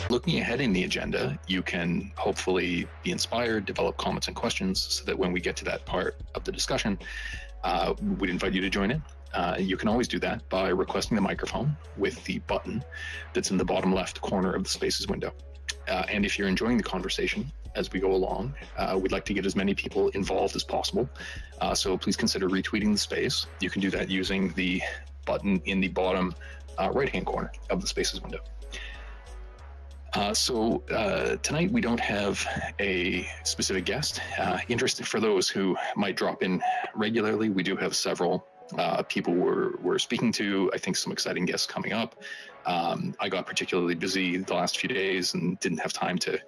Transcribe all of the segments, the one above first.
Looking ahead in the agenda, you can hopefully be inspired, develop comments and questions so that when we get to that part of the discussion, we'd invite you to join in. You can always do that by requesting the microphone with the button that's in the bottom left corner of the Spaces window. And if you're enjoying the conversation as we go along, we'd like to get as many people involved as possible. So please consider retweeting the space. You can do that using the button in the bottom right-hand corner of the Spaces window. So tonight we don't have a specific guest. Interesting for those who might drop in regularly, we do have several people we're speaking to. I think some exciting guests coming up. I got particularly busy the last few days and didn't have time to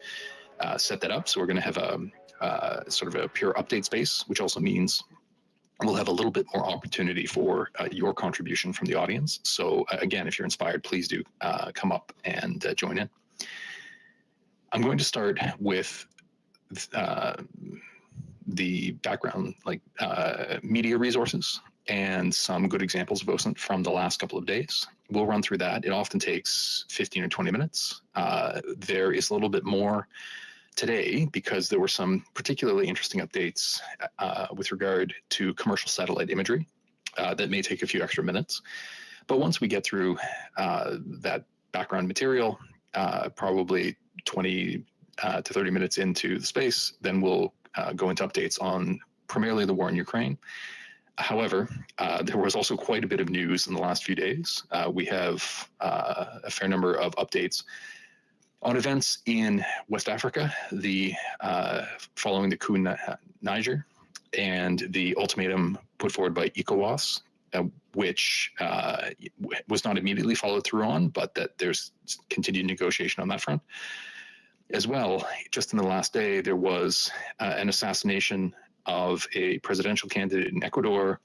set that up. So we're going to have a sort of a pure update space, which also means we'll have a little bit more opportunity for your contribution from the audience. So again, if you're inspired, please do come up and join in. I'm going to start with the background, like media resources and some good examples of OSINT from the last couple of days. We'll run through that. It often takes 15 or 20 minutes. There is a little bit more today because there were some particularly interesting updates with regard to commercial satellite imagery that may take a few extra minutes. But once we get through that background material, probably 20 to 30 minutes into the space, then we'll go into updates on primarily the war in Ukraine. However, there was also quite a bit of news in the last few days. We have a fair number of updates on events in West Africa, following the coup in Niger, and the ultimatum put forward by ECOWAS, which was not immediately followed through on, but that there's continued negotiation on that front. As well, just in the last day, there was an assassination of a presidential candidate in Ecuador,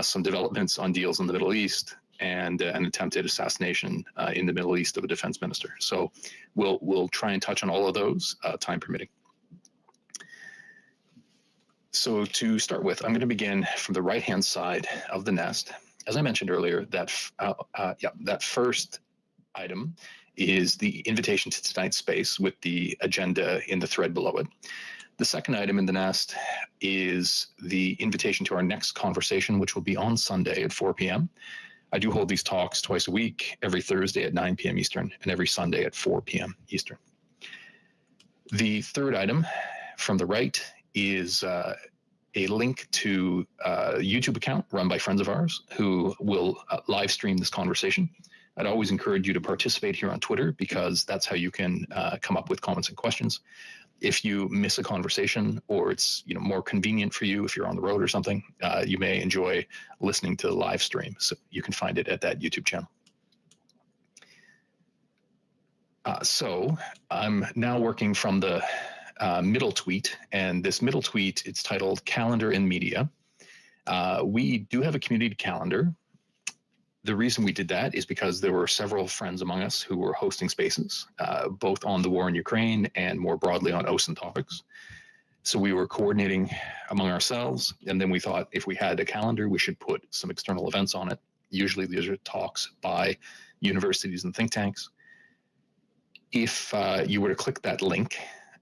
some developments on deals in the Middle East, and an attempted assassination in the Middle East of a defense minister. So we'll try and touch on all of those, time permitting. So to start with, I'm going to begin from the right-hand side of the nest. As I mentioned earlier, that first item is the invitation to tonight's space with the agenda in the thread below it. The second item in the nest is the invitation to our next conversation, which will be on Sunday at 4 p.m. I do hold these talks twice a week, every Thursday at 9 p.m. Eastern and every Sunday at 4 p.m. Eastern. The third item from the right is a link to a YouTube account run by friends of ours who will live stream this conversation. I'd always encourage you to participate here on Twitter because that's how you can come up with comments and questions. If you miss a conversation or it's more convenient for you if you're on the road or something, you may enjoy listening to the live stream. So you can find it at that YouTube channel. So I'm now working from the middle tweet, and this middle tweet, it's titled Calendar in Media. We do have a community calendar. The reason we did that is because there were several friends among us who were hosting spaces, both on the war in Ukraine and more broadly on OSINT topics. So we were coordinating among ourselves, and then we thought if we had a calendar, we should put some external events on it. Usually these are talks by universities and think tanks. If you were to click that link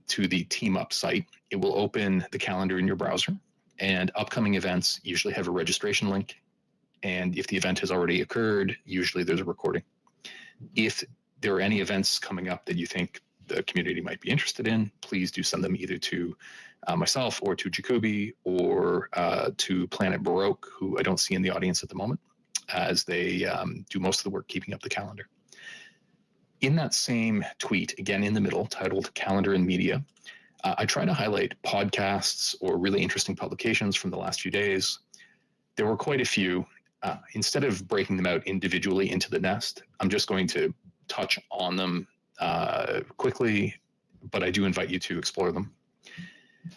to the Team Up site, it will open the calendar in your browser, and upcoming events usually have a registration link. And if the event has already occurred, usually there's a recording. If there are any events coming up that you think the community might be interested in, please do send them either to myself or to Jacoby or to Planet Baroque, who I don't see in the audience at the moment, as they do most of the work keeping up the calendar. In that same tweet, again in the middle, titled Calendar in Media, I try to highlight podcasts or really interesting publications from the last few days. There were quite a few. Instead of breaking them out individually into the nest, I'm just going to touch on them quickly, but I do invite you to explore them.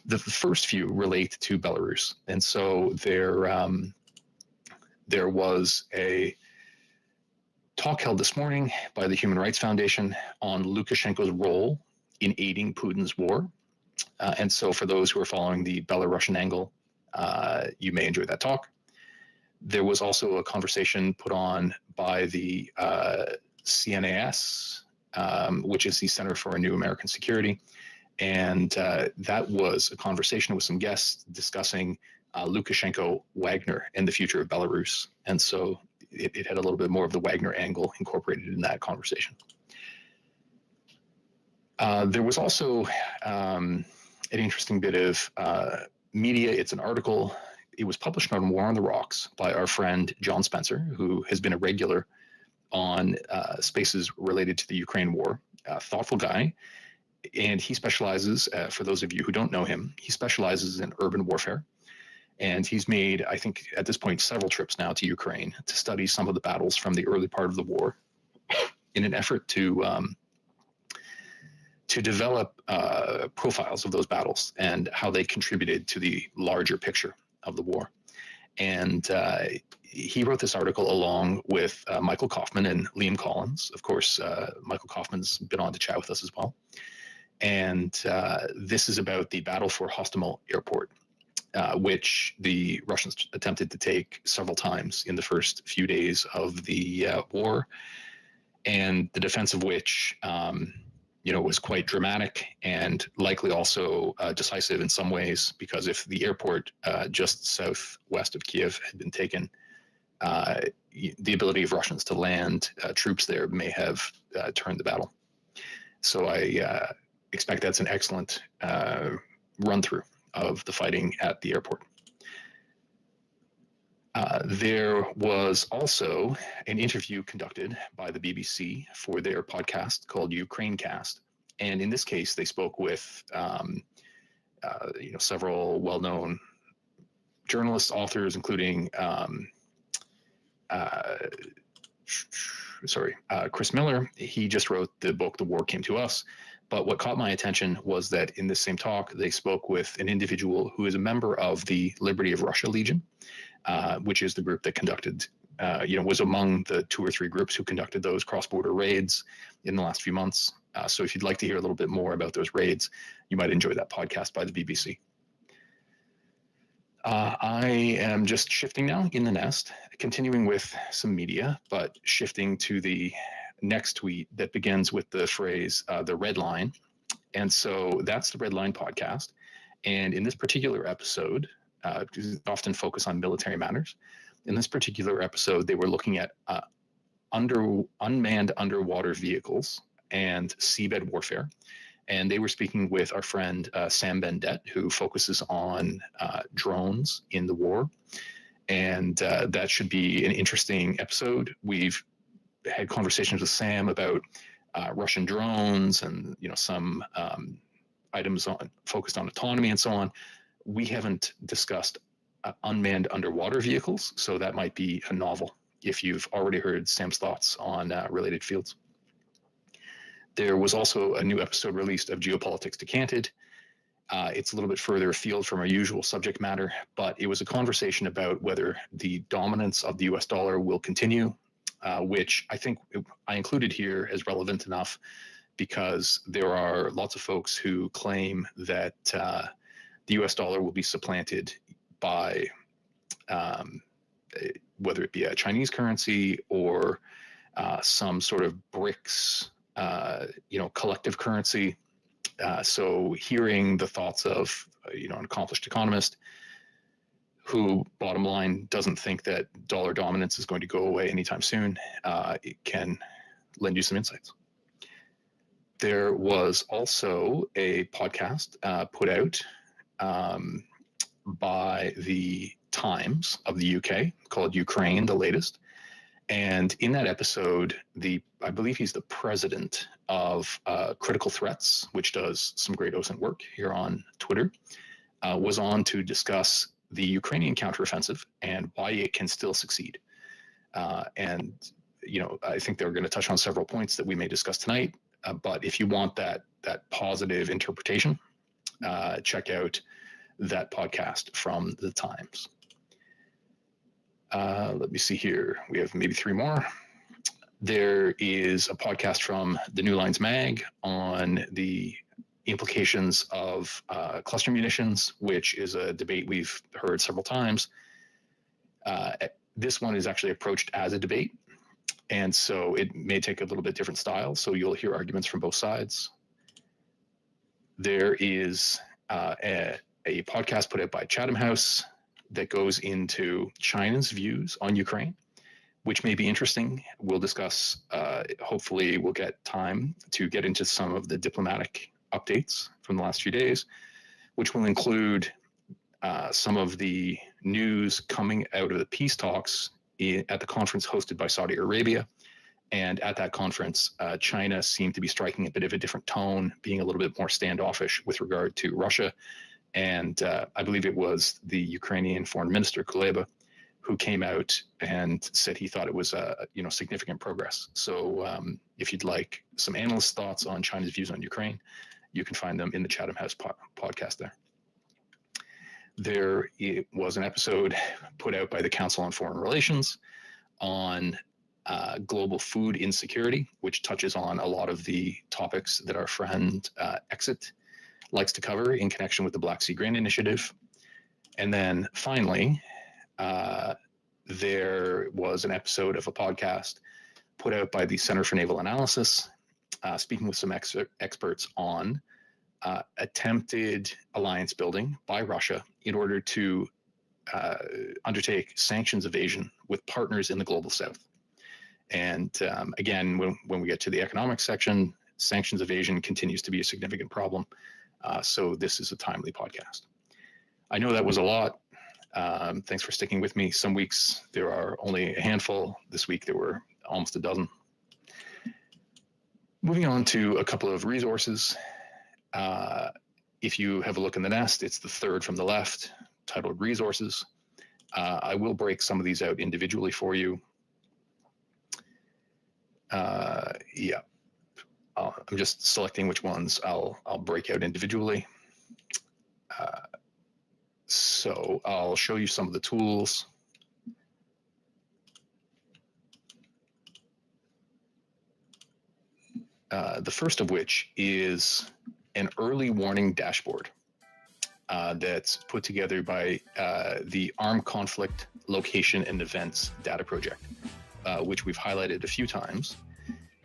The first few relate to Belarus. And so there was a talk held this morning by the Human Rights Foundation on Lukashenko's role in aiding Putin's war. And so for those who are following the Belarusian angle, you may enjoy that talk. There was also a conversation put on by the CNAS which is the Center for a New American Security. And that was a conversation with some guests discussing Lukashenko, Wagner, and the future of Belarus. And so it had a little bit more of the Wagner angle incorporated in that conversation. There was also an interesting bit of media. It's an article. It was published on War on the Rocks by our friend John Spencer, who has been a regular on spaces related to the Ukraine war. Thoughtful guy. And he specializes, for those of you who don't know him, he specializes in urban warfare. And he's made, I think, at this point, several trips now to Ukraine to study some of the battles from the early part of the war in an effort to develop profiles of those battles and how they contributed to the larger picture of the war. And he wrote this article along with Michael Kaufman and Liam Collins. Of course, Michael Kaufman's been on to chat with us as well. And this is about the battle for Hostomel Airport, which the Russians attempted to take several times in the first few days of the war, and the defense of which, was quite dramatic and likely also decisive in some ways, because if the airport just southwest of Kiev had been taken, the ability of Russians to land troops there may have turned the battle. So I expect that's an excellent run-through of the fighting at the airport. There was also an interview conducted by the BBC for their podcast called Ukrainecast. And in this case, they spoke with several well-known journalists, authors, including Chris Miller. He just wrote the book, The War Came to Us. But what caught my attention was that in this same talk, they spoke with an individual who is a member of the Liberty of Russia Legion, which is the group that conducted, was among the 2 or 3 groups who conducted those cross-border raids in the last few months. So if you'd like to hear a little bit more about those raids, you might enjoy that podcast by the BBC. I am just shifting now in the nest, continuing with some media, but shifting to the next tweet that begins with the phrase, the red line. And so that's the Red Line podcast. And in this particular episode, because often focus on military matters, in this particular episode, they were looking at unmanned underwater vehicles and seabed warfare. And they were speaking with our friend Sam Bendett, who focuses on drones in the war. And that should be an interesting episode. We've had conversations with Sam about Russian drones and some items focused on autonomy and so on. We haven't discussed unmanned underwater vehicles, so that might be a novel if you've already heard Sam's thoughts on related fields. There was also a new episode released of Geopolitics Decanted. It's a little bit further afield from our usual subject matter, but it was a conversation about whether the dominance of the US dollar will continue, which I think I included here as relevant enough because there are lots of folks who claim that the US dollar will be supplanted by whether it be a Chinese currency or some sort of BRICS, collective currency. So hearing the thoughts of, an accomplished economist who, bottom line, doesn't think that dollar dominance is going to go away anytime soon, it can lend you some insights. There was also a podcast put out by the Times of the UK called Ukraine, the Latest. And in that episode, I believe he's the president of Critical Threats, which does some great OSINT work here on Twitter, was on to discuss the Ukrainian counteroffensive and why it can still succeed. And I think they're going to touch on several points that we may discuss tonight. But if you want that positive interpretation, check out that podcast from the Times. Let me see here. We have maybe 3 more. There is a podcast from the New Lines Mag on the implications of cluster munitions, which is a debate we've heard several times. This one is actually approached as a debate. And so it may take a little bit different style. So you'll hear arguments from both sides. There is a podcast put out by Chatham House that goes into China's views on Ukraine, which may be interesting. We'll discuss, hopefully we'll get time to get into some of the diplomatic updates from the last few days, which will include some of the news coming out of the peace talks at the conference hosted by Saudi Arabia. And at that conference, China seemed to be striking a bit of a different tone, being a little bit more standoffish with regard to Russia. And I believe it was the Ukrainian Foreign Minister Kuleba who came out and said he thought it was significant progress. So if you'd like some analyst thoughts on China's views on Ukraine, you can find them in the Chatham House podcast there. There was an episode put out by the Council on Foreign Relations on global food insecurity, which touches on a lot of the topics that our friend Exit likes to cover in connection with the Black Sea Grain Initiative. And then finally, there was an episode of a podcast put out by the Center for Naval Analysis, speaking with some experts on attempted alliance building by Russia in order to undertake sanctions evasion with partners in the global south. And again, when we get to the economic section, sanctions evasion continues to be a significant problem. So this is a timely podcast. I know that was a lot. Thanks for sticking with me. Some weeks there are only a handful. This week there were almost a dozen. Moving on to a couple of resources. If you have a look in the nest, it's the third from the left, titled Resources. I will break some of these out individually for you. Yeah, I'm just selecting which ones I'll break out individually. So I'll show you some of the tools. The first of which is an early warning dashboard that's put together by the Armed Conflict Location and Events Data Project, which we've highlighted a few times.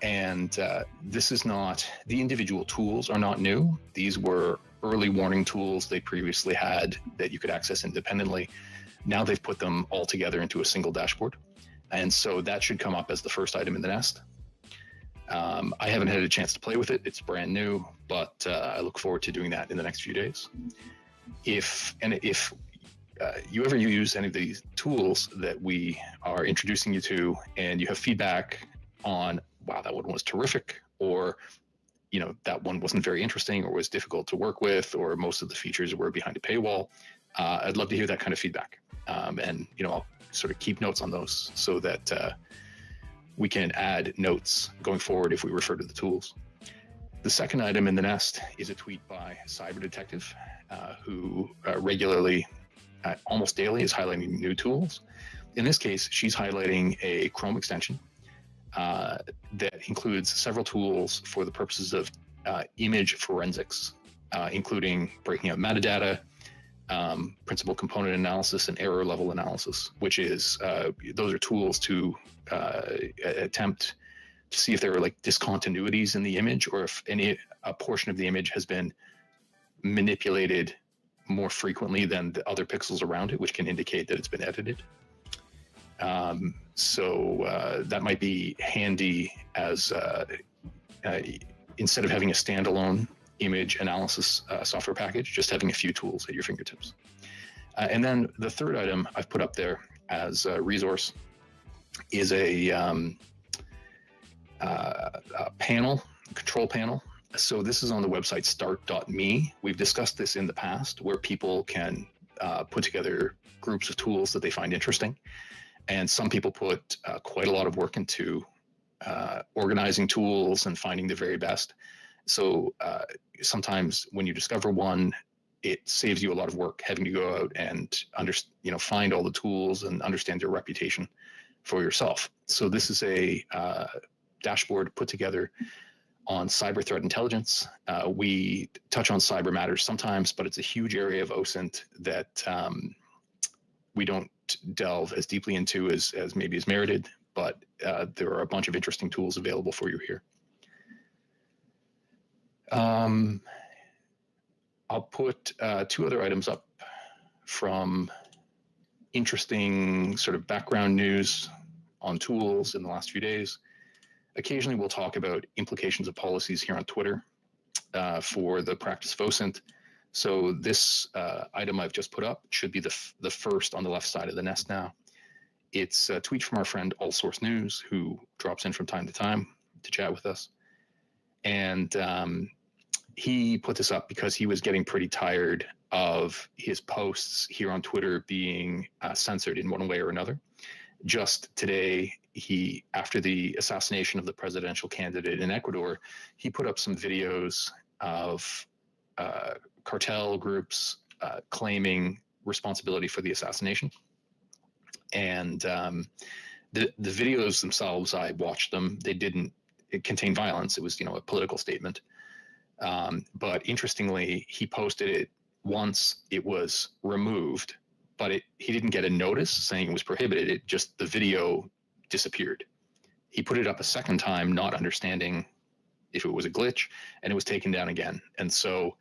And this is not, the individual tools are not new. These were early warning tools they previously had that you could access independently. Now they've put them all together into a single dashboard. And so that should come up as the first item in the nest. I haven't had a chance to play with it. It's brand new, but I look forward to doing that in the next few days. If you ever use any of these tools that we are introducing you to and you have feedback on, wow, that one was terrific, or that one wasn't very interesting or was difficult to work with, or most of the features were behind a paywall, I'd love to hear that kind of feedback. And I'll sort of keep notes on those so that we can add notes going forward if we refer to the tools. The second item in the nest is a tweet by Cyber Detective, who regularly, almost daily, is highlighting new tools. In this case, she's highlighting a Chrome extension that includes several tools for the purposes of image forensics, including breaking out metadata, principal component analysis, and error level analysis, which is, those are tools to attempt to see if there are like discontinuities in the image, or if a portion of the image has been manipulated more frequently than the other pixels around it, which can indicate that it's been edited. So that might be handy as instead of having a standalone image analysis software package, just having a few tools at your fingertips. And then the third item I've put up there as a resource is a control panel. So this is on the website start.me. We've discussed this in the past, where people can put together groups of tools that they find interesting. And some people put quite a lot of work into organizing tools and finding the very best. So sometimes when you discover one, it saves you a lot of work having to go out and find all the tools and understand their reputation for yourself. So this is a dashboard put together on cyber threat intelligence. We touch on cyber matters sometimes, but it's a huge area of OSINT that we don't delve as deeply into as maybe is merited. but there are a bunch of interesting tools available for you here. I'll put two other items up from interesting sort of background news on tools in the last few days. Occasionally we'll talk about implications of policies here on Twitter for the practice of OSINT. So this item I've just put up should be the first on the left side of the nest now. It's a tweet from our friend All Source News, who drops in from time to time to chat with us. And he put this up because he was getting pretty tired of his posts here on Twitter being censored in one way or another. Just today, after the assassination of the presidential candidate in Ecuador, he put up some videos of cartel groups claiming responsibility for the assassination. And the videos themselves, I watched them. They didn't contain violence. It was, a political statement. But interestingly, he posted it once. It was removed, but he didn't get a notice saying it was prohibited. The video disappeared. He put it up a second time, not understanding if it was a glitch, and it was taken down again. And so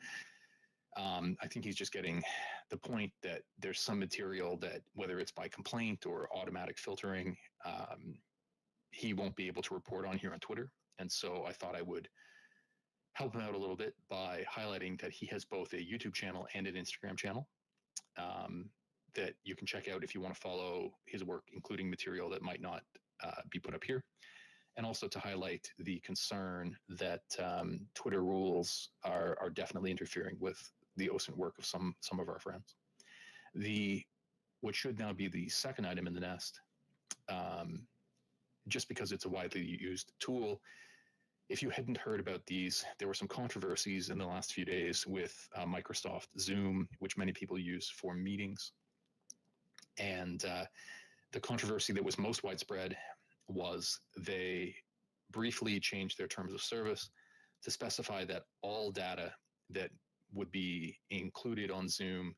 I think he's just getting the point that there's some material that, whether it's by complaint or automatic filtering, he won't be able to report on here on Twitter. And so I thought I would help him out a little bit by highlighting that he has both a YouTube channel and an Instagram channel that you can check out if you want to follow his work, including material that might not be put up here. And also to highlight the concern that Twitter rules are definitely interfering with the OSINT work of some of our friends. What should now be the second item in the nest, just because it's a widely used tool. If you hadn't heard about these, there were some controversies in the last few days with Microsoft Zoom, which many people use for meetings. And the controversy that was most widespread was they briefly changed their terms of service to specify that all data that would be included on Zoom,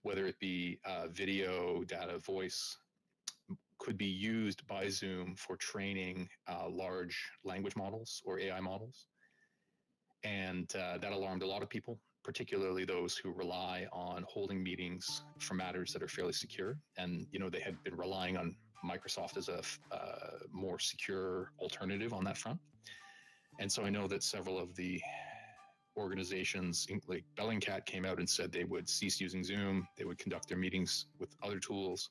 whether it be video, data, voice, could be used by Zoom for training large language models or AI models. And that alarmed a lot of people, particularly those who rely on holding meetings for matters that are fairly secure. And, they had been relying on Microsoft as a more secure alternative on that front. And so I know that several of the organizations, like Bellingcat, came out and said they would cease using Zoom. They would conduct their meetings with other tools.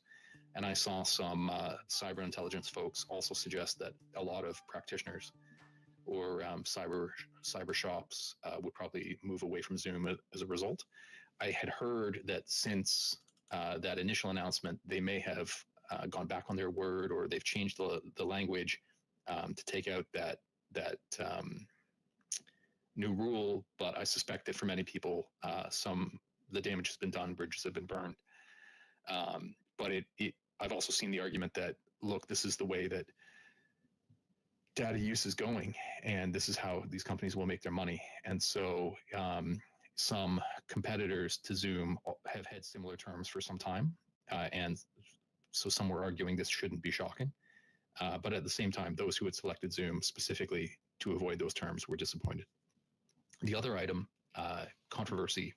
And I saw some cyber intelligence folks also suggest that a lot of practitioners or cyber shops would probably move away from Zoom as a result. I had heard that since that initial announcement, they may have gone back on their word, or they've changed the language to take out that new rule. But I suspect that for many people, the damage has been done, bridges have been burned. But I've also seen the argument that, look, this is the way that data use is going, and this is how these companies will make their money. And so some competitors to Zoom have had similar terms for some time. And so some were arguing this shouldn't be shocking. But at the same time, those who had selected Zoom specifically to avoid those terms were disappointed. The other item, controversy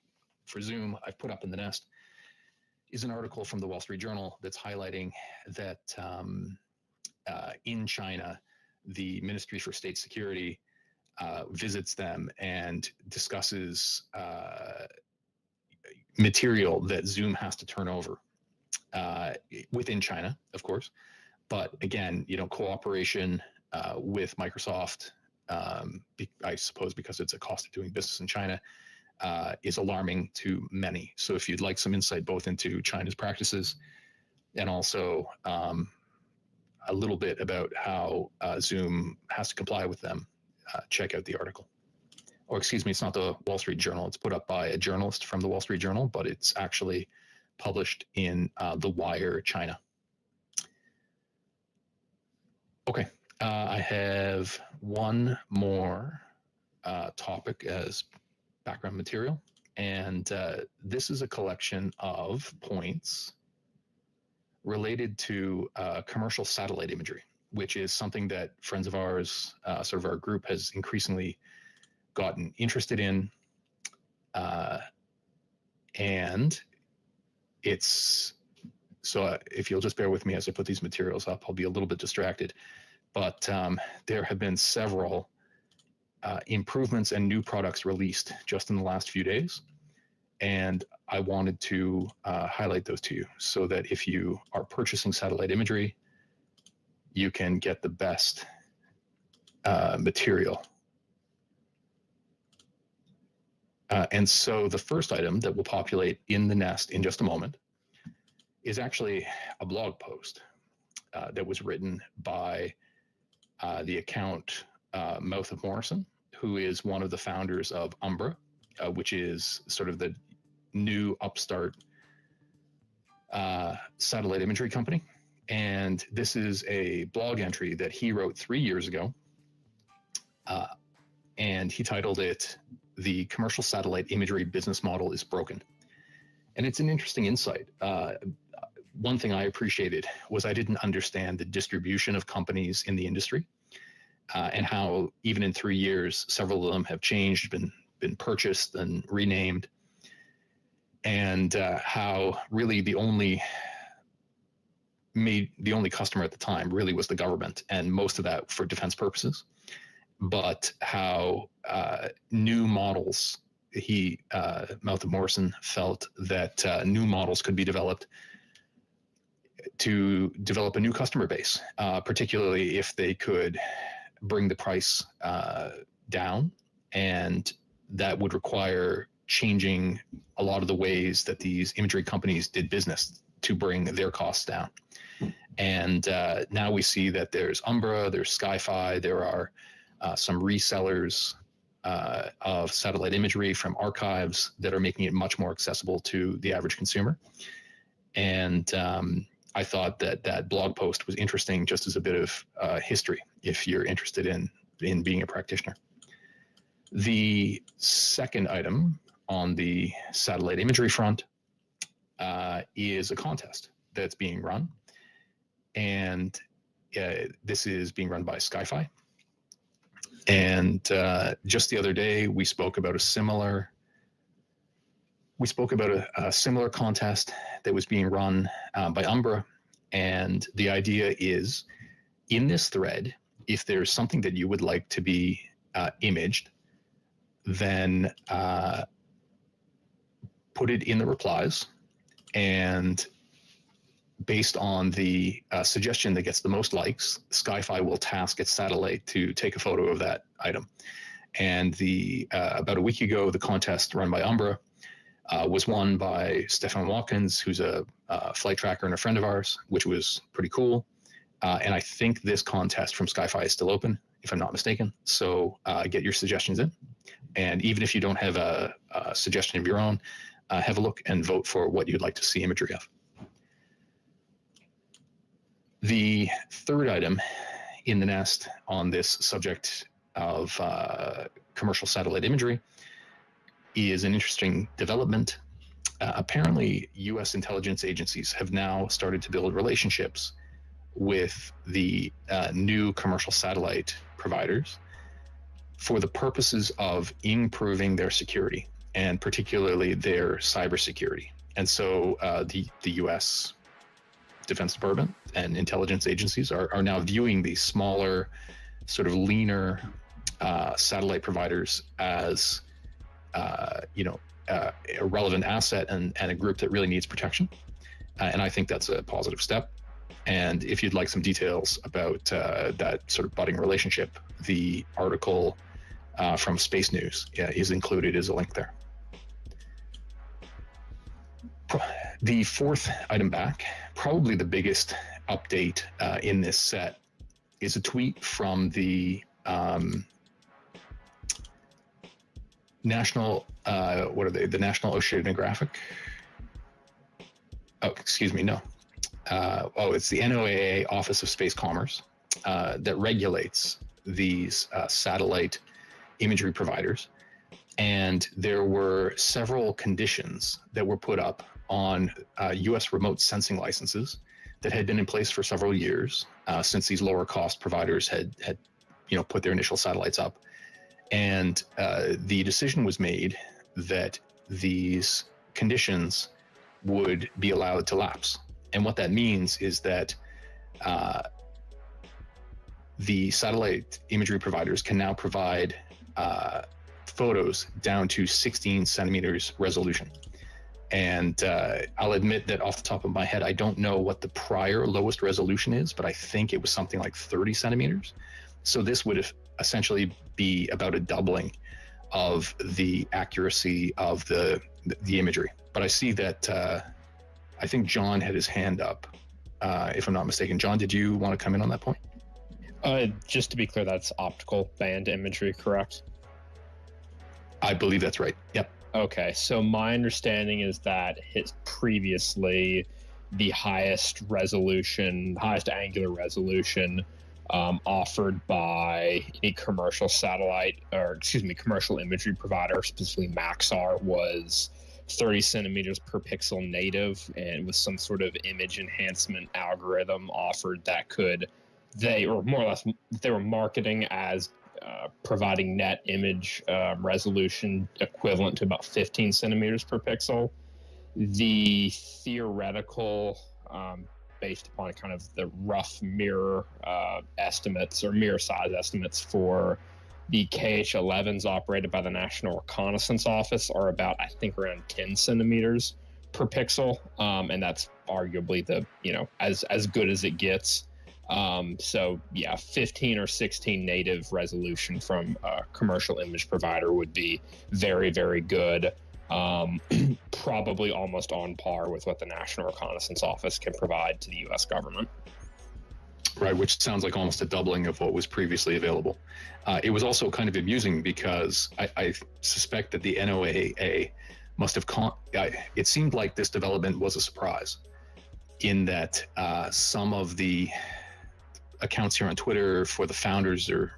for Zoom, I've put up in the nest, is an article from the Wall Street Journal that's highlighting that in China, the Ministry for State Security visits them and discusses material that Zoom has to turn over within China, of course. But again, cooperation with Microsoft, I suppose because it's a cost of doing business in China, is alarming to many. So if you'd like some insight both into China's practices and also a little bit about how Zoom has to comply with them, check out the article. Or excuse me, it's not the Wall Street Journal. It's put up by a journalist from the Wall Street Journal, but it's actually published in The Wire, China. Okay, I have one more topic as background material, and this is a collection of points related to commercial satellite imagery. which is something that friends of ours, sort of our group, has increasingly gotten interested in. And it's, so if you'll just bear with me as I put these materials up, I'll be a little bit distracted. But there have been several improvements and new products released just in the last few days. And I wanted to highlight those to you so that if you are purchasing satellite imagery, you can get the best material. And so the first item that will populate in the nest in just a moment is actually a blog post that was written by the account Mouth of Morrison, who is one of the founders of Umbra, which is sort of the new upstart satellite imagery company. And this is a blog entry that he wrote 3 years ago. And he titled it, "The Commercial Satellite Imagery Business Model is Broken." And it's an interesting insight. One thing I appreciated was I didn't understand the distribution of companies in the industry and how even in 3 years, several of them have changed, been purchased and renamed, and how really the only customer at the time really was the government, and most of that for defense purposes. But how new models, Mouth of Morrison felt that new models could be developed to develop a new customer base, particularly if they could bring the price down, and that would require changing a lot of the ways that these imagery companies did business to bring their costs down. And now we see that there's Umbra, there's Sky-Fi, there are some resellers of satellite imagery from archives that are making it much more accessible to the average consumer. And I thought that blog post was interesting just as a bit of history if you're interested in being a practitioner. The second item on the satellite imagery front is a contest that's being run. And this is being run by Sky-Fi. And just the other day, we spoke about a similar contest that was being run by Umbra. And the idea is, in this thread, if there's something that you would like to be imaged, then put it in the replies, and based on the suggestion that gets the most likes, Sky-Fi will task its satellite to take a photo of that item. And about a week ago, the contest run by Umbra was won by Stefan Watkins, who's a flight tracker and a friend of ours, which was pretty cool. And I think this contest from Sky-Fi is still open, if I'm not mistaken. So get your suggestions in. And even if you don't have a suggestion of your own, have a look and vote for what you'd like to see imagery of. The third item in the nest on this subject of commercial satellite imagery is an interesting development. Apparently, U.S. intelligence agencies have now started to build relationships with the new commercial satellite providers for the purposes of improving their security, and particularly their cybersecurity. And so the U.S. Defense Department and intelligence agencies are now viewing these smaller, sort of leaner satellite providers as a relevant asset and a group that really needs protection. And I think that's a positive step. And if you'd like some details about that sort of budding relationship, the article from Space News is included as a link there. The fourth item back, probably the biggest update in this set, is a tweet from the National, the National Oceanographic? Oh, excuse me, no. It's the NOAA Office of Space Commerce that regulates these satellite imagery providers. And there were several conditions that were put up on U.S. remote sensing licenses that had been in place for several years since these lower cost providers had put their initial satellites up. And the decision was made that these conditions would be allowed to lapse. And what that means is that the satellite imagery providers can now provide photos down to 16 centimeters resolution. And I'll admit that off the top of my head, I don't know what the prior lowest resolution is, but I think it was something like 30 centimeters. So this would essentially be about a doubling of the accuracy of the imagery. But I see that I think John had his hand up, if I'm not mistaken. John, did you want to come in on that point? Just to be clear, that's optical band imagery, correct? I believe that's right. Yep. Okay, so my understanding is that previously the highest angular resolution offered by any commercial commercial imagery provider, specifically Maxar, was 30 centimeters per pixel native, and with some sort of image enhancement algorithm offered that they were marketing as providing net image resolution equivalent to about 15 centimeters per pixel. The theoretical, based upon kind of the rough mirror estimates or mirror size estimates for the KH-11s operated by the National Reconnaissance Office, are about, I think, around 10 centimeters per pixel. And that's arguably as good as it gets. So yeah, 15 or 16 native resolution from a commercial image provider would be very, very good. Probably almost on par with what the National Reconnaissance Office can provide to the U.S. government. Right, which sounds like almost a doubling of what was previously available. It was also kind of amusing because I suspect that the NOAA must have it seemed like this development was a surprise, in that some of the accounts here on Twitter for the founders or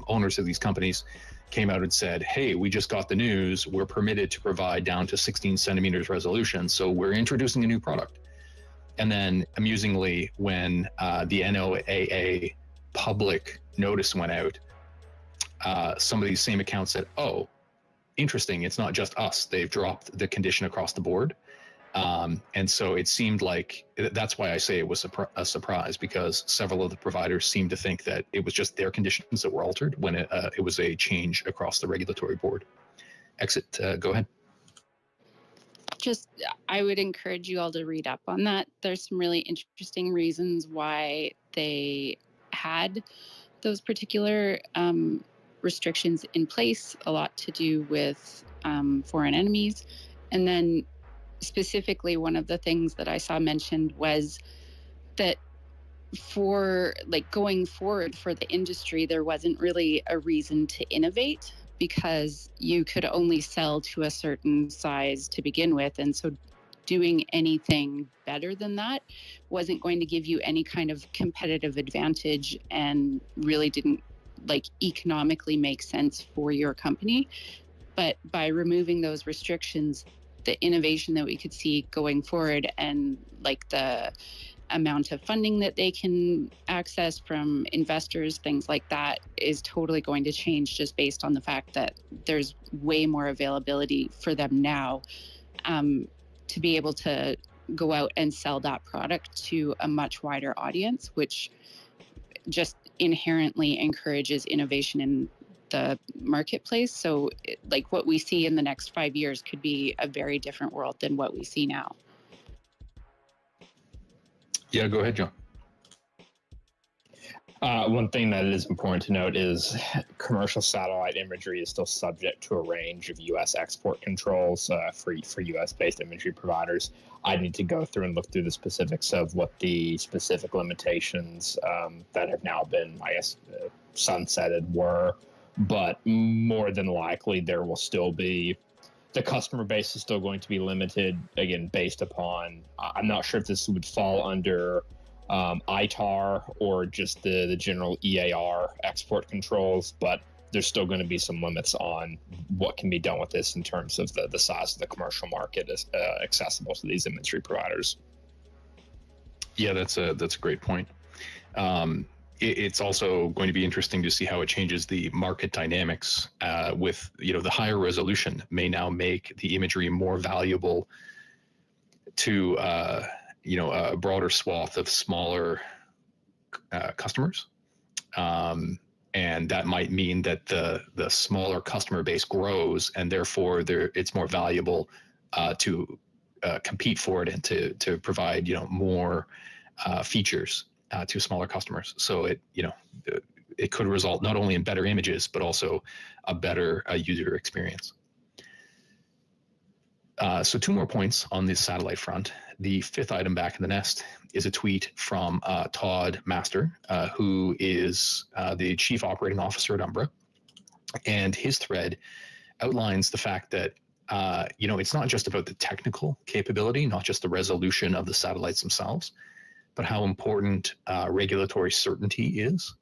owners of these companies came out and said, hey, we just got the news, we're permitted to provide down to 16 centimeters resolution, so we're introducing a new product. And then amusingly, when the NOAA public notice went out, some of these same accounts said, oh, interesting, it's not just us, they've dropped the condition across the board. And so it seemed like, that's why I say it was a surprise, because several of the providers seemed to think that it was just their conditions that were altered when it was a change across the regulatory board. Exit, go ahead. I would encourage you all to read up on that. There's some really interesting reasons why they had those particular restrictions in place, a lot to do with foreign enemies. And then specifically, one of the things that I saw mentioned was that for going forward for the industry, there wasn't really a reason to innovate, because you could only sell to a certain size to begin with. And so doing anything better than that wasn't going to give you any kind of competitive advantage, and really didn't economically make sense for your company. But by removing those restrictions, the innovation that we could see going forward, and the amount of funding that they can access from investors, things like that, is totally going to change, just based on the fact that there's way more availability for them now to be able to go out and sell that product to a much wider audience, which just inherently encourages innovation in the marketplace. So what we see in the next 5 years could be a very different world than what we see now. Yeah, go ahead, John. One thing that is important to note is commercial satellite imagery is still subject to a range of U.S. export controls for U.S.-based imagery providers. I need to go through and look through the specifics of what the specific limitations that have now been, sunsetted were. But more than likely, there will still be, the customer base is still going to be limited, again, based upon, I'm not sure if this would fall under ITAR or just the general EAR export controls, but there's still going to be some limits on what can be done with this in terms of the size of the commercial market is accessible to these imagery providers. Yeah, that's a great point. It's also going to be interesting to see how it changes the market dynamics. With the higher resolution may now make the imagery more valuable to a broader swath of smaller customers, and that might mean that the smaller customer base grows, and therefore it's more valuable to compete for it and to provide more features to smaller customers. So it could result not only in better images but also a better user experience. So 2 more points on the satellite front. The 5th item back in the nest is a tweet from Todd Master, who is the Chief Operating Officer at Umbra. And his thread outlines the fact that it's not just about the technical capability, not just the resolution of the satellites themselves, but how important regulatory certainty is.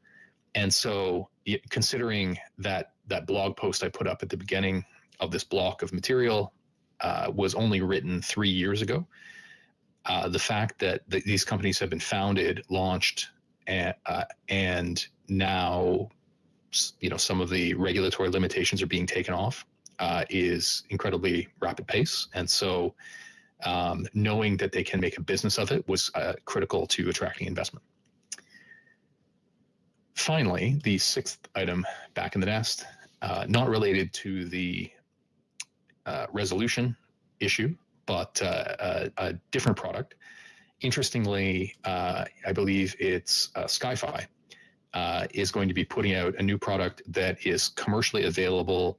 And so considering that blog post I put up at the beginning of this block of material was only written 3 years ago, the fact that these companies have been founded, launched, and now some of the regulatory limitations are being taken off is incredibly rapid pace. And so knowing that they can make a business of it was critical to attracting investment. Finally, the 6th item back in the nest, not related to the resolution issue, but a different product. Interestingly, I believe it's Skyfi is going to be putting out a new product that is commercially available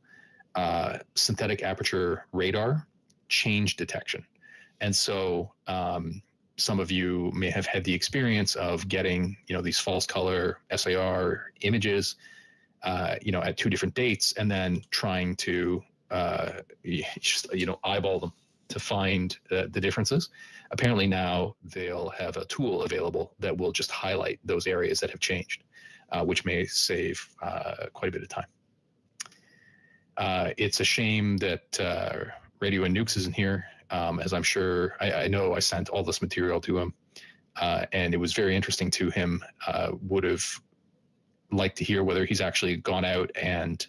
synthetic aperture radar change detection. And so some of you may have had the experience of getting these false color SAR images at 2 different dates, and then trying to eyeball them to find the differences. Apparently now they'll have a tool available that will just highlight those areas that have changed, which may save quite a bit of time. It's a shame that Radio and Nukes isn't here, as I'm sure, I know I sent all this material to him, and it was very interesting to him. Would have liked to hear whether he's actually gone out and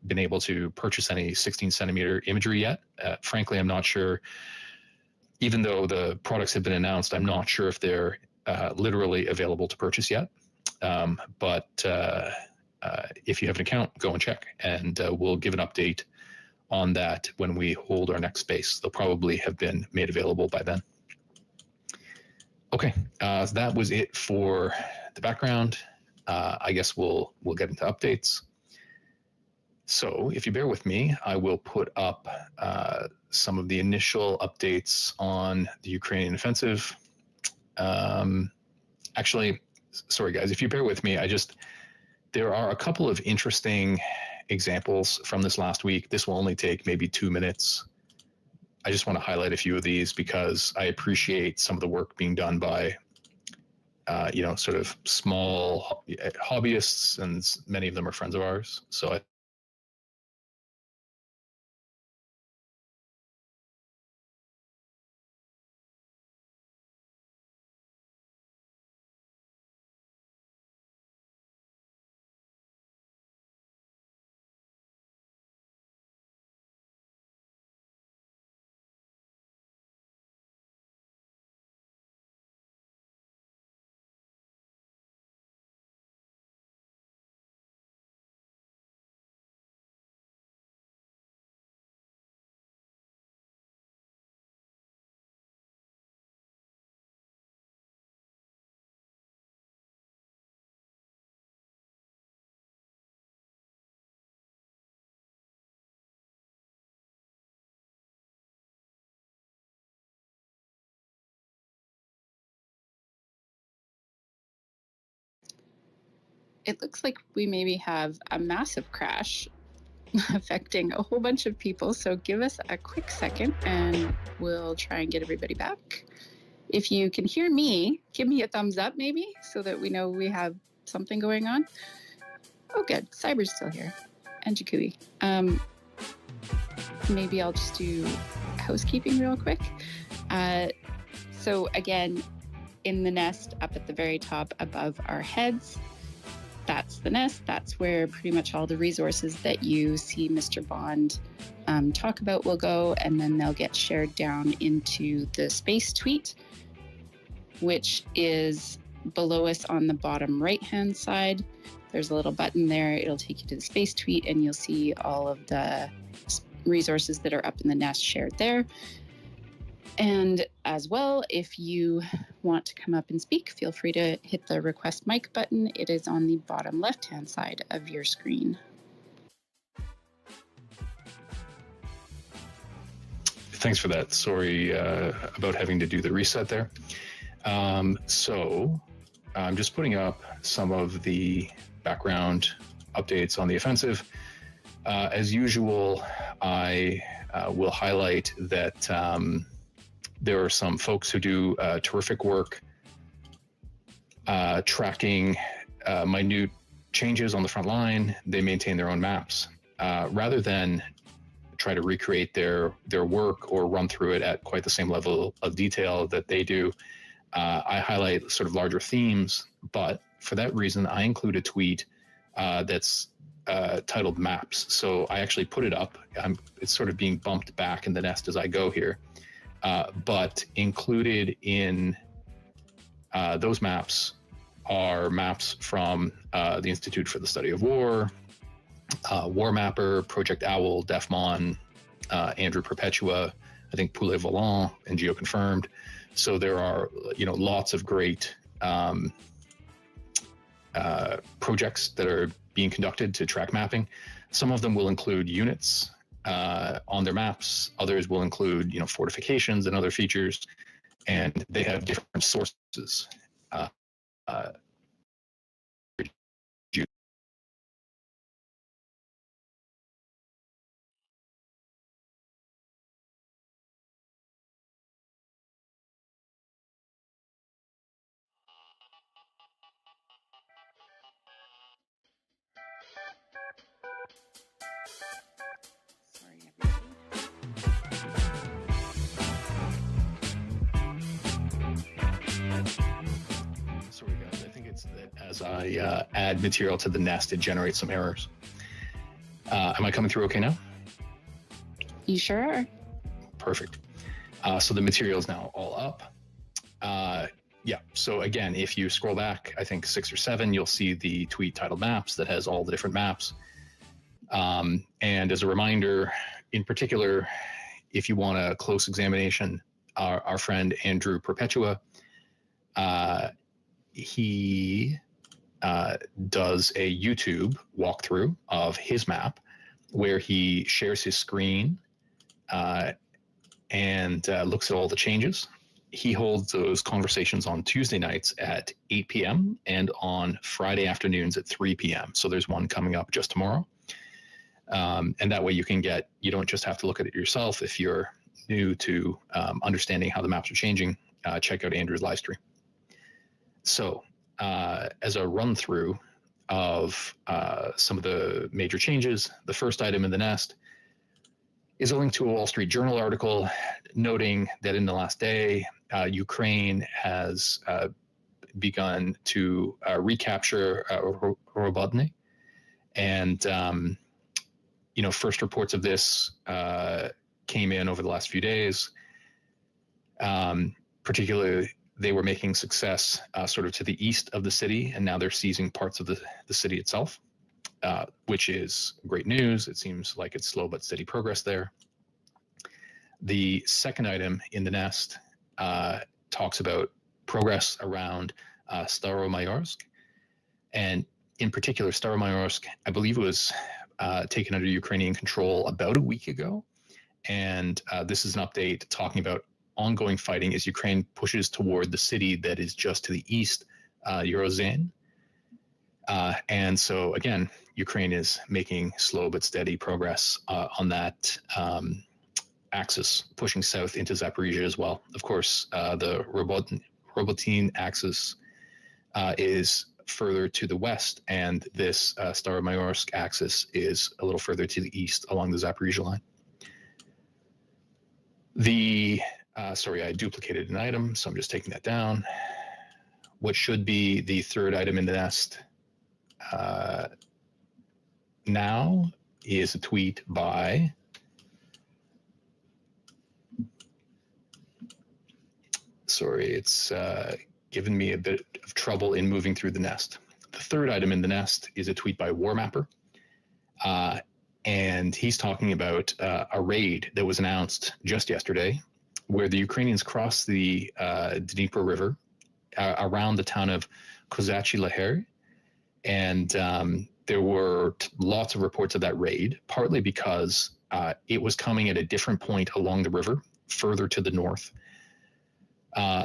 been able to purchase any 16 centimeter imagery yet. Frankly, I'm not sure. Even though the products have been announced, I'm not sure if they're literally available to purchase yet. But if you have an account, go and check, and we'll give an update on that when we hold our next space. They'll probably have been made available by then. Okay, so that was it for the background. I guess we'll get into updates. So if you bear with me, I will put up some of the initial updates on the Ukrainian offensive. Actually, sorry guys, if you bear with me, there are a couple of interesting examples from this last week. This will only take maybe 2 minutes. I just want to highlight a few of these because I appreciate some of the work being done by sort of small hobbyists, and many of them are friends of ours. So It looks like we maybe have a massive crash affecting a whole bunch of people. So give us a quick second and we'll try and get everybody back. If you can hear me, give me a thumbs up maybe so that we know we have something going on. Oh, good. Cyber's still here. And Jakui. Maybe I'll just do housekeeping real quick. So again, in the nest up at the very top above our heads. That's the nest. That's where pretty much all the resources that you see Mr. Bond talk about will go, and then they'll get shared down into the space tweet, which is below us on the bottom right-hand side. There's a little button there. It'll take you to the space tweet, and you'll see all of the resources that are up in the nest shared there. And as well, if you want to come up and speak, feel free to hit the request mic button. It is on the bottom left-hand side of your screen. Thanks for that. Sorry about having to do the reset there. So I'm just putting up some of the background updates on the offensive. As usual, I will highlight that there are some folks who do terrific work tracking minute changes on the front line. They maintain their own maps. Rather than try to recreate their work or run through it at quite the same level of detail that they do, I highlight sort of larger themes, but for that reason, I include a tweet that's titled Maps. So I actually put it up. It's sort of being bumped back in the nest as I go here. But included in those maps are maps from the Institute for the Study of War, War Mapper, Project Owl, DEFMON, Andrew Perpetua, I think Poulet Volant, and GeoConfirmed. So there are, lots of great projects that are being conducted to track mapping. Some of them will include units on their maps. Others will include, fortifications and other features, and they have different sources. Sorry, everybody. Sorry, guys. I think it's that as I add material to the nest, it generates some errors. Am I coming through okay now? You sure are. Perfect. So the material is now all up. Yeah. So again, if you scroll back, I think 6 or 7, you'll see the tweet titled Maps that has all the different maps. And as a reminder, in particular, if you want a close examination, our friend Andrew Perpetua, he does a YouTube walkthrough of his map where he shares his screen and looks at all the changes. He holds those conversations on Tuesday nights at 8 p.m. and on Friday afternoons at 3 p.m. So there's one coming up just tomorrow. And that way you don't just have to look at it yourself. If you're new to understanding how the maps are changing, check out Andrew's live stream. So as a run through of some of the major changes, the first item in the nest is a link to a Wall Street Journal article noting that in the last day, Ukraine has begun to recapture Robotny. And, first reports of this came in over the last few days. Particularly, they were making success sort of to the east of the city, and now they're seizing parts of the city itself, which is great news. It seems like it's slow but steady progress there. The second item in the nest talks about progress around Staromayorsk, and in particular, Staromayorsk, I believe, was taken under Ukrainian control about a week ago, and this is an update talking about ongoing fighting as Ukraine pushes toward the city that is just to the east, Eurozane. And so, again, Ukraine is making slow but steady progress on that axis, pushing south into Zaporizhia as well. Of course, the Robotyne axis is further to the west, and this Staromayorsk axis is a little further to the east along the Zaporizhia line. Sorry, I duplicated an item, so I'm just taking that down. what should be the third item in the nest now is a tweet by sorry, it's given me a bit of trouble in moving through the nest. The third item in the nest is a tweet by Warmapper. And he's talking about a raid that was announced just yesterday where the Ukrainians crossed the Dnieper River around the town of Kozachi-Laher. And there were lots of reports of that raid, partly because it was coming at a different point along the river, further to the north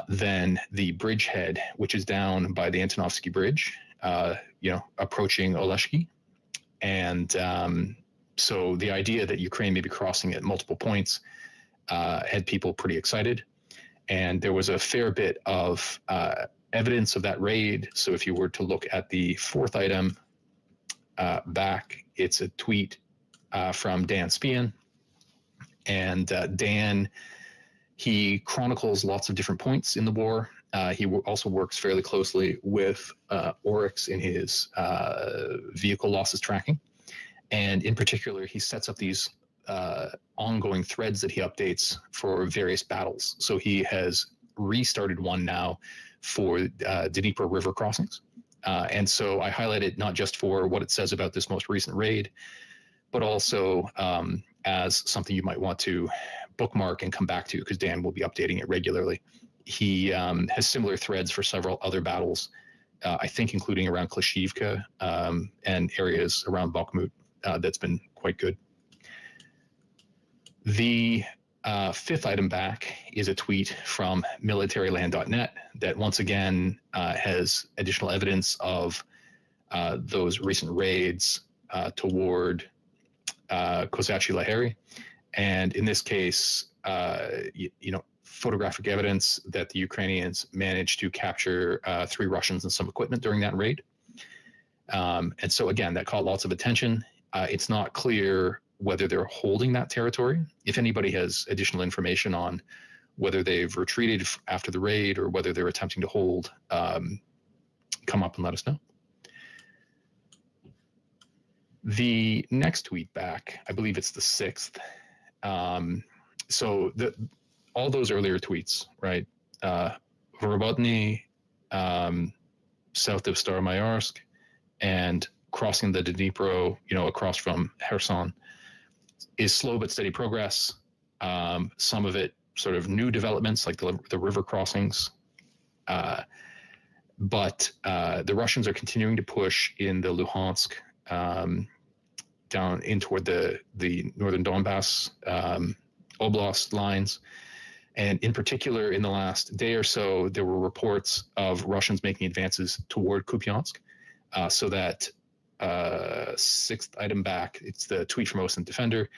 than the bridgehead, which is down by the Antonovsky Bridge, approaching Oleshki. And so the idea that Ukraine may be crossing at multiple points had people pretty excited. And there was a fair bit of evidence of that raid. So if you were to look at the fourth item back, it's a tweet from Dan Spian. And Dan, he chronicles lots of different points in the war. He also works fairly closely with Oryx in his vehicle losses tracking. And in particular, he sets up these ongoing threads that he updates for various battles. So he has restarted one now for Dnieper River crossings. And so I highlight it not just for what it says about this most recent raid, but also as something you might want to bookmark and come back to, because Dan will be updating it regularly. He has similar threads for several other battles, I think including around Klashivka and areas around Bakhmut. That's been quite good. The fifth item back is a tweet from militaryland.net that once again has additional evidence of those recent raids toward Kozachi-Laher. And in this case, photographic evidence that the Ukrainians managed to capture 3 Russians and some equipment during that raid. And so again, that caught lots of attention. It's not clear whether they're holding that territory. If anybody has additional information on whether they've retreated after the raid or whether they're attempting to hold, come up and let us know. The next tweet back, I believe it's the 6th. So all those earlier tweets, right? Vorobotny, south of Staromayorsk, and crossing the Dnipro, across from Kherson, is slow but steady progress. Some of it sort of new developments, like the river crossings. But the Russians are continuing to push in the Luhansk, down in toward the northern Donbass Oblast lines. And in particular, in the last day or so, there were reports of Russians making advances toward Kupiansk. So that 6th item back, it's the tweet from OSINT Defender.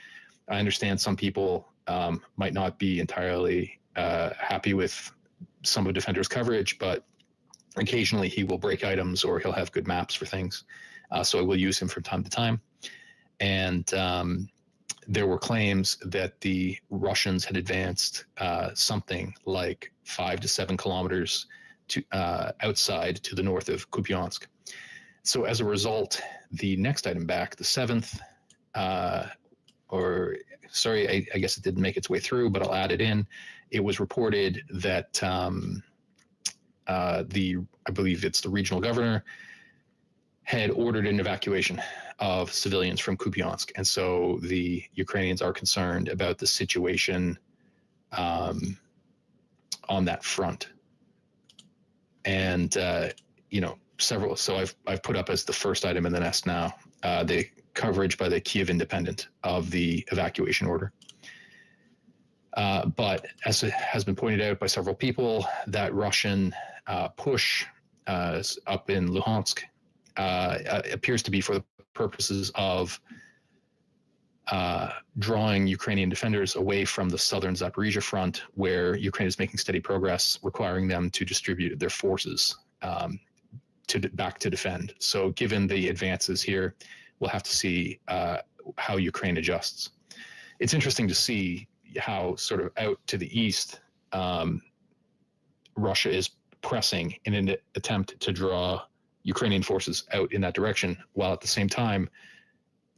I understand some people might not be entirely happy with some of Defender's coverage, but occasionally he will break items or he'll have good maps for things. So I will use him from time to time. And there were claims that the Russians had advanced something like 5 to 7 kilometers to outside to the north of Kupiansk. So as a result, the next item back, the 7th, I guess it didn't make its way through, but I'll add it in. It was reported that I believe it's the regional governor, had ordered an evacuation of civilians from Kupiansk. And so the Ukrainians are concerned about the situation on that front. And, several, so I've put up as the first item in the nest now, the coverage by the Kiev Independent of the evacuation order. But as it has been pointed out by several people, that Russian push up in Luhansk appears to be for the purposes of drawing Ukrainian defenders away from the southern Zaporizhia front, where Ukraine is making steady progress, requiring them to distribute their forces back to defend. So given the advances here, we'll have to see how Ukraine adjusts. It's interesting to see how sort of out to the east, Russia is pressing in an attempt to draw Ukrainian forces out in that direction, while at the same time,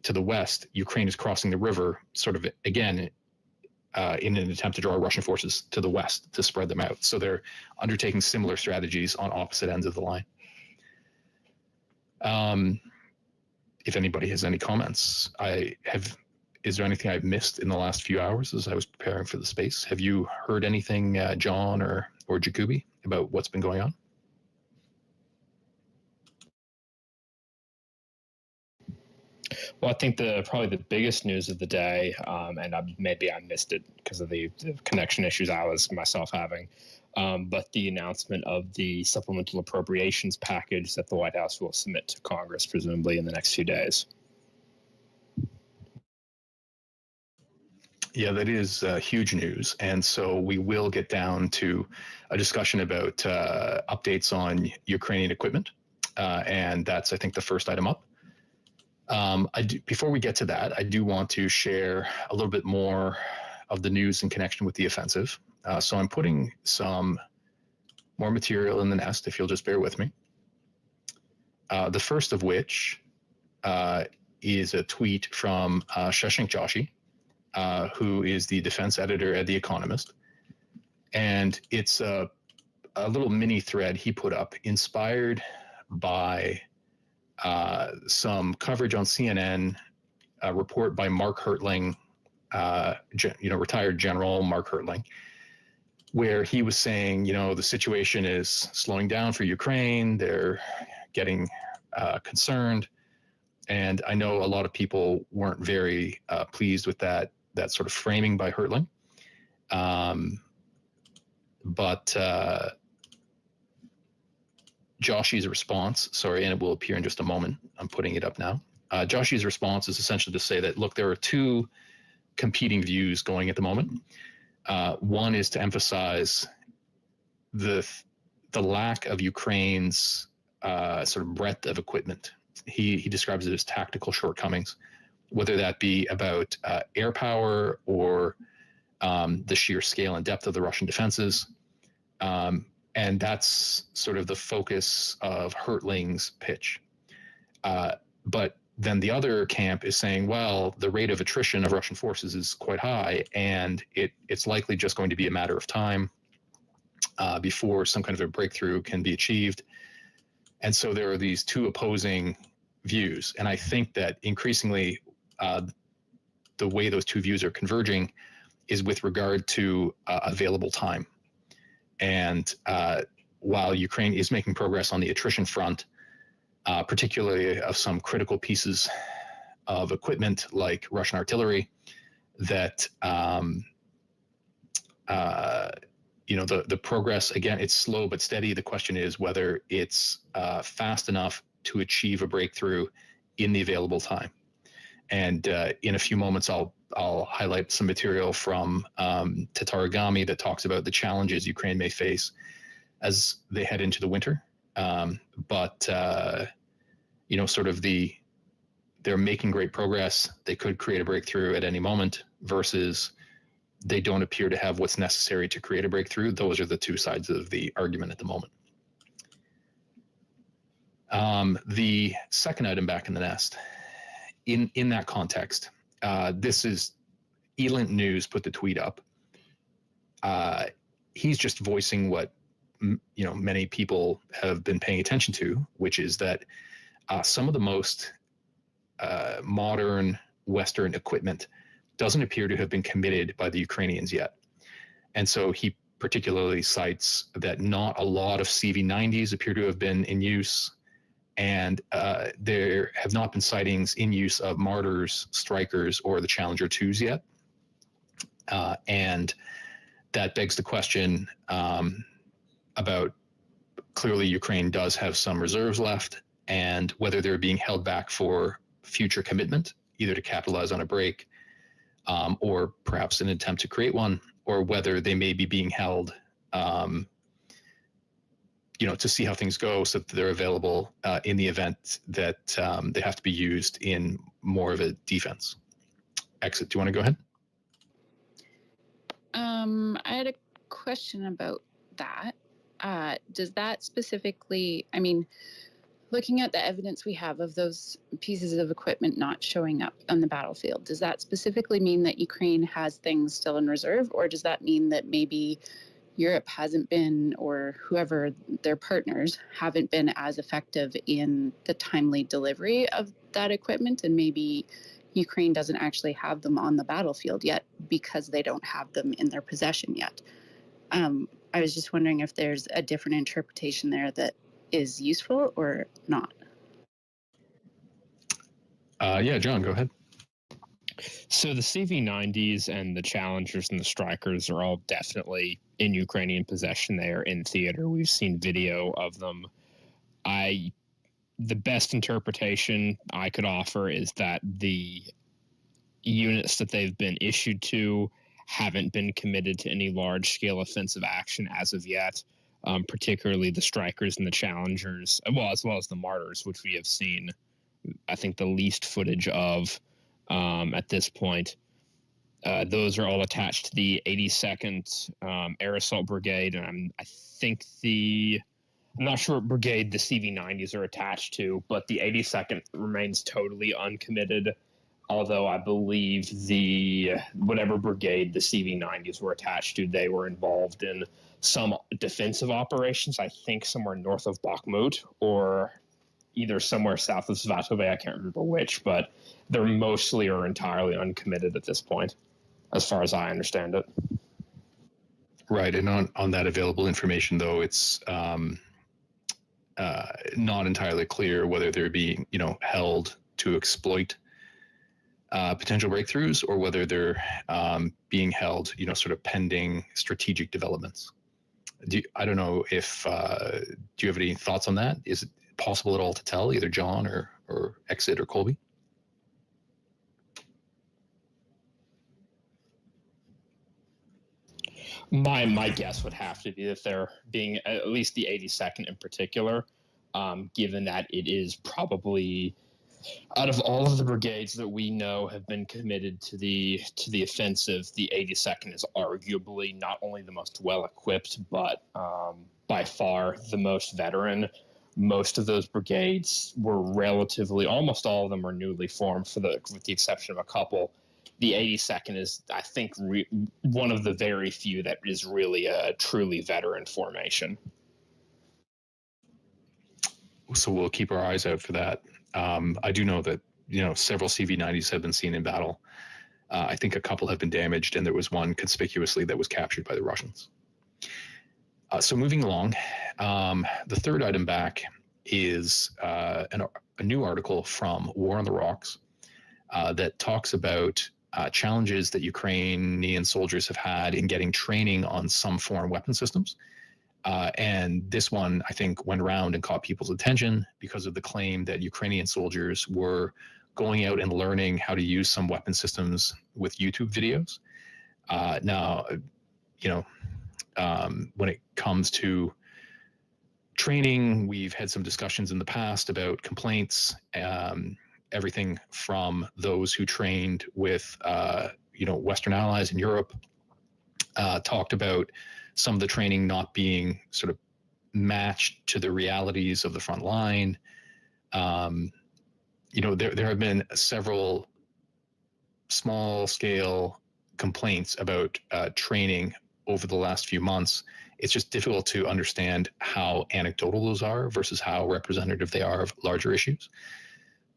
to the west, Ukraine is crossing the river, sort of again, in an attempt to draw Russian forces to the west to spread them out. So they're undertaking similar strategies on opposite ends of the line. If anybody has any comments, is there anything I've missed in the last few hours as I was preparing for the space? Have you heard anything, John or Jacoby, about what's been going on? Well, I think probably the biggest news of the day, and maybe I missed it because of the connection issues I was myself having, but the announcement of the supplemental appropriations package that the White House will submit to Congress, presumably in the next few days. Yeah, that is huge news. And so we will get down to a discussion about updates on Ukrainian equipment. And that's, I think, the first item up. Before we get to that, I do want to share a little bit more of the news in connection with the offensive. So I'm putting some more material in the nest, if you'll just bear with me. The first of which is a tweet from Shashank Joshi, who is the defense editor at The Economist. And it's a little mini thread he put up inspired by some coverage on CNN, a report by Mark Hertling, retired General Mark Hertling, where he was saying, the situation is slowing down for Ukraine. They're getting concerned. And I know a lot of people weren't very pleased with that sort of framing by Hertling. But Joshi's response, and it will appear in just a moment. I'm putting it up now. Joshi's response is essentially to say that, look, there are two competing views going at the moment. One is to emphasize the lack of Ukraine's sort of breadth of equipment. He describes it as tactical shortcomings, whether that be about air power or the sheer scale and depth of the Russian defenses. And that's sort of the focus of Hertling's pitch. But then the other camp is saying, well, the rate of attrition of Russian forces is quite high, and it's likely just going to be a matter of time before some kind of a breakthrough can be achieved. And so there are these two opposing views. And I think that increasingly the way those two views are converging is with regard to available time. And while Ukraine is making progress on the attrition front, particularly of some critical pieces of equipment like Russian artillery, that the progress, again, it's slow but steady. The question is whether it's fast enough to achieve a breakthrough in the available time. And in a few moments, I'll highlight some material from Tatarigami that talks about the challenges Ukraine may face as they head into the winter. They're making great progress. They could create a breakthrough at any moment versus they don't appear to have what's necessary to create a breakthrough. Those are the two sides of the argument at the moment. The second item back in the nest, in that context, this is Elint News put the tweet up. He's just voicing what many people have been paying attention to, which is that some of the most modern Western equipment doesn't appear to have been committed by the Ukrainians yet. And so he particularly cites that not a lot of CV-90s appear to have been in use, and there have not been sightings in use of Martyrs, Strikers, or the Challenger 2s yet. And that begs the question about, clearly Ukraine does have some reserves left, and whether they're being held back for future commitment, either to capitalize on a break or perhaps an attempt to create one, or whether they may be being held to see how things go so that they're available in the event that they have to be used in more of a defense. Exit, do you want to go ahead? I had a question about that. does that specifically, I mean, looking at the evidence we have of those pieces of equipment not showing up on the battlefield, does that specifically mean that Ukraine has things still in reserve, or does that mean that maybe Europe hasn't been, or whoever their partners haven't been as effective in the timely delivery of that equipment, and maybe Ukraine doesn't actually have them on the battlefield yet because they don't have them in their possession yet? I was just wondering if there's a different interpretation there that is useful or not. Yeah, John, go ahead. So the CV90s and the Challengers and the Strikers are all definitely in Ukrainian possession. They are in theater. We've seen video of them. The best interpretation I could offer is that the units that they've been issued to haven't been committed to any large-scale offensive action as of yet, particularly the Strikers and the Challengers, as well as the Martyrs, which we have seen, I think, the least footage of at this point. Those are all attached to the 82nd Air Assault Brigade, and I'm not sure what brigade the CV90s are attached to, but the 82nd remains totally uncommitted, although I believe whatever brigade the CV90s were attached to, they were involved in some defensive operations, I think somewhere north of Bakhmut, or either somewhere south of Svatove, I can't remember which, but they're mostly or entirely uncommitted at this point, as far as I understand it. Right, and on that available information, though, it's not entirely clear whether they're being, held to exploit potential breakthroughs, or whether they're being held, sort of pending strategic developments. I don't know if do you have any thoughts on that? Is it possible at all to tell, either John or Exit or Colby? My guess would have to be that they're being, at least the 82nd in particular, given that it is probably, out of all of the brigades that we know have been committed to the offensive, the 82nd is arguably not only the most well-equipped, but by far the most veteran. Most of those brigades were almost all of them are newly formed, with the exception of a couple. The 82nd is, I think, one of the very few that is really a truly veteran formation. So we'll keep our eyes out for that. I do know that, several CV90s have been seen in battle. I think a couple have been damaged, and there was one conspicuously that was captured by the Russians. So moving along, the third item back is a new article from War on the Rocks that talks about challenges that Ukrainian soldiers have had in getting training on some foreign weapon systems. And this one, I think, went around and caught people's attention because of the claim that Ukrainian soldiers were going out and learning how to use some weapon systems with YouTube videos. Now, when it comes to training, we've had some discussions in the past about complaints, everything from those who trained with, Western allies in Europe, talked about some of the training not being sort of matched to the realities of the front line. There have been several small-scale complaints about training over the last few months. It's just difficult to understand how anecdotal those are versus how representative they are of larger issues.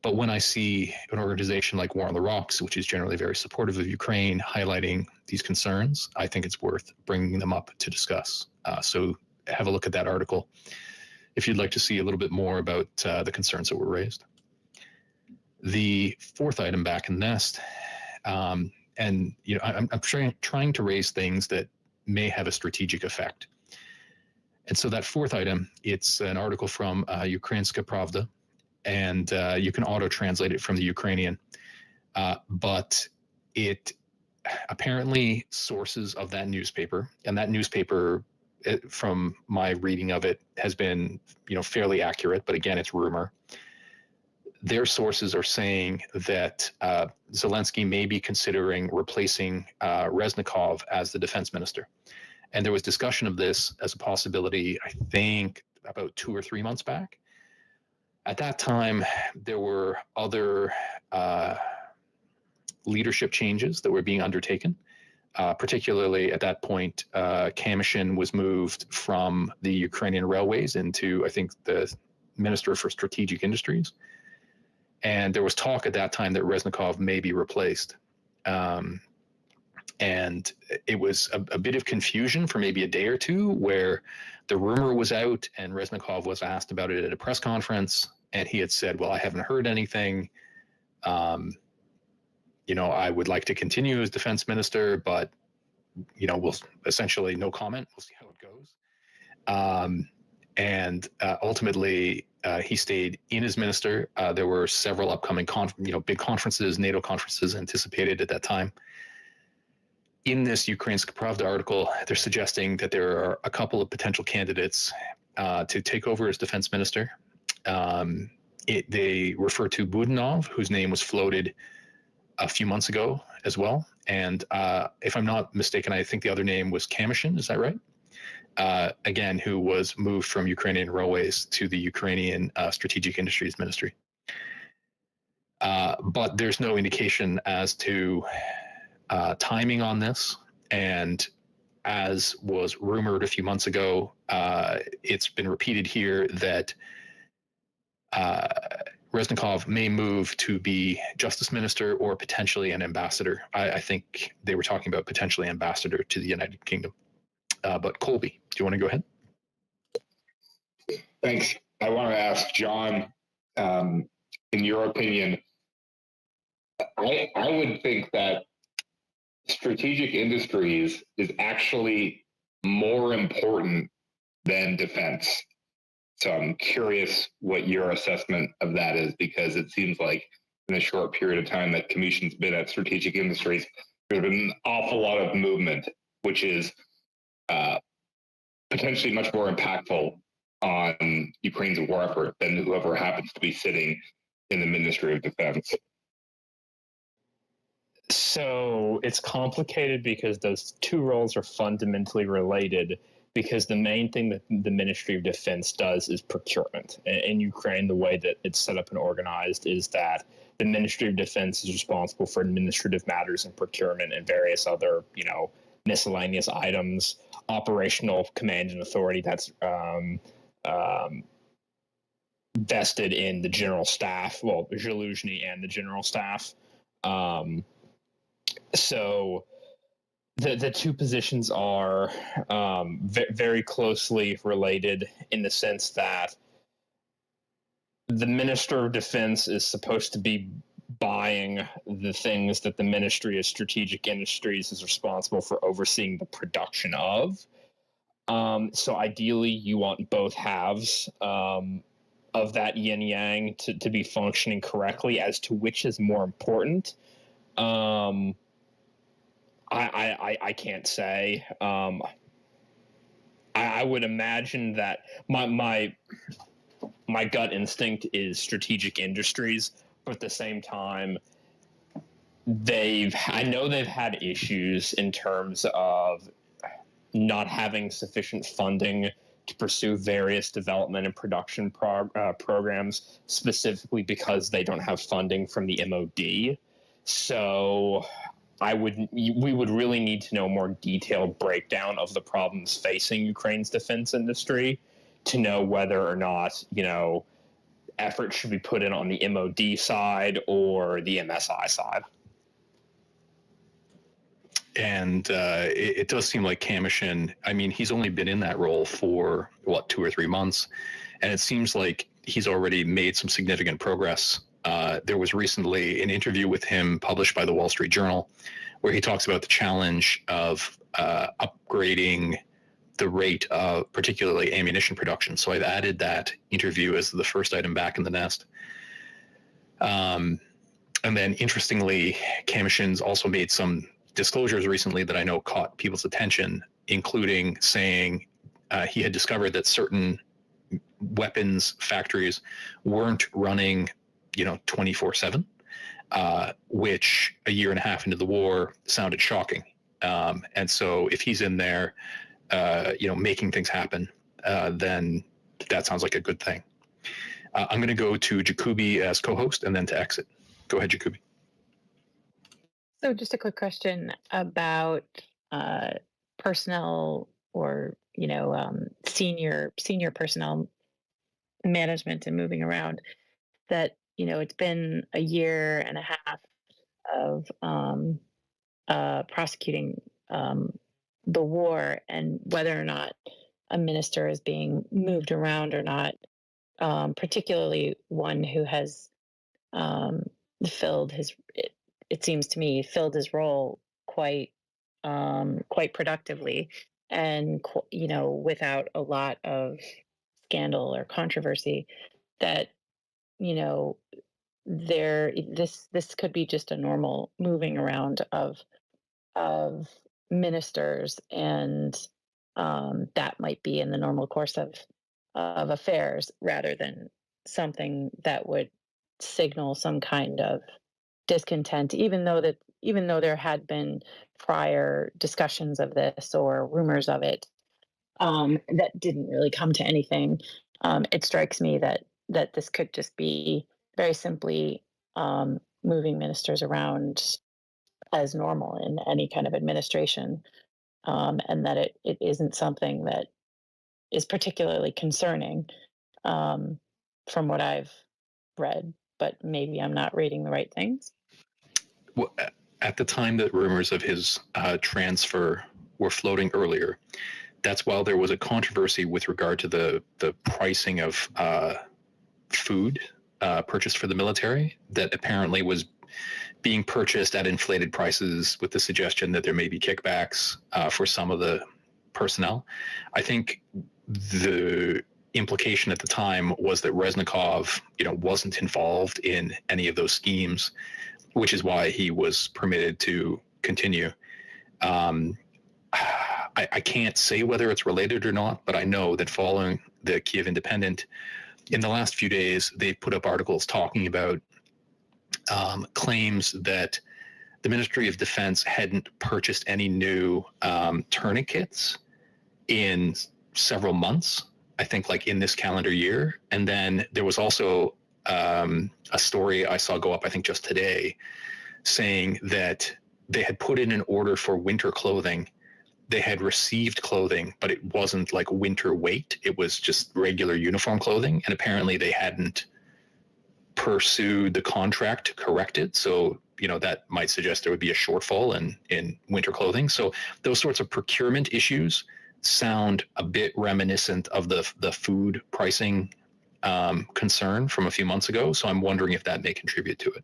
But when I see an organization like War on the Rocks, which is generally very supportive of Ukraine, highlighting these concerns, I think it's worth bringing them up to discuss. So have a look at that article if you'd like to see a little bit more about the concerns that were raised. The fourth item back in the nest, I'm trying to raise things that may have a strategic effect. And so that fourth item, it's an article from Ukrainska Pravda, and you can auto-translate it from the Ukrainian. But it apparently sources of that newspaper, and that newspaper, from my reading of it, has been fairly accurate, but again, it's rumor. Their sources are saying that Zelensky may be considering replacing Reznikov as the defense minister. And there was discussion of this as a possibility, I think, about 2 or 3 months back. At that time, there were other leadership changes that were being undertaken. Particularly at that point, Kamyshin was moved from the Ukrainian Railways into, I think, the Minister for Strategic Industries. And there was talk at that time that Reznikov may be replaced. And it was a bit of confusion for maybe a day or two, where the rumor was out and Reznikov was asked about it at a press conference. And he had said, well, I haven't heard anything. I would like to continue as defense minister, but, we'll essentially no comment. We'll see how it goes. And ultimately, he stayed in as minister. There were several upcoming, big conferences, NATO conferences anticipated at that time. In this Ukrainska Pravda article, they're suggesting that there are a couple of potential candidates to take over as defense minister. They refer to Budanov, whose name was floated a few months ago as well. And if I'm not mistaken, I think the other name was Kamyshin. Is that right? Again, who was moved from Ukrainian Railways to the Ukrainian Strategic Industries Ministry. But there's no indication as to timing on this. And as was rumored a few months ago, it's been repeated here that Reznikov may move to be justice minister or potentially an ambassador. I think they were talking about potentially ambassador to the United Kingdom. But Colby, do you want to go ahead? Thanks. I want to ask John, in your opinion, I would think that strategic industries is actually more important than defense. So I'm curious what your assessment of that is, because it seems like in a short period of time that Kamyshin's been at strategic industries, there's been an awful lot of movement, which is potentially much more impactful on Ukraine's war effort than whoever happens to be sitting in the Ministry of Defense. So it's complicated because those two roles are fundamentally related, because the main thing that the Ministry of Defense does is procurement. In Ukraine, the way that it's set up and organized is that the Ministry of Defense is responsible for administrative matters and procurement and various other, miscellaneous items, operational command and authority that's vested in the general staff, well, Zaluzhny and the general staff. So the two positions are very closely related in the sense that the Minister of Defense is supposed to be buying the things that the Ministry of Strategic Industries is responsible for overseeing the production of. So ideally, you want both halves of that yin-yang to be functioning correctly. As to which is more important, I can't say. I would imagine that my gut instinct is strategic industries, but at the same time, I know they've had issues in terms of not having sufficient funding to pursue various development and production programs, specifically because they don't have funding from the MOD. So we would really need to know a more detailed breakdown of the problems facing Ukraine's defense industry to know whether or not, effort should be put in on the MOD side or the MSI side. And it does seem like Kamyshin, he's only been in that role for, 2 or 3 months. And it seems like he's already made some significant progress. There was recently an interview with him published by the Wall Street Journal, where he talks about the challenge of upgrading the rate of particularly ammunition production. So I've added that interview as the first item back in the nest. And then interestingly, Kamyshin's also made some disclosures recently that I know caught people's attention, including saying he had discovered that certain weapons factories weren't running 24/7, which a year and a half into the war sounded shocking. And so if he's in there, making things happen, then that sounds like a good thing. I'm going to go to Jacoby as co-host and then to exit. Go ahead, Jacoby. So just a quick question about personnel or, senior personnel management and moving around. That, it's been a year and a half of prosecuting the war, and whether or not a minister is being moved around or not, particularly one who has filled his, it seems to me, filled his role quite productively, and without a lot of scandal or controversy. That this could be just a normal moving around of ministers, and that might be in the normal course of affairs, rather than something that would signal some kind of discontent, even though there had been prior discussions of this or rumors of it that didn't really come to anything. It strikes me that this could just be very simply moving ministers around as normal in any kind of administration, and that it isn't something that is particularly concerning, from what I've read, but maybe I'm not reading the right things. Well, at the time that rumors of his transfer were floating earlier, that's while there was a controversy with regard to the pricing of food purchased for the military that apparently was being purchased at inflated prices, with the suggestion that there may be kickbacks for some of the personnel. I think the implication at the time was that Reznikov, wasn't involved in any of those schemes, which is why he was permitted to continue. I can't say whether it's related or not, but I know that following the Kiev Independent, in the last few days, they've put up articles talking about claims that the Ministry of Defense hadn't purchased any new tourniquets in several months, I think like in this calendar year. And then there was also a story I saw go up, I think just today, saying that they had put in an order for winter clothing. They had received clothing, but it wasn't like winter weight. It was just regular uniform clothing. And apparently they hadn't pursued the contract to correct it. So, that might suggest there would be a shortfall in winter clothing. So those sorts of procurement issues sound a bit reminiscent of the food pricing concern from a few months ago. So I'm wondering if that may contribute to it.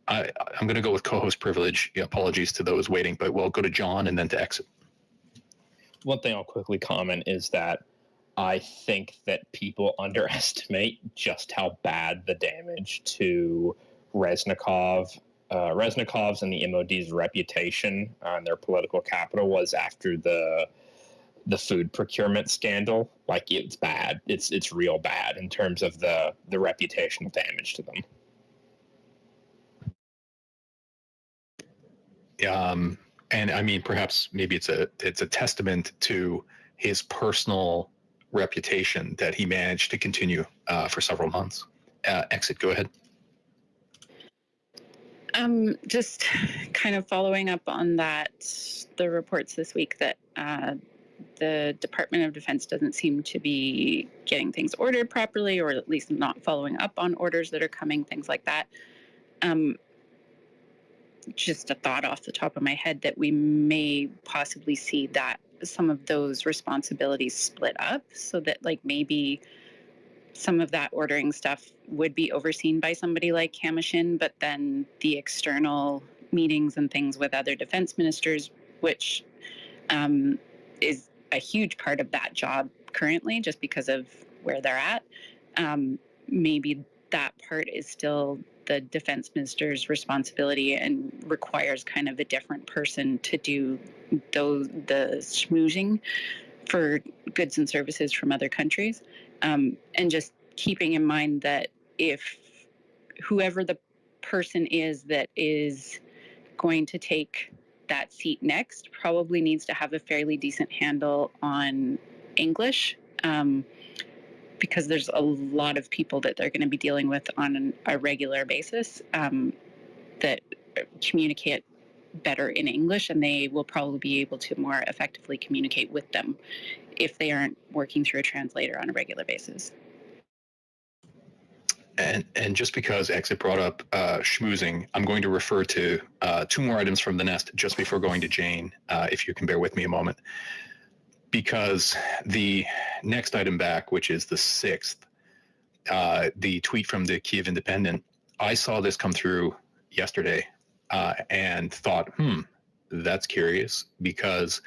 I'm going to go with co-host privilege. Apologies to those waiting, but we'll go to John and then to exit. One thing I'll quickly comment is that I think that people underestimate just how bad the damage to Reznikov's and the MOD's reputation and their political capital was after the food procurement scandal. Like, it's bad. It's real bad in terms of the reputational damage to them. And I mean, perhaps maybe it's a testament to his personal reputation that he managed to continue for several months. Exit, go ahead. Just kind of following up on that, the reports this week that the Department of Defense doesn't seem to be getting things ordered properly, or at least not following up on orders that are coming, things like that. Just a thought off the top of my head that we may possibly see that some of those responsibilities split up, so that like maybe some of that ordering stuff would be overseen by somebody like Kamishin, but then the external meetings and things with other defense ministers, which is a huge part of that job currently, just because of where they're at. Maybe that part is still the defense minister's responsibility and requires kind of a different person to do the schmoozing for goods and services from other countries. And just keeping in mind that if whoever the person is that is going to take that seat next probably needs to have a fairly decent handle on English, because there's a lot of people that they're going to be dealing with on a regular basis that communicate better in English, and they will probably be able to more effectively communicate with them if they aren't working through a translator on a regular basis. And just because Exit brought up schmoozing, I'm going to refer to two more items from the nest just before going to Jane, if you can bear with me a moment. Because the next item back, which is the 6th, the tweet from the Kiev Independent, I saw this come through yesterday and thought, that's curious, because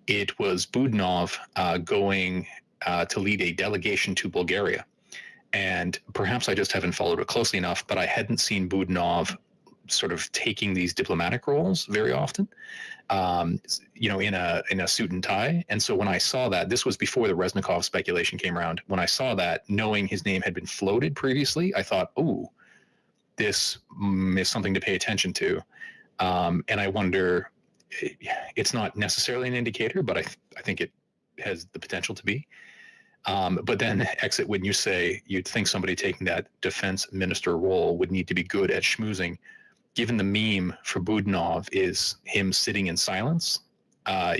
it was Budanov going to lead a delegation to Bulgaria. And perhaps I just haven't followed it closely enough, but I hadn't seen Budanov sort of taking these diplomatic roles very often, in a suit and tie. And so when I saw that, this was before the Reznikov speculation came around. When I saw that, knowing his name had been floated previously, I thought, oh, this is something to pay attention to. And I wonder, it's not necessarily an indicator, but I think it has the potential to be. But then, Exit, when you say you'd think somebody taking that defense minister role would need to be good at schmoozing, given the meme for Budanov is him sitting in silence,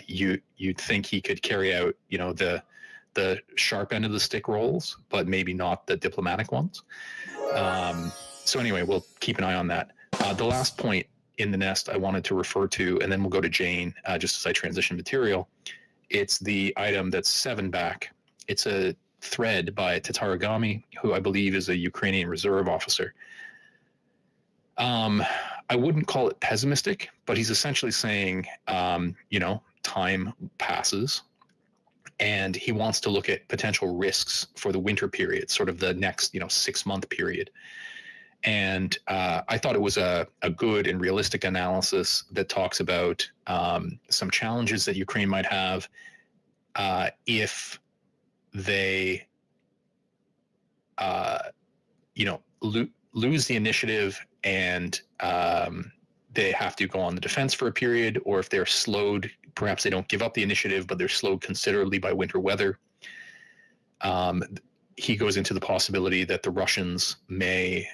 you'd think he could carry out, the sharp end of the stick roles, but maybe not the diplomatic ones. So anyway, we'll keep an eye on that. The last point in the nest I wanted to refer to, and then we'll go to Jane just as I transition material. It's the item that's 7 back. It's a thread by Tatarigami, who I believe is a Ukrainian reserve officer. I wouldn't call it pessimistic, but he's essentially saying, time passes, and he wants to look at potential risks for the winter period, sort of the next, 6-month period. And I thought it was a good and realistic analysis that talks about some challenges that Ukraine might have if they, lose the initiative and they have to go on the defense for a period, or if they're slowed, perhaps they don't give up the initiative, but they're slowed considerably by winter weather. He goes into the possibility that the Russians may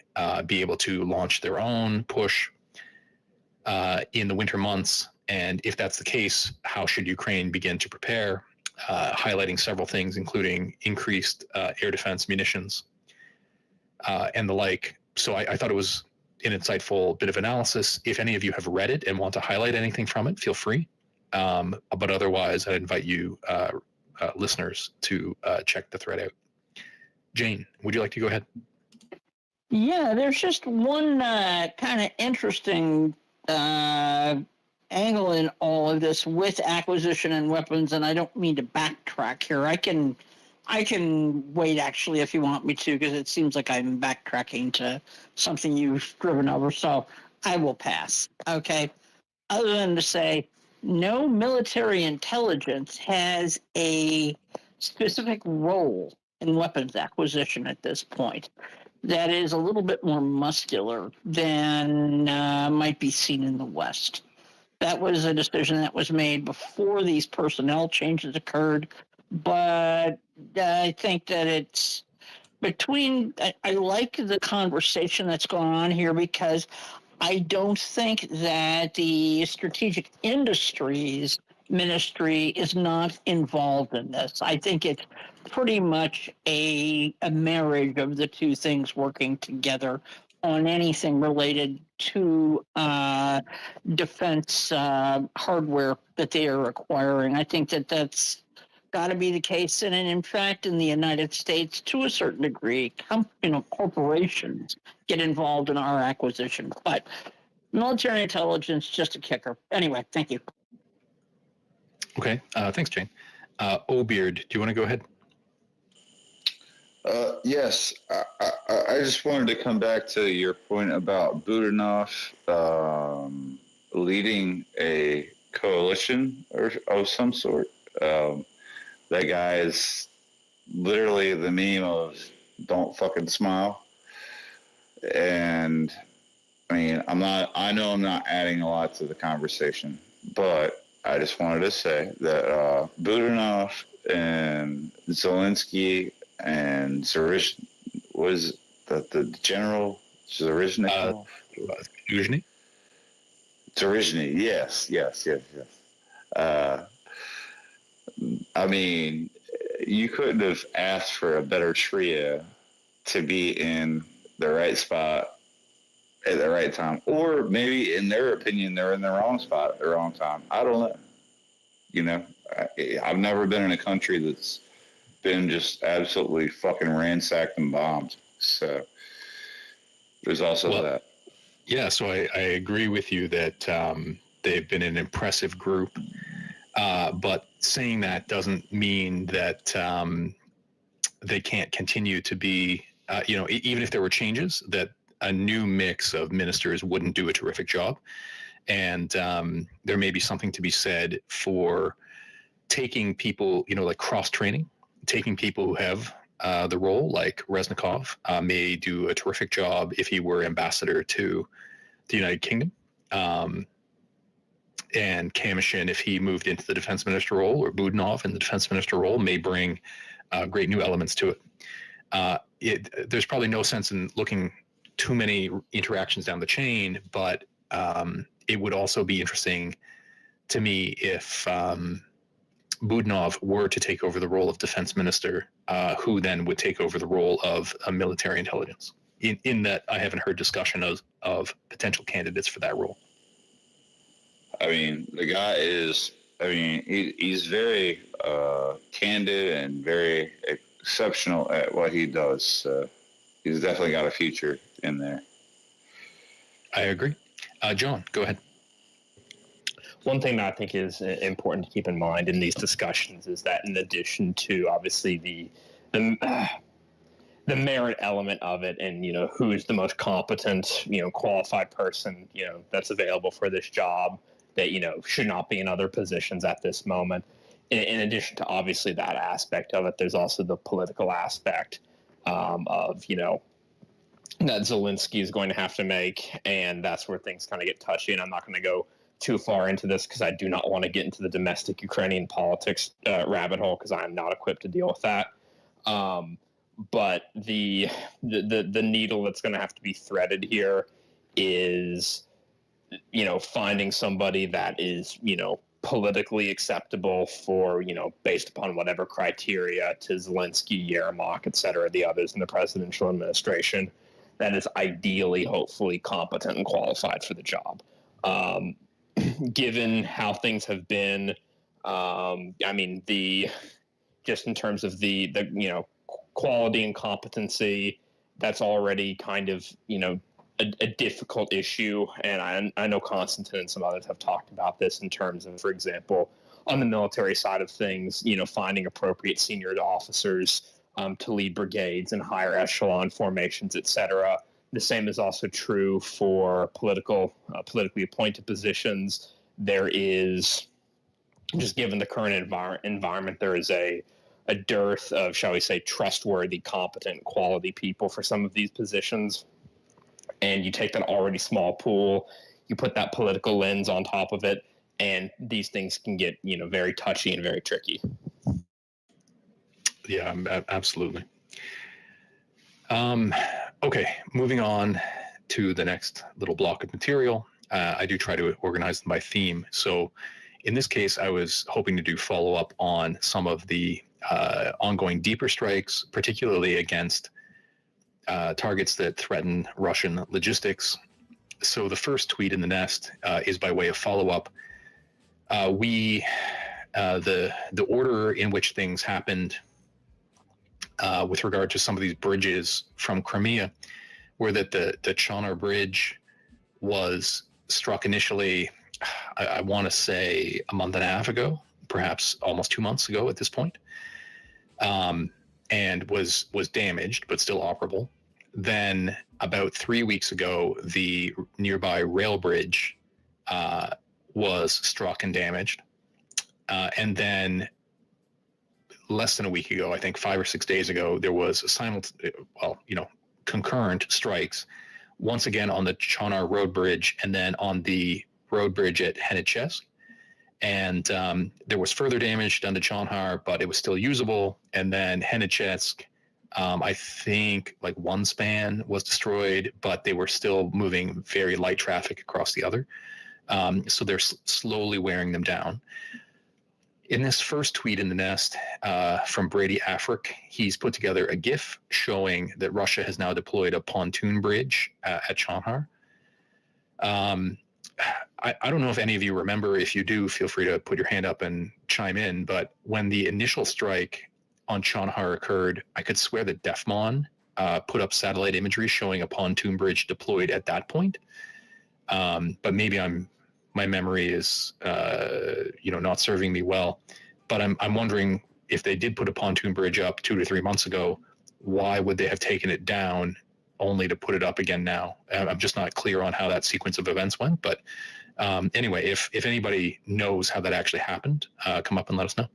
be able to launch their own push in the winter months. And if that's the case, how should Ukraine begin to prepare? Highlighting several things, including increased air defense munitions and the like. So I thought it was an insightful bit of analysis. If any of you have read it and want to highlight anything from it, feel free. But otherwise, I invite you, listeners, to check the thread out. Jane, would you like to go ahead? Yeah, there's just one kind of interesting angle in all of this with acquisition and weapons, and I don't mean to backtrack here. I can wait, actually, if you want me to, because it seems like I'm backtracking to something you've driven over, so I will pass, okay? Other than to say, no military intelligence has a specific role in weapons acquisition at this point that is a little bit more muscular than might be seen in the West. That was a decision that was made before these personnel changes occurred, but I think that it's between, I like the conversation that's going on here, because I don't think that the Strategic Industries Ministry is not involved in this. I think it's pretty much a marriage of the two things working together on anything related to defense hardware that they are acquiring. I think that that's got to be the case. And in fact, in the United States, to a certain degree, corporations get involved in our acquisition. But military intelligence, just a kicker. Anyway, thank you. Okay, thanks, Jane. Obeard, do you want to go ahead? Yes, I just wanted to come back to your point about Budanov leading a coalition of some sort. That guy is literally the meme of "don't fucking smile." And I mean, I know I'm not adding a lot to the conversation, But I just wanted to say that Budanov and Zelensky and was that the general Zarishnikov? Usually. Zarishny, yes. I mean, you couldn't have asked for a better trio to be in the right spot at the right time. Or maybe, in their opinion, they're in the wrong spot at the wrong time. I don't know. You know, I've never been in a country that's been just absolutely fucking ransacked and bombed. So there's also that. Yeah, so I agree with you that they've been an impressive group. But saying that doesn't mean that they can't continue to be, even if there were changes, that a new mix of ministers wouldn't do a terrific job. And there may be something to be said for taking people, like cross-training, taking people who have the role, like Reznikov may do a terrific job if he were ambassador to the United Kingdom. And Kamishin, if he moved into the defense minister role, or Budanov in the defense minister role, may bring great new elements to it. There's probably no sense in looking too many interactions down the chain, but it would also be interesting to me if Budanov were to take over the role of defense minister, who then would take over the role of military intelligence. In that, I haven't heard discussion of potential candidates for that role. I mean, the guy is, he's very candid and very exceptional at what he does. So he's definitely got a future in there. I agree. John, go ahead. One thing that I think is important to keep in mind in these discussions is that, in addition to obviously the merit element of it, and who is the most competent, qualified person, that's available for this job, that should not be in other positions at this moment. In addition to obviously that aspect of it, there's also the political aspect of that Zelensky is going to have to make, and that's where things kind of get touchy. And I'm not going to go too far into this because I do not want to get into the domestic Ukrainian politics rabbit hole, because I'm not equipped to deal with that. But the needle that's going to have to be threaded here is finding somebody that is politically acceptable for based upon whatever criteria to Zelensky, Yermak, et cetera, the others in the presidential administration, that is ideally, hopefully, competent and qualified for the job. Given how things have been, just in terms of the quality and competency, that's already kind of a difficult issue. And I know Konstantin and some others have talked about this in terms of, for example, on the military side of things, finding appropriate senior officers to lead brigades and higher echelon formations, et cetera. The same is also true for politically appointed positions. There is, just given the current environment, there is a dearth of, shall we say, trustworthy, competent, quality people for some of these positions. And you take that already small pool, you put that political lens on top of it, and these things can get, very touchy and very tricky. Yeah, absolutely. Okay, moving on to the next little block of material. I do try to organize them by theme. So in this case, I was hoping to do follow-up on some of the ongoing deeper strikes, particularly against targets that threaten Russian logistics. So the first tweet in the nest is by way of follow-up. The order in which things happened with regard to some of these bridges from Crimea, were that the Chonar Bridge was struck initially, I want to say a month and a half ago, perhaps almost 2 months ago at this point, and was damaged but still operable. Then about 3 weeks ago, the nearby rail bridge was struck and damaged. And then less than a week ago, I think 5 or 6 days ago, there was concurrent strikes, once again on the Chonar road bridge and then on the road bridge at Henniches. And there was further damage done to Chonhar, but it was still usable. And then Hennichesk, I think like one span was destroyed, but they were still moving very light traffic across the other. So they're slowly wearing them down. In this first tweet in the nest from Brady Afric, he's put together a GIF showing that Russia has now deployed a pontoon bridge at Chonhar. I don't know if any of you remember. If you do, feel free to put your hand up and chime in. But when the initial strike on Chonhar occurred, I could swear that DEFMON put up satellite imagery showing a pontoon bridge deployed at that point. But maybe my memory is not serving me well. But I'm wondering if they did put a pontoon bridge up 2 to 3 months ago, why would they have taken it down only to put it up again now? I'm just not clear on how that sequence of events went. But anyway, if anybody knows how that actually happened, come up and let us know.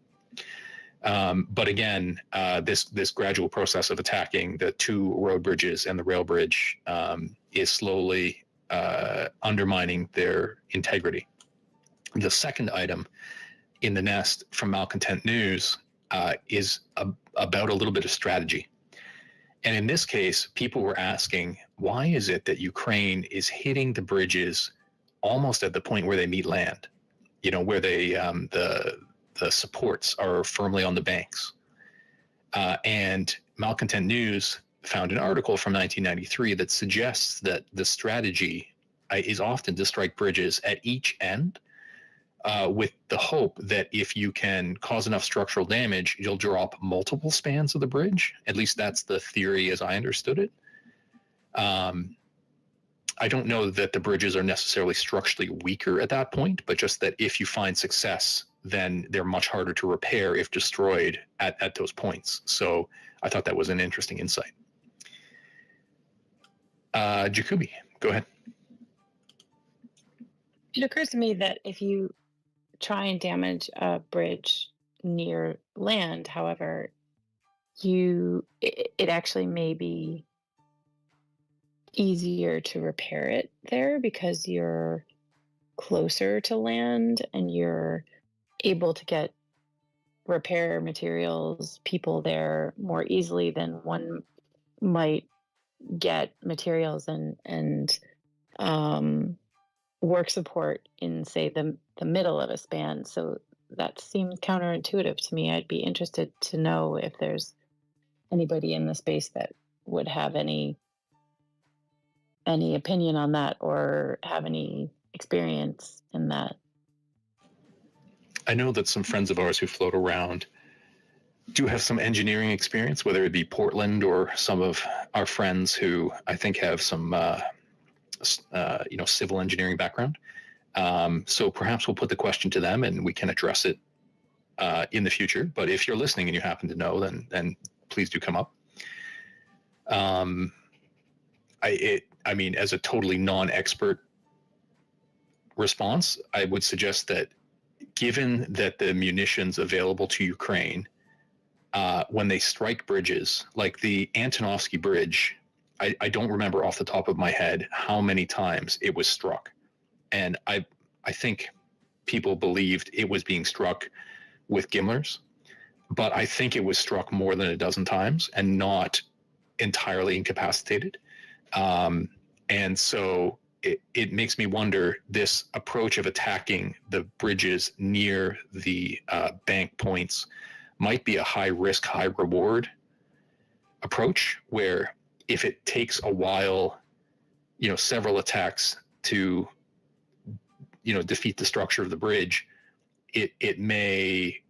But again, this gradual process of attacking the 2 road bridges and the rail bridge is slowly undermining their integrity. The second item in the nest from Malcontent News is about a little bit of strategy. And in this case, people were asking, why is it that Ukraine is hitting the bridges almost at the point where they meet land? Where they the supports are firmly on the banks. And Malcontent News found an article from 1993 that suggests that the strategy is often to strike bridges at each end with the hope that if you can cause enough structural damage, you'll drop multiple spans of the bridge. At least that's the theory as I understood it. I don't know that the bridges are necessarily structurally weaker at that point, but just that if you find success, then they're much harder to repair if destroyed at those points. So I thought that was an interesting insight. Jacoby, go ahead. It occurs to me that if you try and damage a bridge near land, however, it actually may be easier to repair it there because you're closer to land and you're able to get repair materials, people there more easily than one might get materials and work support in, say, the middle of a span. So that seems counterintuitive to me. I'd be interested to know if there's anybody in the space that would have any opinion on that or have any experience in that. I know that some friends of ours who float around do have some engineering experience, whether it be Portland or some of our friends who I think have some civil engineering background. So perhaps we'll put the question to them and we can address it in the future. But if you're listening and you happen to know, then please do come up. I mean, as a totally non-expert response, I would suggest that given that the munitions available to Ukraine, when they strike bridges, like the Antonovsky Bridge, I don't remember off the top of my head how many times it was struck. And I think people believed it was being struck with Gimlers, but I think it was struck more than a dozen times and not entirely incapacitated. And so it makes me wonder, this approach of attacking the bridges near the bank points might be a high risk, high reward approach, where if it takes a while, several attacks to, defeat the structure of the bridge, it may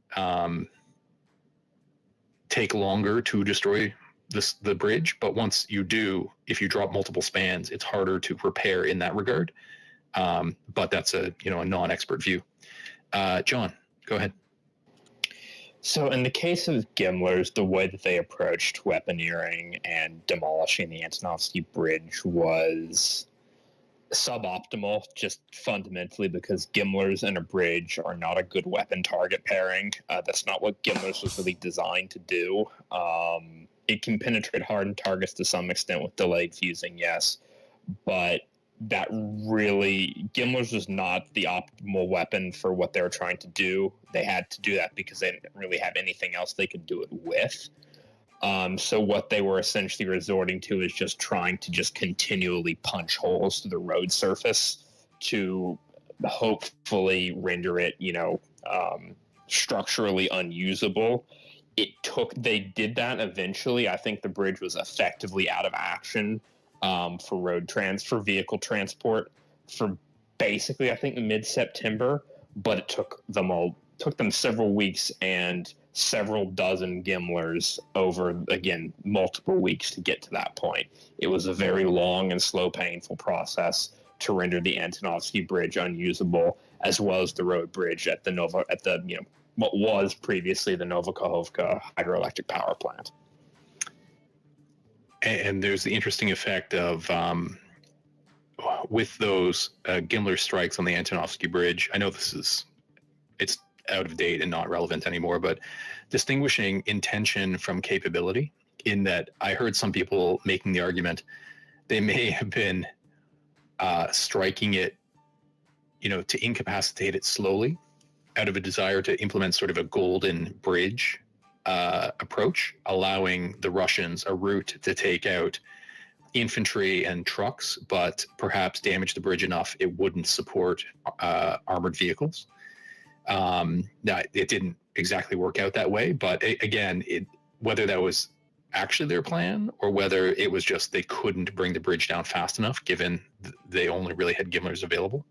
take longer to destroy the bridge, but once you do, if you drop multiple spans, it's harder to repair in that regard. But that's a non-expert view. John, go ahead. So in the case of Gimlers, the way that they approached weaponeering and demolishing the Antonovsky Bridge was suboptimal, just fundamentally because Gimlers and a bridge are not a good weapon target pairing. That's not what Gimlers was really designed to do. It can penetrate hardened targets to some extent with delayed fusing, yes, but that really, Gimler's was not the optimal weapon for what they were trying to do. They had to do that because they didn't really have anything else they could do it with. So what they were essentially resorting to is just trying to just continually punch holes through the road surface to hopefully render it, structurally unusable. They did that eventually. I think the bridge was effectively out of action for vehicle transport for basically, I think, mid-September, but it took them several weeks and several dozen Gimlers over, again, multiple weeks to get to that point. It was a very long and slow, painful process to render the Antonovsky Bridge unusable, as well as the road bridge at what was previously the Novokhovka hydroelectric power plant. And there's the interesting effect of with those Gimler strikes on the Antonovsky Bridge. I know it's out of date and not relevant anymore, but distinguishing intention from capability, in that I heard some people making the argument they may have been striking it, to incapacitate it slowly out of a desire to implement sort of a golden bridge approach, allowing the Russians a route to take out infantry and trucks, but perhaps damage the bridge enough it wouldn't support armored vehicles. Now, it didn't exactly work out that way, but whether that was actually their plan or whether it was just they couldn't bring the bridge down fast enough, given they only really had Gimlers available,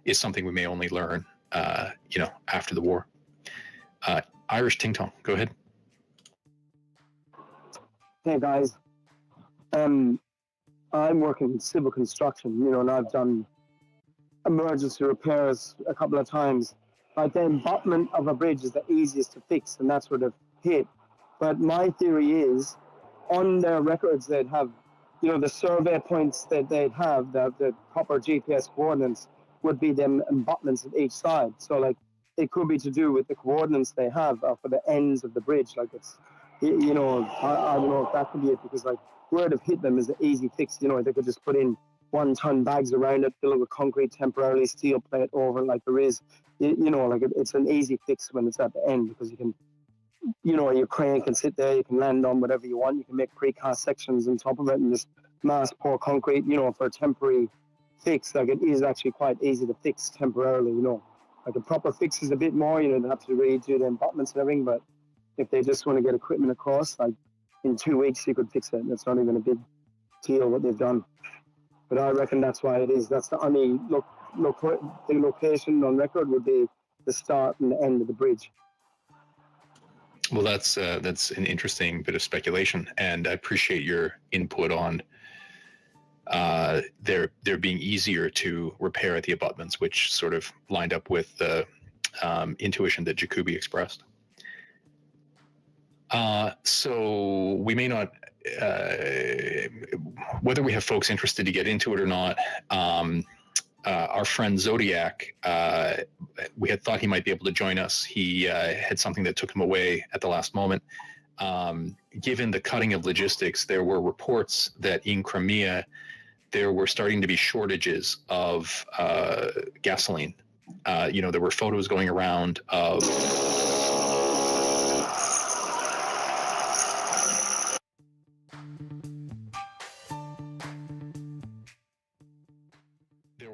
is something we may only learn, after the war. Irish Ting Tong, go ahead. Hey guys, I'm working in civil construction, and I've done emergency repairs a couple of times. Like, the embutment of a bridge is the easiest to fix, and that's where they've hit. But my theory is, on their records, they'd have, the survey points that they'd have, the proper GPS coordinates would be them embutments at each side. So, like, it could be to do with the coordinates they have for the ends of the bridge. Like, it's, I don't know if that could be it, because, like, where they've hit them is an easy fix. They could just put in 1-ton bags around it, fill it with concrete, temporarily steel plate over, like there is, it's an easy fix when it's at the end, because you can, your crane can sit there, you can land on whatever you want, you can make precast sections on top of it and just mass pour concrete, for a temporary fix. Like, it is actually quite easy to fix temporarily, Like, a proper fix is a bit more, they have to redo the embutments and everything, but if they just want to get equipment across, like, in 2 weeks you could fix it. That's not even a big deal what they've done. But I reckon that's why it is. That's the only the location on record would be the start and the end of the bridge. Well, that's an interesting bit of speculation, and I appreciate your input on there being easier to repair at the abutments, which sort of lined up with the intuition that Jacoby expressed. So we may not, whether we have folks interested to get into it or not, our friend Zodiac, we had thought he might be able to join us. He had something that took him away at the last moment. Given the cutting of logistics, there were reports that in Crimea, there were starting to be shortages of gasoline. There were photos going around of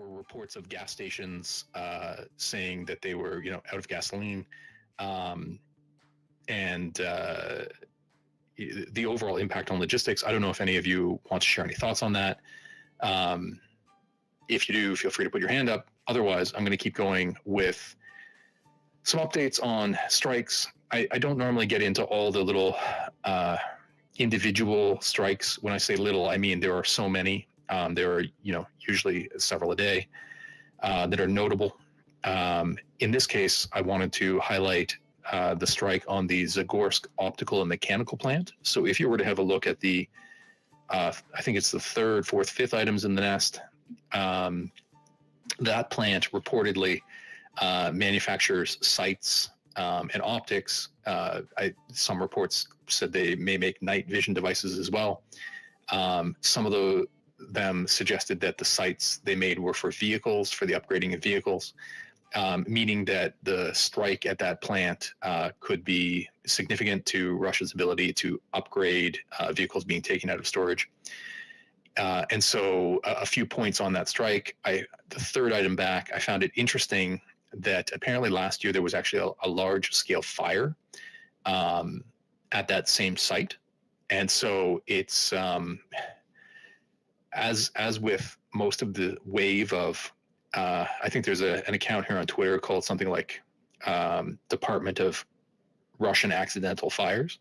reports of gas stations saying that they were, out of gasoline, and the overall impact on logistics. I don't know if any of you want to share any thoughts on that. If you do, feel free to put your hand up. Otherwise, I'm going to keep going with some updates on strikes. I don't normally get into all the little individual strikes. When I say little, I mean there are so many. There are, usually several a day that are notable. In this case, I wanted to highlight the strike on the Zagorsk optical and mechanical plant. So if you were to have a look at the, I think it's the 3rd, 4th, 5th items in the nest, that plant reportedly manufactures sights and optics. Some reports said they may make night vision devices as well. Some of the them suggested that the sites they made were for vehicles, for the upgrading of vehicles, meaning that the strike at that plant could be significant to Russia's ability to upgrade vehicles being taken out of storage. And so a few points on that strike. The third item back, I found it interesting that apparently last year there was actually a large-scale fire at that same site. And so it's, as with most of the wave of, I think there's an account here on Twitter called something like Department of Russian Accidental Fires.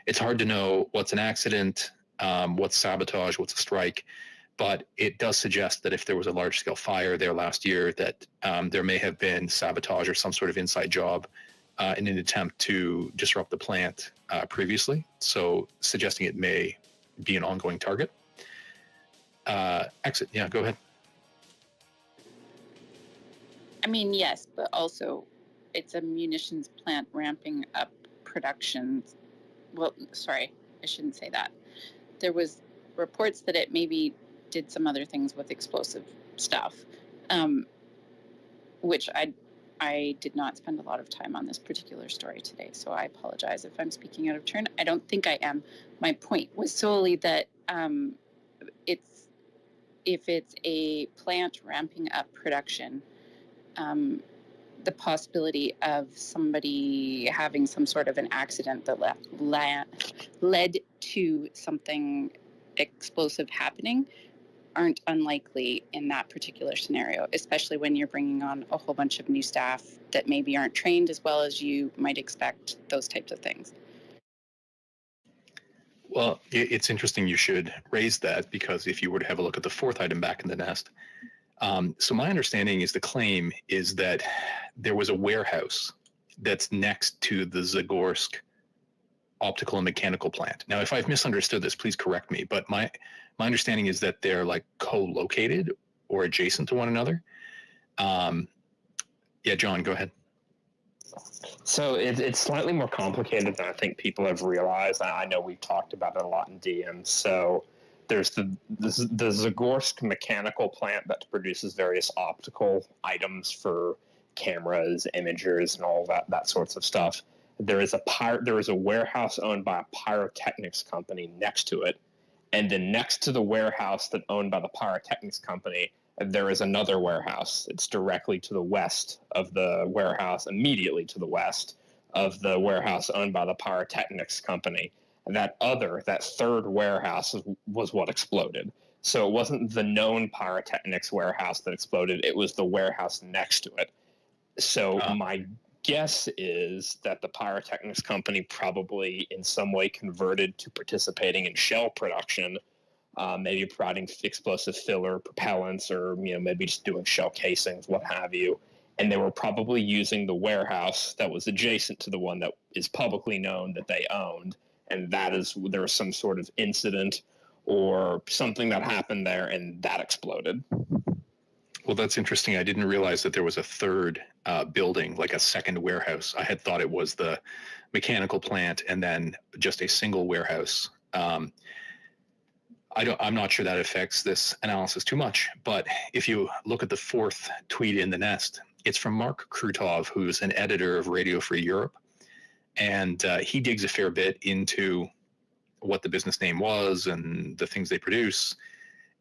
It's hard to know what's an accident, what's sabotage, what's a strike, but it does suggest that if there was a large-scale fire there last year, that there may have been sabotage or some sort of inside job in an attempt to disrupt the plant previously, so suggesting it may be an ongoing target. Exit, yeah, go ahead. I mean, yes, but also it's a munitions plant ramping up production. Well, sorry, I shouldn't say that. There was reports that it maybe did some other things with explosive stuff, which I did not spend a lot of time on this particular story today, so I apologize if I'm speaking out of turn. I don't think I am. My point was solely that if it's a plant ramping up production, the possibility of somebody having some sort of an accident that led to something explosive happening aren't unlikely in that particular scenario, especially when you're bringing on a whole bunch of new staff that maybe aren't trained as well as you might expect, those types of things. Well, it's interesting you should raise that, because if you were to have a look at the fourth item back in the nest, so my understanding is the claim is that there was a warehouse that's next to the Zagorsk optical and mechanical plant. Now, if I've misunderstood this, please correct me, but my understanding is that they're like co-located or adjacent to one another. Yeah, John, go ahead. So it's slightly more complicated than I think people have realized. I know we've talked about it a lot in DM. So there's the Zagorsk mechanical plant that produces various optical items for cameras, imagers, and all that sorts of stuff. There is a warehouse owned by a pyrotechnics company next to it, and then next to the warehouse that owned by the pyrotechnics company, there is another warehouse. It's directly to the west of the warehouse, immediately to the west of the warehouse owned by the pyrotechnics company. And that third warehouse was what exploded. So it wasn't the known pyrotechnics warehouse that exploded. It was the warehouse next to it. So my guess is that the pyrotechnics company probably in some way converted to participating in shell production, maybe providing explosive filler, propellants, or maybe just doing shell casings, what have you. And they were probably using the warehouse that was adjacent to the one that is publicly known that they owned. And there was some sort of incident or something that happened there, and that exploded. Well, that's interesting. I didn't realize that there was a third building, like a second warehouse. I had thought it was the mechanical plant and then just a single warehouse. I'm not sure that affects this analysis too much, but if you look at the fourth tweet in the nest, it's from Mark Krutov, who's an editor of Radio Free Europe. And he digs a fair bit into what the business name was and the things they produce.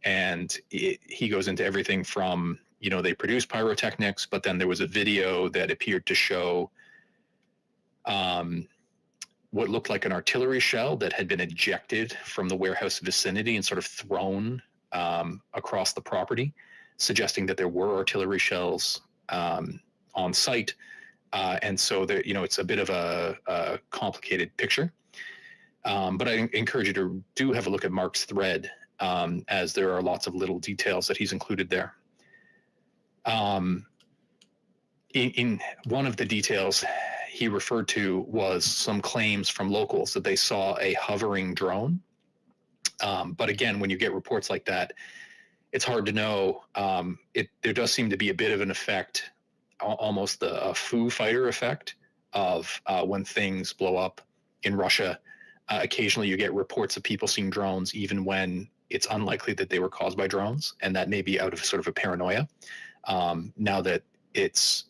And he goes into everything from, they produce pyrotechnics, but then there was a video that appeared to show what looked like an artillery shell that had been ejected from the warehouse vicinity and sort of thrown across the property, suggesting that there were artillery shells on site. And so there, it's a bit of a complicated picture. But I encourage you to do have a look at Mark's thread, as there are lots of little details that he's included there. In one of the details he referred to was some claims from locals that they saw a hovering drone. But again, when you get reports like that, it's hard to know. There does seem to be a bit of an effect, almost a Foo Fighter effect of when things blow up in Russia. Occasionally you get reports of people seeing drones, even when it's unlikely that they were caused by drones, and that may be out of sort of a paranoia. Now that it's,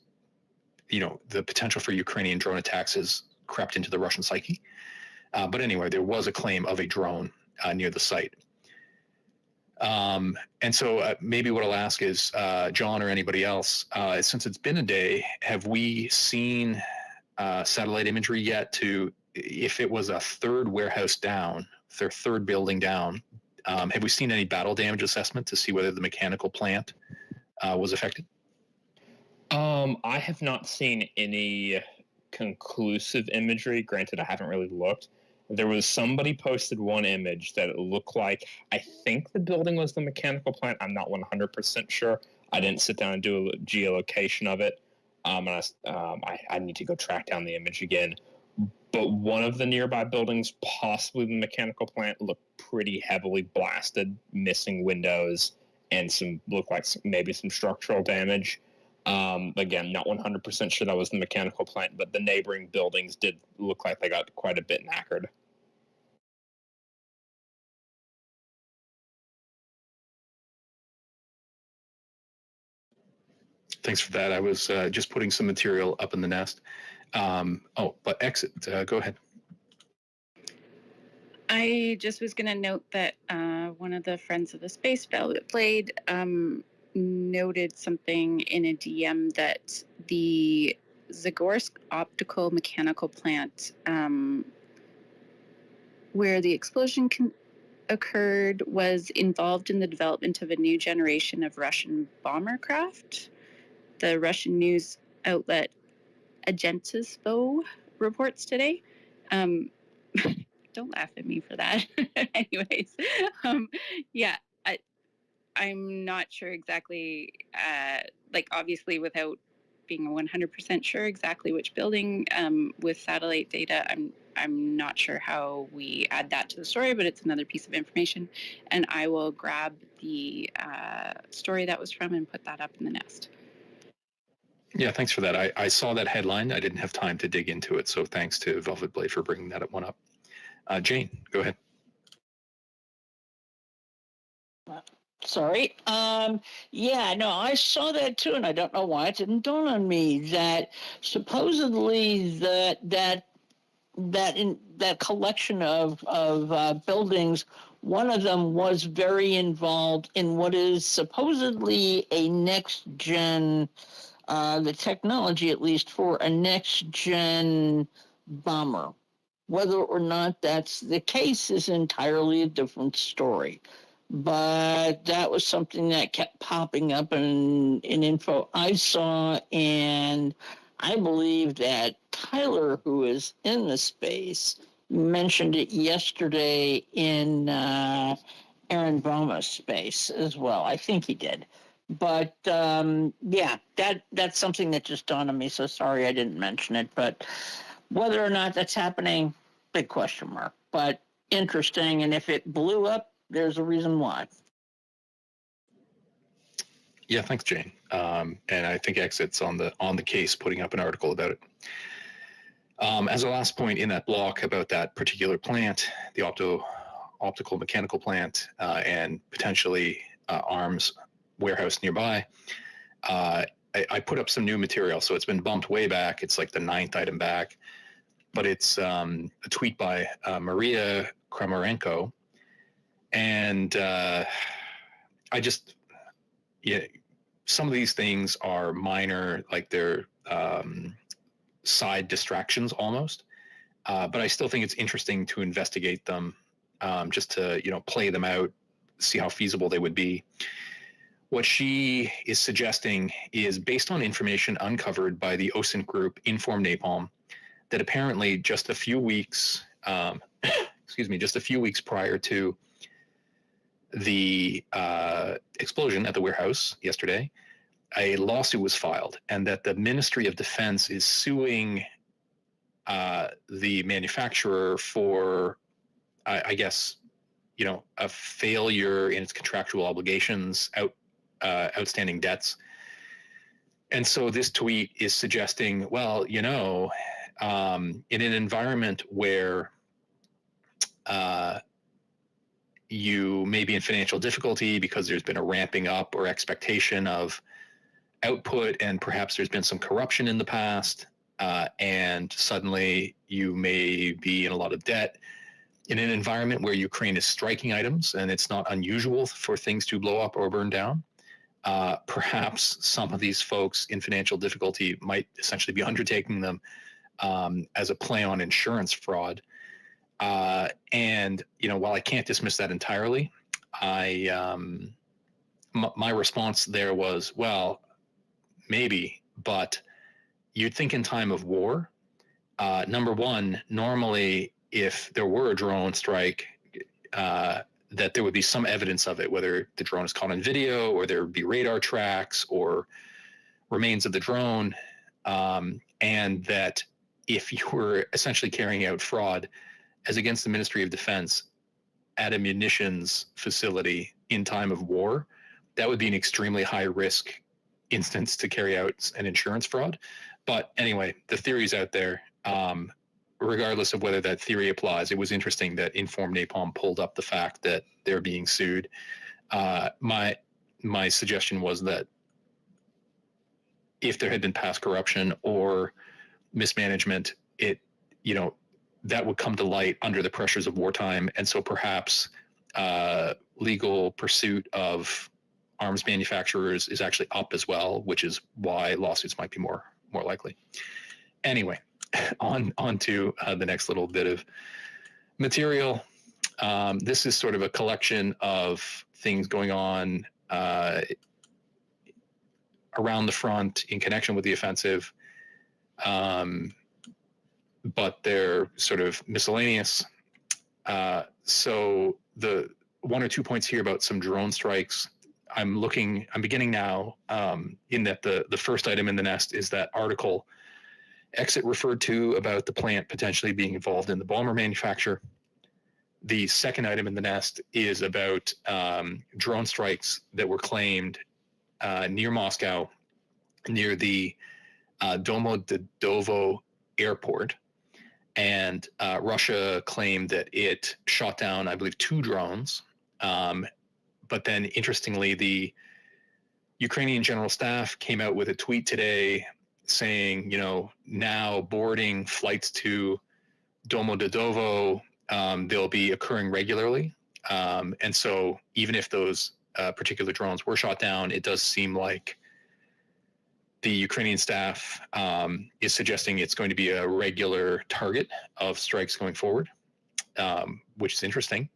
the potential for Ukrainian drone attacks has crept into the Russian psyche. But anyway, there was a claim of a drone near the site. And so maybe what I'll ask is, John or anybody else, since it's been a day, have we seen satellite imagery yet to, if it was a third warehouse down, their third building down, have we seen any battle damage assessment to see whether the mechanical plant was affected? I have not seen any conclusive imagery. Granted, I haven't really looked. There was somebody posted one image that it looked like, I think the building was the mechanical plant. I'm not 100% sure. I didn't sit down and do a geolocation of it. And I need to go track down the image again. But one of the nearby buildings, possibly the mechanical plant, looked pretty heavily blasted, missing windows, and looked like maybe some structural damage. Again, not 100% sure that was the mechanical plant, but the neighboring buildings did look like they got quite a bit knackered. Thanks for that. I was just putting some material up in the nest. But exit, go ahead. I just was going to note that one of the friends of the Space Velvet Blade noted something in a DM that the Zagorsk optical mechanical plant, where the explosion occurred, was involved in the development of a new generation of Russian bomber craft. The Russian news outlet Agentstvo reports today. Don't laugh at me for that. Anyways, yeah, I'm not sure exactly, obviously without being 100% sure exactly which building with satellite data, I'm not sure how we add that to the story, but it's another piece of information. And I will grab the story that was from and put that up in the nest. Yeah, thanks for that. I saw that headline. I didn't have time to dig into it, so thanks to Velvet Blade for bringing that one up. Jane, go ahead. Sorry. Yeah, no, I saw that too, and I don't know why it didn't dawn on me that supposedly that collection of buildings, one of them was very involved in what is supposedly a next gen, the technology at least for a next gen bomber. Whether or not that's the case is entirely a different story. But that was something that kept popping up in info I saw, and I believe that Tyler, who is in the space, mentioned it yesterday in Aaron Boma's space as well. I think he did. But yeah, that's something that just dawned on me, so sorry I didn't mention it. But whether or not that's happening, big question mark. But interesting, and if it blew up, there's a reason why. Yeah, thanks, Jane. And I think Exit's on the case, putting up an article about it. As a last point in that block about that particular plant, the optical mechanical plant, and potentially arms warehouse nearby, I put up some new material. So it's been bumped way back. It's like the 9th item back, but it's a tweet by Maria Kramerenko. And some of these things are minor, like they're side distractions almost. But I still think it's interesting to investigate them, just to, play them out, see how feasible they would be. What she is suggesting is based on information uncovered by the OSINT group Inform Napalm, that apparently just a few weeks, just a few weeks prior to the explosion at the warehouse yesterday, a lawsuit was filed, and that the Ministry of Defense is suing the manufacturer for, I guess, a failure in its contractual obligations, outstanding debts. And so this tweet is suggesting, well, in an environment where you may be in financial difficulty because there's been a ramping up or expectation of output, and perhaps there's been some corruption in the past, and suddenly you may be in a lot of debt in an environment where Ukraine is striking items and it's not unusual for things to blow up or burn down. Perhaps some of these folks in financial difficulty might essentially be undertaking them as a play on insurance fraud. And, while I can't dismiss that entirely, my response there was, well, maybe, but you'd think in time of war, number one, normally if there were a drone strike, that there would be some evidence of it, whether the drone is caught on video or there would be radar tracks or remains of the drone, and that if you were essentially carrying out fraud as against the Ministry of Defense at a munitions facility in time of war, that would be an extremely high risk instance to carry out an insurance fraud. But anyway, the theory's out there. Regardless of whether that theory applies, it was interesting that Informed Napalm pulled up the fact that they're being sued. My suggestion was that if there had been past corruption or mismanagement, that would come to light under the pressures of wartime, and so perhaps legal pursuit of arms manufacturers is actually up as well, which is why lawsuits might be more likely. Anyway, on to the next little bit of material. This is sort of a collection of things going on around the front in connection with the offensive, but they're sort of miscellaneous. So the 1 or 2 points here about some drone strikes. I'm beginning now in that the first item in the nest is that article Exit referred to about the plant potentially being involved in the bomber manufacture. The second item in the nest is about drone strikes that were claimed near Moscow, near the Domodedovo airport. And Russia claimed that it shot down, I believe, 2 drones. But then, interestingly, the Ukrainian General Staff came out with a tweet today saying, now boarding flights to Domodedovo, they'll be occurring regularly. And so even if those particular drones were shot down, it does seem like the Ukrainian staff is suggesting it's going to be a regular target of strikes going forward, which is interesting.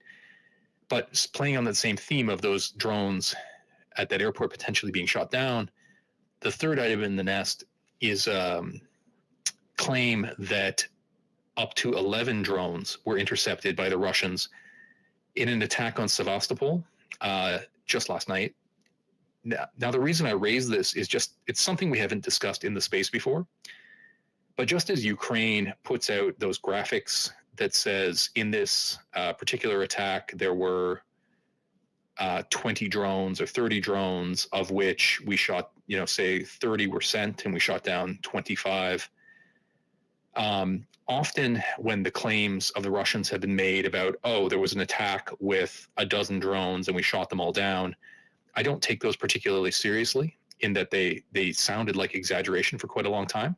But playing on that same theme of those drones at that airport potentially being shot down, the third item in the nest is claim that up to 11 drones were intercepted by the Russians in an attack on Sevastopol just last night. Now, the reason I raise this is it's something we haven't discussed in the space before. But just as Ukraine puts out those graphics that says in this particular attack, there were 20 drones or 30 drones, of which we shot, say 30 were sent and we shot down 25. Often when the claims of the Russians have been made about, there was an attack with a dozen drones and we shot them all down, I don't take those particularly seriously, in that they sounded like exaggeration for quite a long time.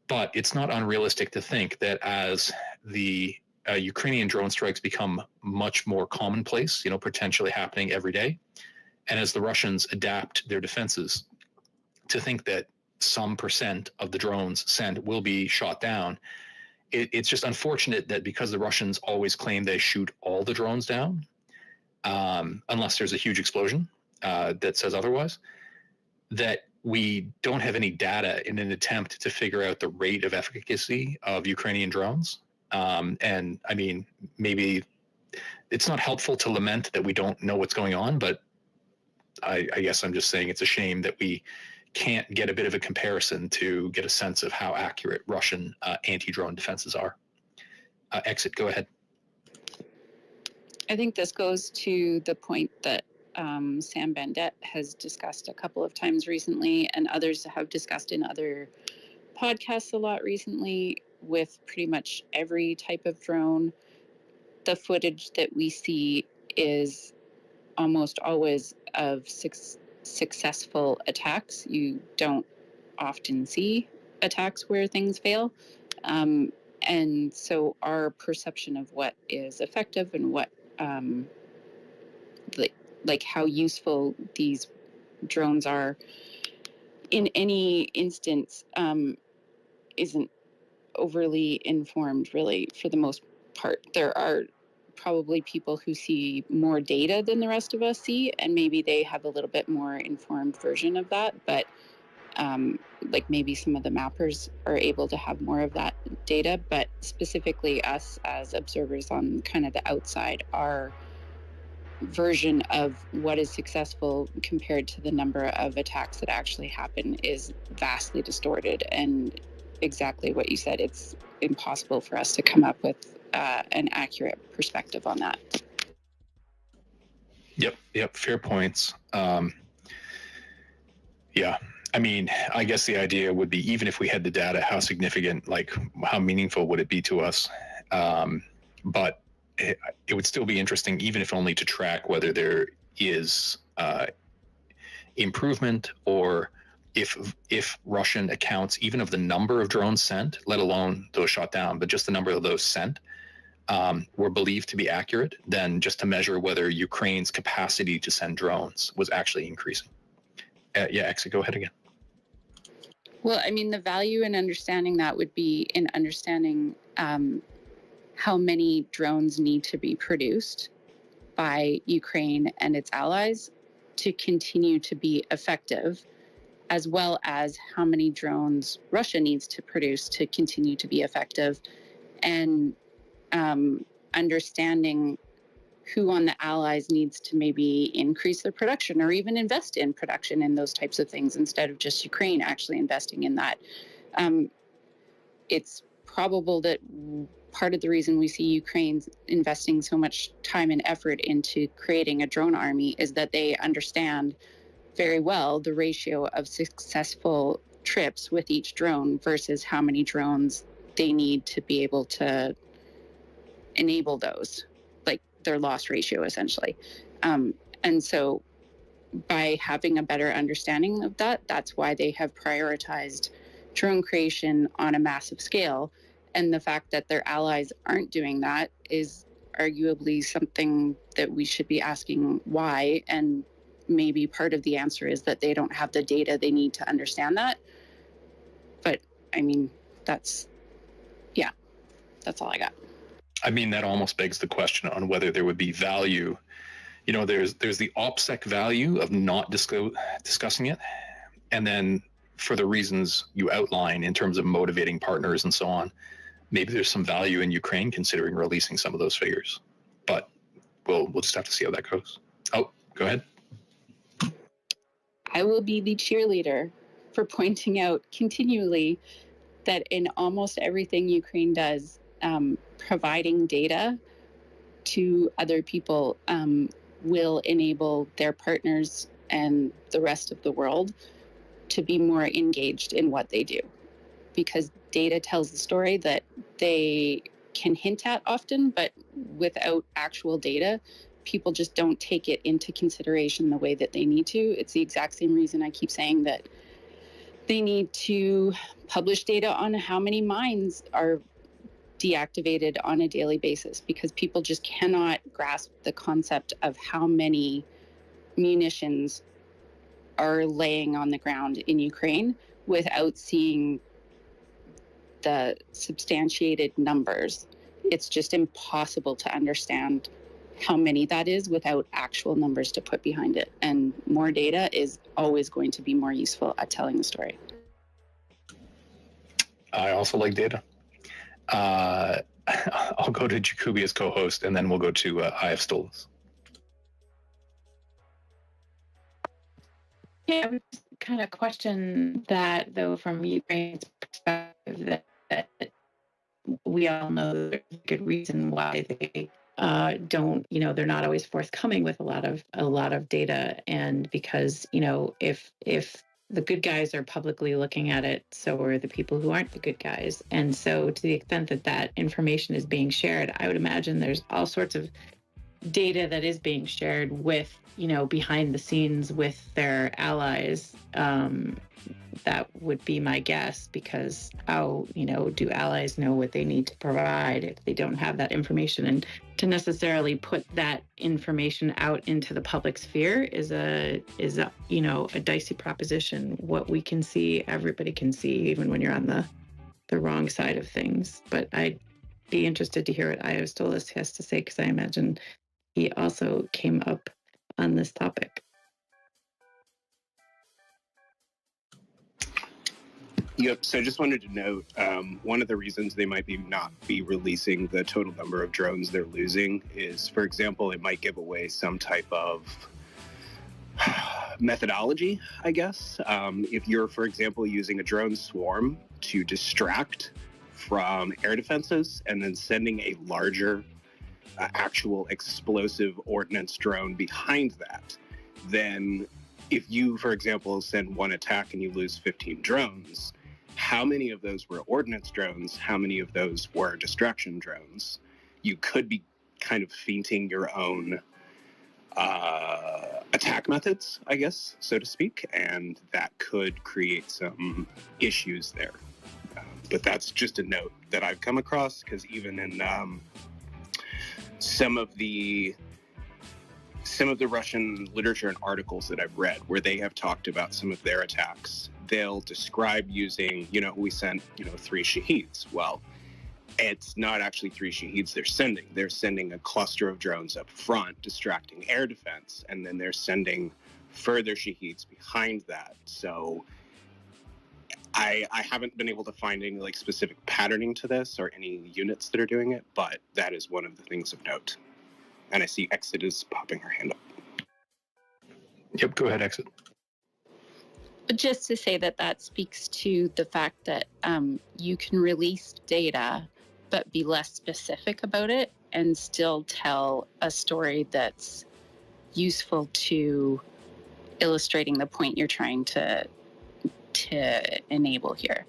But it's not unrealistic to think that as the Ukrainian drone strikes become much more commonplace, potentially happening every day, and as the Russians adapt their defenses, to think that some percent of the drones sent will be shot down. It's just unfortunate that because the Russians always claim they shoot all the drones down, unless there's a huge explosion that says otherwise, that we don't have any data in an attempt to figure out the rate of efficacy of Ukrainian drones. And I mean, maybe it's not helpful to lament that we don't know what's going on, but I guess I'm just saying it's a shame that we can't get a bit of a comparison to get a sense of how accurate Russian anti-drone defenses are. Exit, go ahead. I think this goes to the point that Sam Bandett has discussed a couple of times recently, and others have discussed in other podcasts a lot recently, with pretty much every type of drone. The footage that we see is almost always of successful attacks. You don't often see attacks where things fail. And so our perception of what is effective and what, like how useful these drones are in any instance, isn't overly informed, really, for the most part. There are probably people who see more data than the rest of us see, and maybe they have a little bit more informed version of that. But like maybe some of the mappers are able to have more of that data, but specifically us as observers on kind of the outside, our version of what is successful compared to the number of attacks that actually happen is vastly distorted. And exactly what you said, it's impossible for us to come up with an accurate perspective on that. Yep. Fair points. Yeah. I mean, I guess the idea would be, even if we had the data, how significant, like how meaningful would it be to us? But it would still be interesting, even if only to track whether there is improvement, or if Russian accounts, even of the number of drones sent, let alone those shot down, but just the number of those sent, were believed to be accurate, then just to measure whether Ukraine's capacity to send drones was actually increasing. Yeah, Exit, go ahead again. Well, I mean, the value in understanding that would be in understanding how many drones need to be produced by Ukraine and its allies to continue to be effective, as well as how many drones Russia needs to produce to continue to be effective, and understanding who on the allies needs to maybe increase their production or even invest in production in those types of things, instead of just Ukraine actually investing in that. It's probable that part of the reason we see Ukraine's investing so much time and effort into creating a drone army is that they understand very well the ratio of successful trips with each drone versus how many drones they need to be able to enable those, like their loss ratio essentially. And so by having a better understanding of that, that's why they have prioritized drone creation on a massive scale. And the fact that their allies aren't doing that is arguably something that we should be asking why. And maybe part of the answer is that they don't have the data they need to understand that. But I mean, that's all I got. I mean, that almost begs the question on whether there would be value. You know, there's the OPSEC value of not discussing it, and then for the reasons you outline in terms of motivating partners and so on, maybe there's some value in Ukraine considering releasing some of those figures. But we'll just have to see how that goes. Oh, go ahead. I will be the cheerleader for pointing out continually that in almost everything Ukraine does, providing data to other people will enable their partners and the rest of the world to be more engaged in what they do, because data tells the story that they can hint at often, but without actual data, people just don't take it into consideration the way that they need to. It's the exact same reason I keep saying that they need to publish data on how many mines are deactivated on a daily basis, because people just cannot grasp the concept of how many munitions are laying on the ground in Ukraine without seeing the substantiated numbers. It's just impossible to understand how many that is without actual numbers to put behind it. And more data is always going to be more useful at telling the story. I also like data. I'll go to Jacoby as co-host, and then we'll go to IF Stolas. Yeah, I would kind of question that, though, from Ukraine's perspective, that we all know there's a good reason why they don't, they're not always forthcoming with a lot of data, and because, if the good guys are publicly looking at it, so are the people who aren't the good guys. And so to the extent that that information is being shared, I would imagine there's all sorts of data that is being shared with, behind the scenes with their allies. That would be my guess, because how, do allies know what they need to provide if they don't have that information? And to necessarily put that information out into the public sphere is a dicey proposition. What we can see, everybody can see, even when you're on the wrong side of things. But I'd be interested to hear what Iostolis has to say, because I imagine he also came up on this topic. Yep. So I just wanted to note, one of the reasons they might not be releasing the total number of drones they're losing is, for example, it might give away some type of methodology, I guess. If you're, for example, using a drone swarm to distract from air defenses and then sending a larger actual explosive ordnance drone behind that, then if you, for example, send one attack and you lose 15 drones, how many of those were ordnance drones? How many of those were distraction drones? You could be kind of feinting your own attack methods, I guess, so to speak, and that could create some issues there. But that's just a note that I've come across, because even in some of the Russian literature and articles that I've read where they have talked about some of their attacks, they'll describe using, we sent, 3 Shaheeds. Well, it's not actually 3 Shaheeds they're sending. They're sending a cluster of drones up front, distracting air defense, and then they're sending further Shaheeds behind that. So I haven't been able to find any specific patterning to this or any units that are doing it, but that is one of the things of note. And I see Exit is popping her hand up. Yep, go ahead, Exit. Just to say that speaks to the fact that you can release data but be less specific about it and still tell a story that's useful to illustrating the point you're trying to enable here.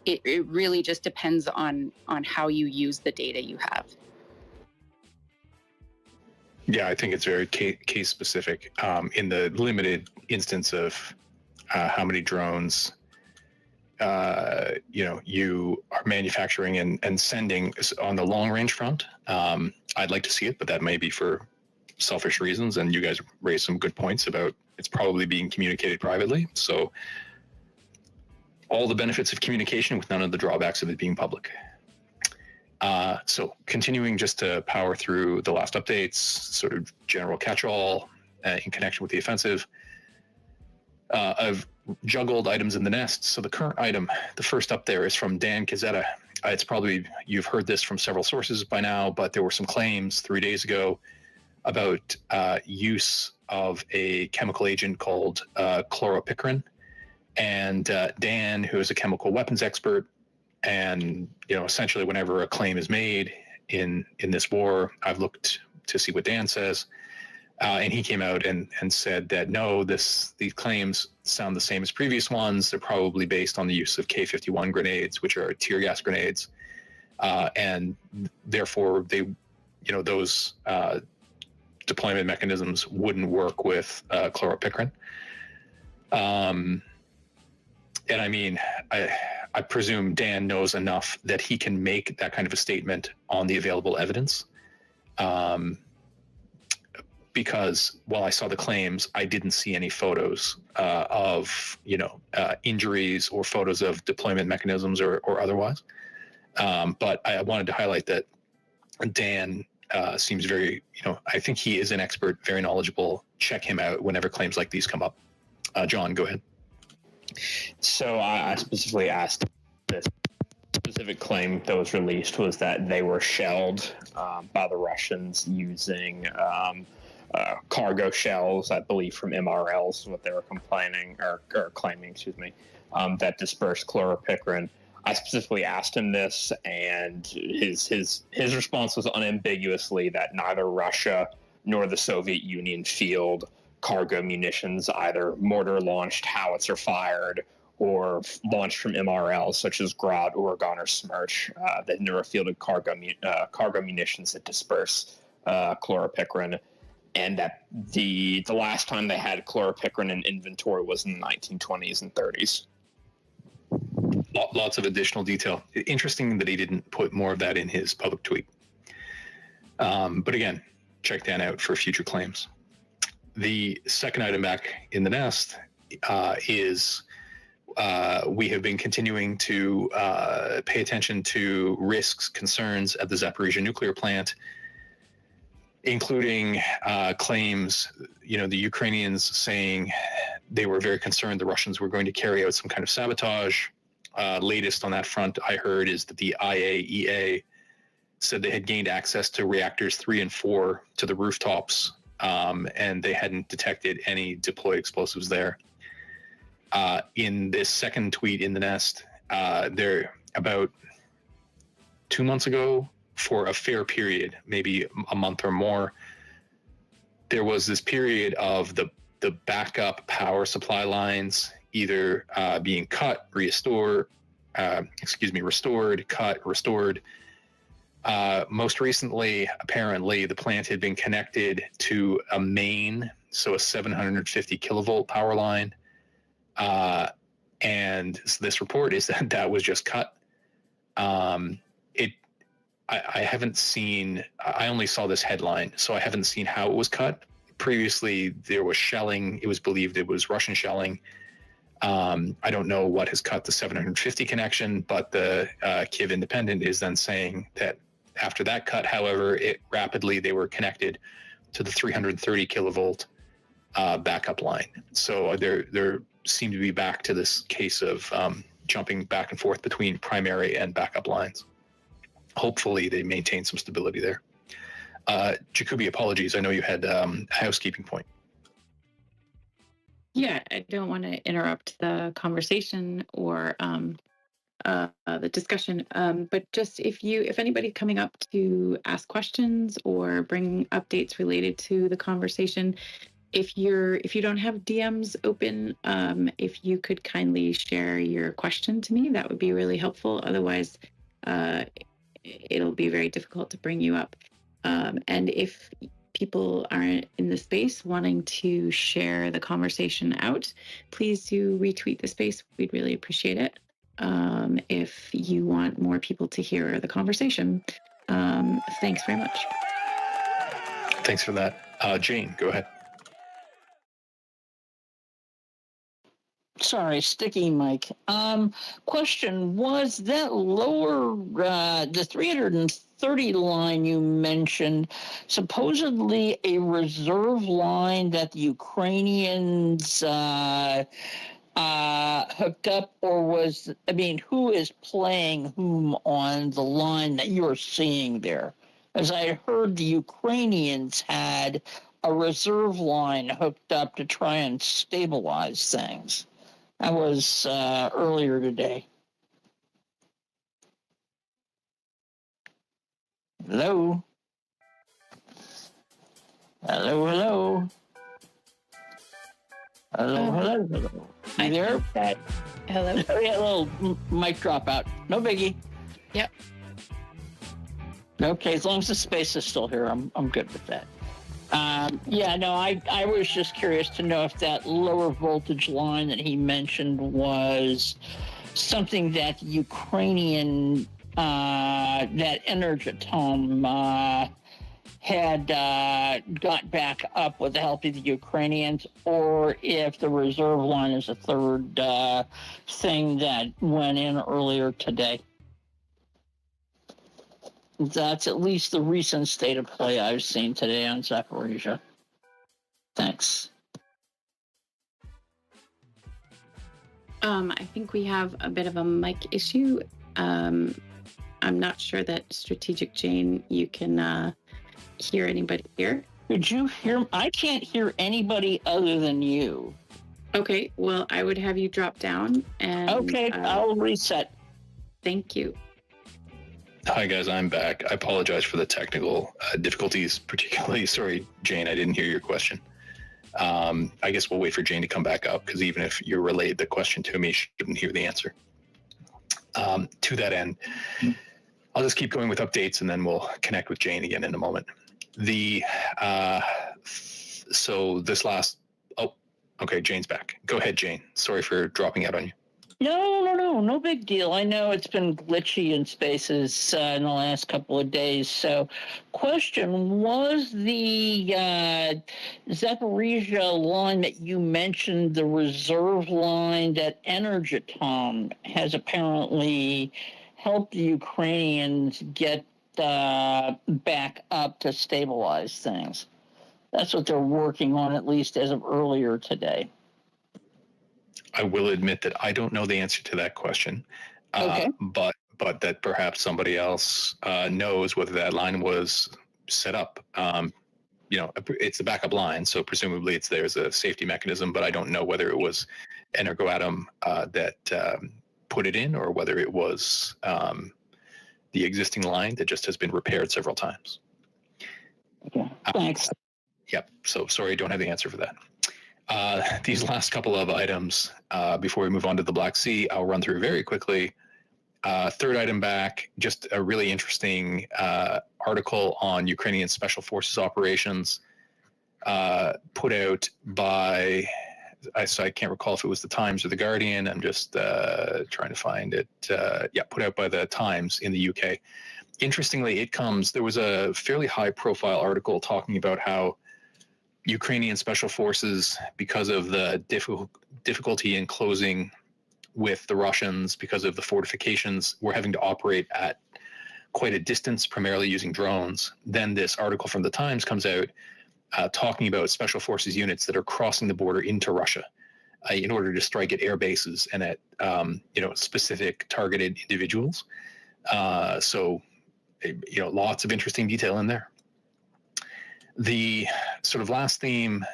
It really just depends on how you use the data you have. Yeah, I think it's very case specific. In the limited instance of how many drones you are manufacturing and sending on the long range front, I'd like to see it, but that may be for selfish reasons. And you guys raised some good points about it's probably being communicated privately. So all the benefits of communication with none of the drawbacks of it being public. So continuing just to power through the last updates, sort of general catch-all in connection with the offensive. I've juggled items in the nest. So the current item, the first up there, is from Dan Cazzetta. It's probably, you've heard this from several sources by now, but there were some claims 3 days ago about use of a chemical agent called chloropicrin. And Dan, who is a chemical weapons expert, and essentially whenever a claim is made in this war, I've looked to see what Dan says, and he came out and said that no, these claims sound the same as previous ones. They're probably based on the use of K-51 grenades, which are tear gas grenades, and therefore those deployment mechanisms wouldn't work with chloropicrin. And I mean, I presume Dan knows enough that he can make that kind of a statement on the available evidence. Because while I saw the claims, I didn't see any photos of injuries or photos of deployment mechanisms or otherwise. But I wanted to highlight that Dan seems very, I think he is an expert, very knowledgeable. Check him out whenever claims like these come up. John, go ahead. So I specifically asked, this specific claim that was released was that they were shelled by the Russians using cargo shells, I believe from MRLs, is what they were claiming, that dispersed chloropicrin. I specifically asked him this, and his response was unambiguously that neither Russia nor the Soviet Union field cargo munitions, either mortar-launched, howitzer-fired, or launched from MRLs such as Grad, Oregon, or Smerch that never fielded cargo munitions that disperse chloropicrin, and that the last time they had chloropicrin in inventory was in the 1920s and 30s. Lots of additional detail. Interesting that he didn't put more of that in his public tweet. But again, check that out for future claims. The second item back in the nest is we have been continuing to pay attention to risks, concerns at the Zaporizhzhia nuclear plant, including claims, the Ukrainians saying they were very concerned the Russians were going to carry out some kind of sabotage. Latest on that front I heard is that the IAEA said they had gained access to reactors 3 and 4 to the rooftops, and they hadn't detected any deployed explosives there. In this second tweet in the nest, there about 2 months ago, for a fair period, maybe a month or more, there was this period of the backup power supply lines either being cut, restored, cut, restored. Most recently, apparently, the plant had been connected to a main, so a 750 kilovolt power line. And so this report is that was just cut. I haven't seen, I only saw this headline, so I haven't seen how it was cut. Previously, there was shelling. It was believed it was Russian shelling. I don't know what has cut the 750 connection, but the Kiev Independent is then saying that after that cut, however, they were connected to the 330 kilovolt backup line. So there seem to be back to this case of jumping back and forth between primary and backup lines. Hopefully they maintain some stability there. Jacoby, apologies. I know you had a housekeeping point. Yeah, I don't want to interrupt the conversation or the discussion, but just if anybody coming up to ask questions or bring updates related to the conversation, if you don't have DMs open, if you could kindly share your question to me, that would be really helpful. Otherwise, it'll be very difficult to bring you up. And if people aren't in the space wanting to share the conversation out, please do retweet the space. We'd really appreciate it. If you want more people to hear the conversation. Thanks very much. Thanks for that. Jane, go ahead. Sorry, sticky mic. Question, was that lower, the 330 line you mentioned, supposedly a reserve line that the Ukrainians hooked up, or who is playing whom on the line that you're seeing there? As I heard, the Ukrainians had a reserve line hooked up to try and stabilize things. That was earlier today. Hello? Hello, hello? Hello, hello, hello. You there? Hello? Oh, yeah, a little mic drop out. No biggie. Yep. Okay, as long as the space is still here, I'm good with that. I was just curious to know if that lower voltage line that he mentioned was something that Ukrainian, that Energetom had got back up with the help of the Ukrainians, or if the reserve line is a third thing that went in earlier today. That's at least the recent state of play I've seen today on Zaporizhzhia. Thanks. I think we have a bit of a mic issue. I'm not sure that Strategic Jane, you can hear anybody here. Could you hear? I can't hear anybody other than you. Okay, well, I would have you drop down and... Okay, I'll reset. Thank you. Hi, guys. I'm back. I apologize for the technical difficulties, particularly. Sorry, Jane, I didn't hear your question. I guess we'll wait for Jane to come back up, because even if you relayed the question to me, she shouldn't hear the answer. To that end, I'll just keep going with updates, and then we'll connect with Jane again in a moment. So this last, okay, Jane's back. Go ahead, Jane. Sorry for dropping out on you. No big deal. I know it's been glitchy in spaces in the last couple of days. So, question, was the Zaporizhia line that you mentioned, the reserve line that Energeton has apparently helped the Ukrainians get back up to stabilize things? That's what they're working on, at least as of earlier today. I will admit that I don't know the answer to that question, Okay. but that perhaps somebody else knows whether that line was set up. It's a backup line, so presumably there's a safety mechanism, but I don't know whether it was Energoatom that put it in, or whether it was the existing line that just has been repaired several times. Okay, thanks. Yep. So sorry, I don't have the answer for that. These last couple of items, before we move on to the Black Sea, I'll run through very quickly. Third item back, just a really interesting article on Ukrainian Special Forces operations put out by, so I can't recall if it was the Times or the Guardian. I'm just trying to find it. Put out by the Times in the UK. Interestingly, there was a fairly high profile article talking about how Ukrainian special forces, because of the difficulty in closing with the Russians, because of the fortifications, were having to operate at quite a distance, primarily using drones. Then this article from the Times comes out talking about special forces units that are crossing the border into Russia in order to strike at air bases and at specific targeted individuals. So lots of interesting detail in there. The sort of last theme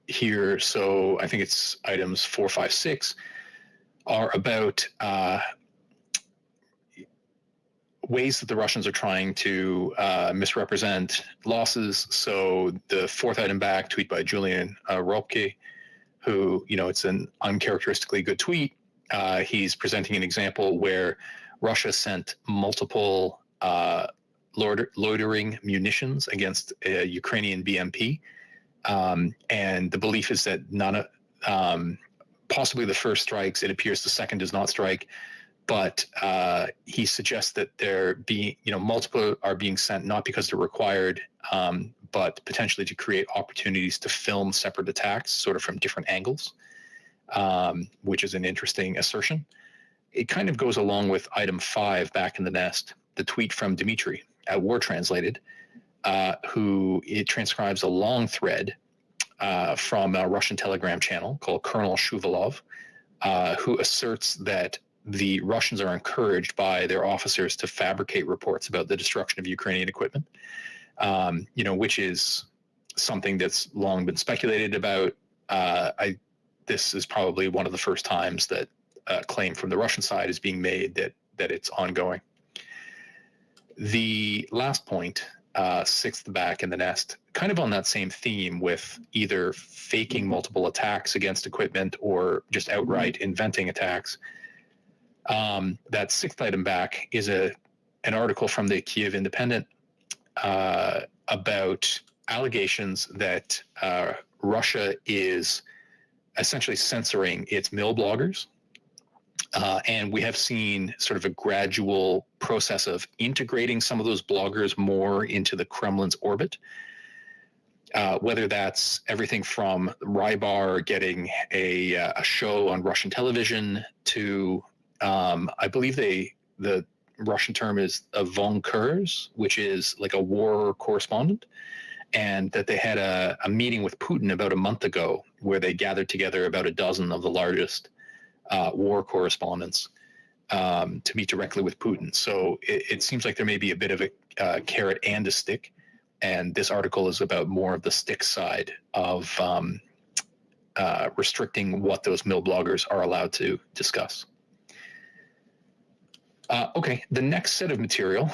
here, so I think it's items 4, 5, 6, are about ways that the Russians are trying to misrepresent losses. So the fourth item back, tweet by Julian Ropke, who, it's an uncharacteristically good tweet. He's presenting an example where Russia sent multiple loitering munitions against a Ukrainian BMP. And the belief is that possibly the first strikes, it appears the second does not strike, but he suggests that multiple are being sent not because they're required, but potentially to create opportunities to film separate attacks sort of from different angles, which is an interesting assertion. It kind of goes along with item 5 back in the nest, the tweet from Dmitry at War Translated, who it transcribes a long thread from a Russian Telegram channel called Colonel Shuvalov, who asserts that the Russians are encouraged by their officers to fabricate reports about the destruction of Ukrainian equipment, which is something that's long been speculated about. This is probably one of the first times that a claim from the Russian side is being made that it's ongoing. The last point, sixth back in the nest, kind of on that same theme with either faking multiple attacks against equipment or just outright inventing attacks. That sixth item back is an article from the Kyiv Independent about allegations that Russia is essentially censoring its mill bloggers. And we have seen sort of a gradual process of integrating some of those bloggers more into the Kremlin's orbit, whether that's everything from Rybar getting a show on Russian television to, I believe the Russian term is a vonkurs, which is like a war correspondent, and that they had a meeting with Putin about a month ago where they gathered together about a dozen of the largest war correspondents to meet directly with Putin. So it seems like there may be a bit of a carrot and a stick, and this article is about more of the stick side of restricting what those mill bloggers are allowed to discuss. Okay, the next set of material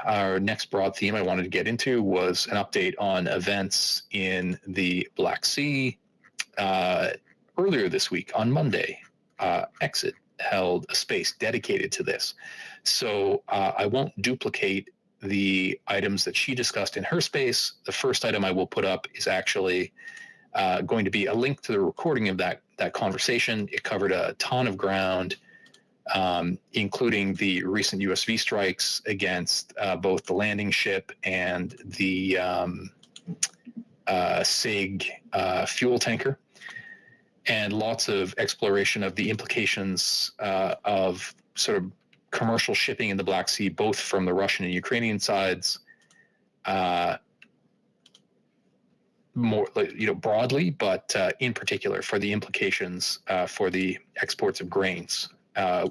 our next broad theme I wanted to get into was an update on events in the Black Sea. Earlier this week, on Monday, Exit held a space dedicated to this. So I won't duplicate the items that she discussed in her space. The first item I will put up is actually going to be a link to the recording of that conversation. It covered a ton of ground, including the recent USV strikes against both the landing ship and the SIG fuel tanker, and lots of exploration of the implications of sort of commercial shipping in the Black Sea, both from the Russian and Ukrainian sides, more broadly, but in particular for the implications for the exports of grains,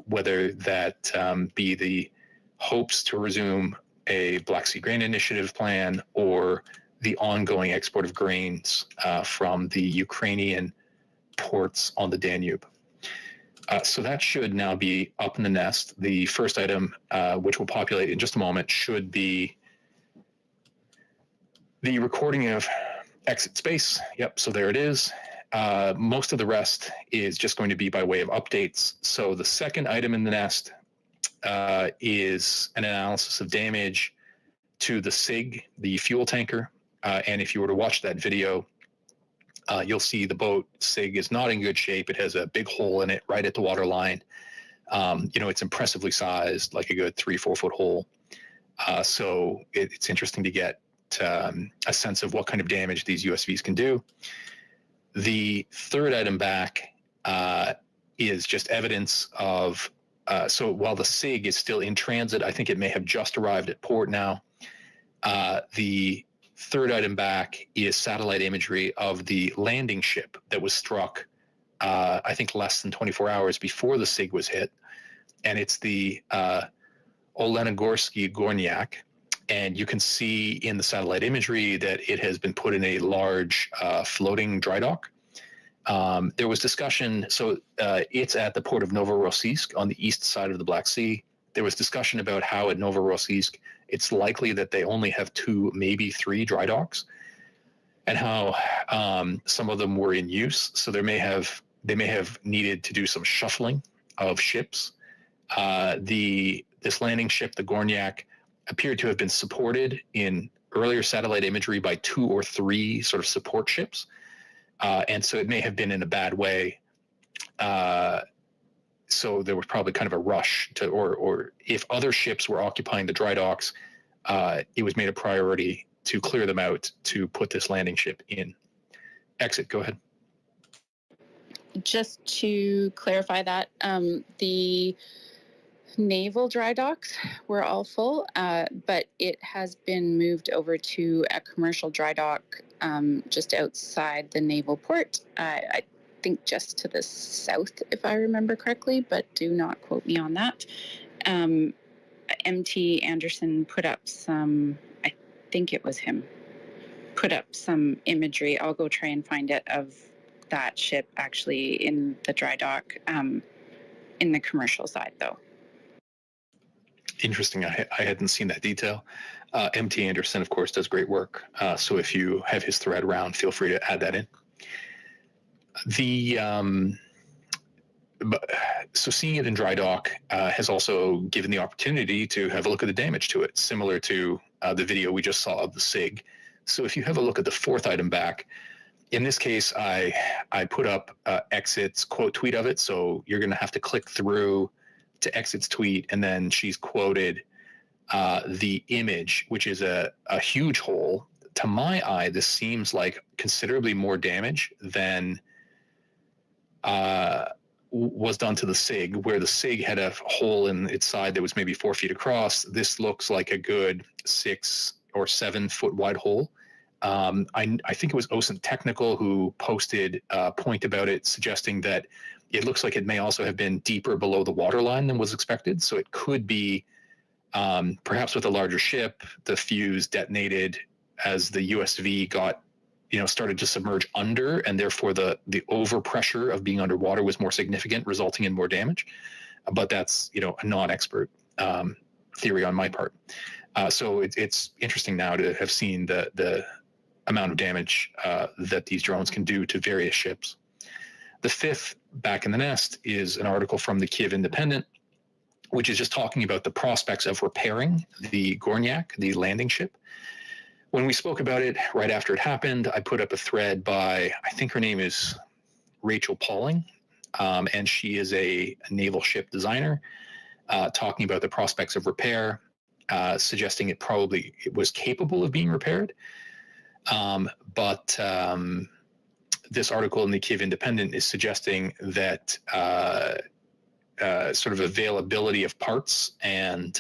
whether that be the hopes to resume a Black Sea Grain Initiative plan or the ongoing export of grains from the Ukrainian ports on the Danube. So that should now be up in the nest. The first item, which will populate in just a moment, should be the recording of Exit Space. Yep, so there it is. Most of the rest is just going to be by way of updates. So the second item in the nest is an analysis of damage to the SIG, the fuel tanker. And if you were to watch that video, you'll see the boat SIG is not in good shape. It has a big hole in it right at the water line. It's impressively sized, like a good 3-4 foot hole. So it's interesting to get a sense of what kind of damage these USVs can do. The third item back is just evidence of, so while the SIG is still in transit, I think it may have just arrived at port now. The third item back is satellite imagery of the landing ship that was struck, I think less than 24 hours before the SIG was hit. And it's the Olenogorsky Gornyak. And you can see in the satellite imagery that it has been put in a large floating dry dock. There was discussion, so it's at the port of Novorossiysk on the east side of the Black Sea. There was discussion about how at Novorossiysk, it's likely that they only have 2, maybe 3 dry docks, and how some of them were in use. So they may have needed to do some shuffling of ships. This landing ship, the Gornyak, appeared to have been supported in earlier satellite imagery by 2 or 3 sort of support ships. And so it may have been in a bad way. So there was probably kind of a rush to, or if other ships were occupying the dry docks, it was made a priority to clear them out to put this landing ship in. Exit, go ahead. Just to clarify that, the naval dry docks were all full, but it has been moved over to a commercial dry dock just outside the naval port. I think just to the south, if I remember correctly, but do not quote me on that. MT Anderson put up some, I think it was him, put up some imagery. I'll go try and find it, of that ship actually in the dry dock, in the commercial side though. Interesting. I hadn't seen that detail. MT Anderson, of course, does great work. So if you have his thread around, feel free to add that in. So seeing it in dry dock has also given the opportunity to have a look at the damage to it, similar to the video we just saw of the SIG. So if you have a look at the fourth item back, in this case, I put up Exit's quote tweet of it. So you're going to have to click through to Exit's tweet, and then she's quoted the image, which is a huge hole. To my eye, this seems like considerably more damage than was done to the SIG, where the SIG had a hole in its side that was maybe 4 feet across. This looks like a good 6 or 7 foot wide hole. I think it was OSINT Technical who posted a point about it, suggesting that it looks like it may also have been deeper below the waterline than was expected. So it could be, perhaps with a larger ship, the fuse detonated as the USV got, started to submerge under, and therefore the overpressure of being underwater was more significant, resulting in more damage. But that's, a non-expert theory on my part. So it's interesting now to have seen the amount of damage that these drones can do to various ships. The fifth, back in the nest, is an article from the Kiev Independent, which is just talking about the prospects of repairing the Gornyak, the landing ship. When we spoke about it right after it happened, I put up a thread by, I think her name is Rachel Pauling, and she is a naval ship designer, talking about the prospects of repair, suggesting it was capable of being repaired. But this article in the Kiev Independent is suggesting that sort of availability of parts and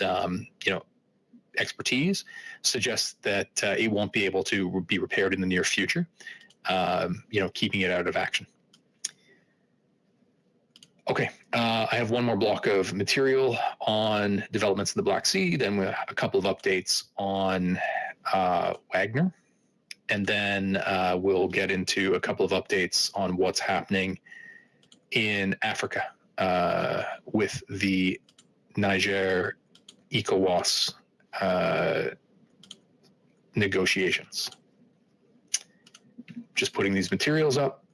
expertise suggests that it won't be able to be repaired in the near future, keeping it out of action. Okay, I have one more block of material on developments in the Black Sea, then a couple of updates on Wagner, and then we'll get into a couple of updates on what's happening in Africa with the Niger ECOWAS negotiations. Just putting these materials up.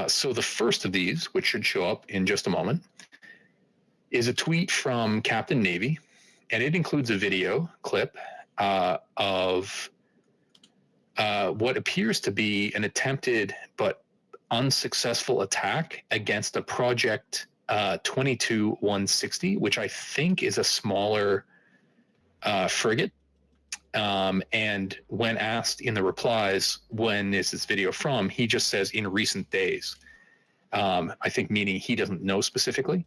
So the first of these, which should show up in just a moment, is a tweet from Captain Navy, and it includes a video clip of what appears to be an attempted but unsuccessful attack against a Project 22-160, which I think is a smaller frigate. And when asked in the replies, when is this video from, he just says in recent days. I think meaning he doesn't know specifically.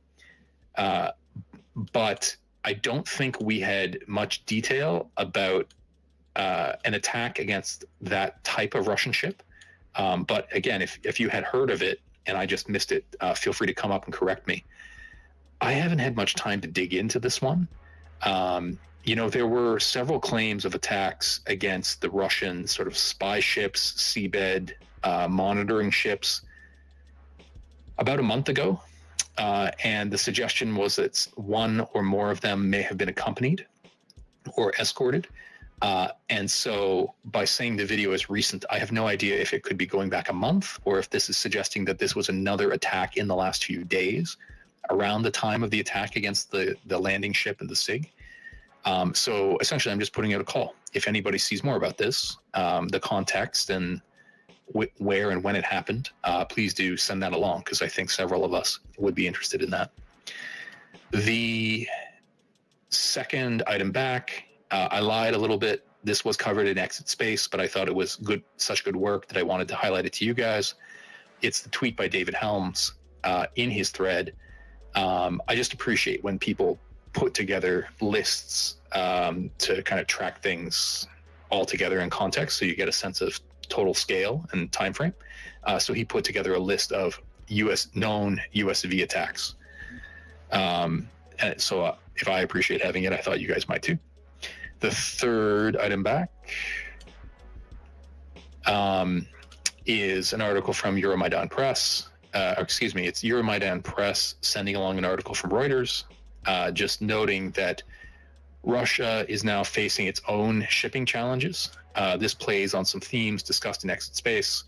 But I don't think we had much detail about an attack against that type of Russian ship. But again, if you had heard of it and I just missed it, feel free to come up and correct me. I haven't had much time to dig into this one. There were several claims of attacks against the Russian sort of spy ships, seabed monitoring ships about a month ago. And the suggestion was that one or more of them may have been accompanied or escorted. And so by saying the video is recent, I have no idea if it could be going back a month or if this is suggesting that this was another attack in the last few days around the time of the attack against the landing ship and the SIG. So essentially, I'm just putting out a call. If anybody sees more about this, the context and where and when it happened, please do send that along, because I think several of us would be interested in that. The second item back, I lied a little bit. This was covered in Exit Space, but I thought it was such good work that I wanted to highlight it to you guys. It's the tweet by David Helms in his thread. I just appreciate when people put together lists to kind of track things all together in context, so you get a sense of total scale and time frame. So he put together a list of known USV attacks. And so if I appreciate having it, I thought you guys might too. The third item back is an article from Euromaidan Press. It's Euromaidan Press sending along an article from Reuters, just noting that Russia is now facing its own shipping challenges. This plays on some themes discussed in Exit Space,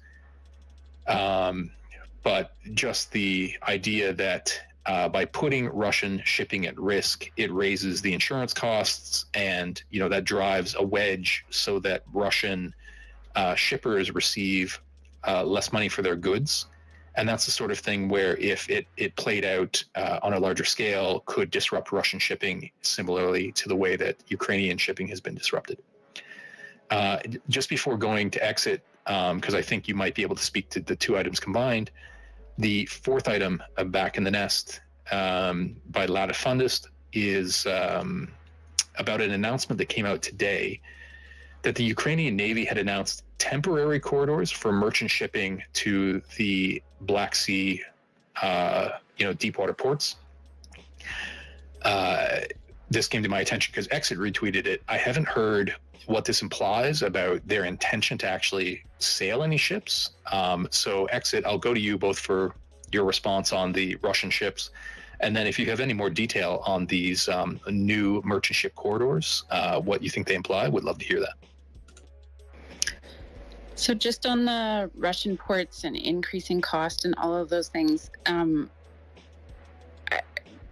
but just the idea that by putting Russian shipping at risk, it raises the insurance costs, and that drives a wedge so that Russian shippers receive less money for their goods. And that's the sort of thing where if it played out on a larger scale, could disrupt Russian shipping similarly to the way that Ukrainian shipping has been disrupted. Just before going to exit, because I think you might be able to speak to the two items combined, the fourth item back in the nest by Latifundist is about an announcement that came out today that the Ukrainian Navy had announced temporary corridors for merchant shipping to the Black Sea, deep water ports. This came to my attention because Exit retweeted it. I haven't heard what this implies about their intention to actually sail any ships. So Exit, I'll go to you both for your response on the Russian ships, And then if you have any more detail on these new merchant ship corridors, what you think they imply, would love to hear that. So just on the Russian ports and increasing cost and all of those things,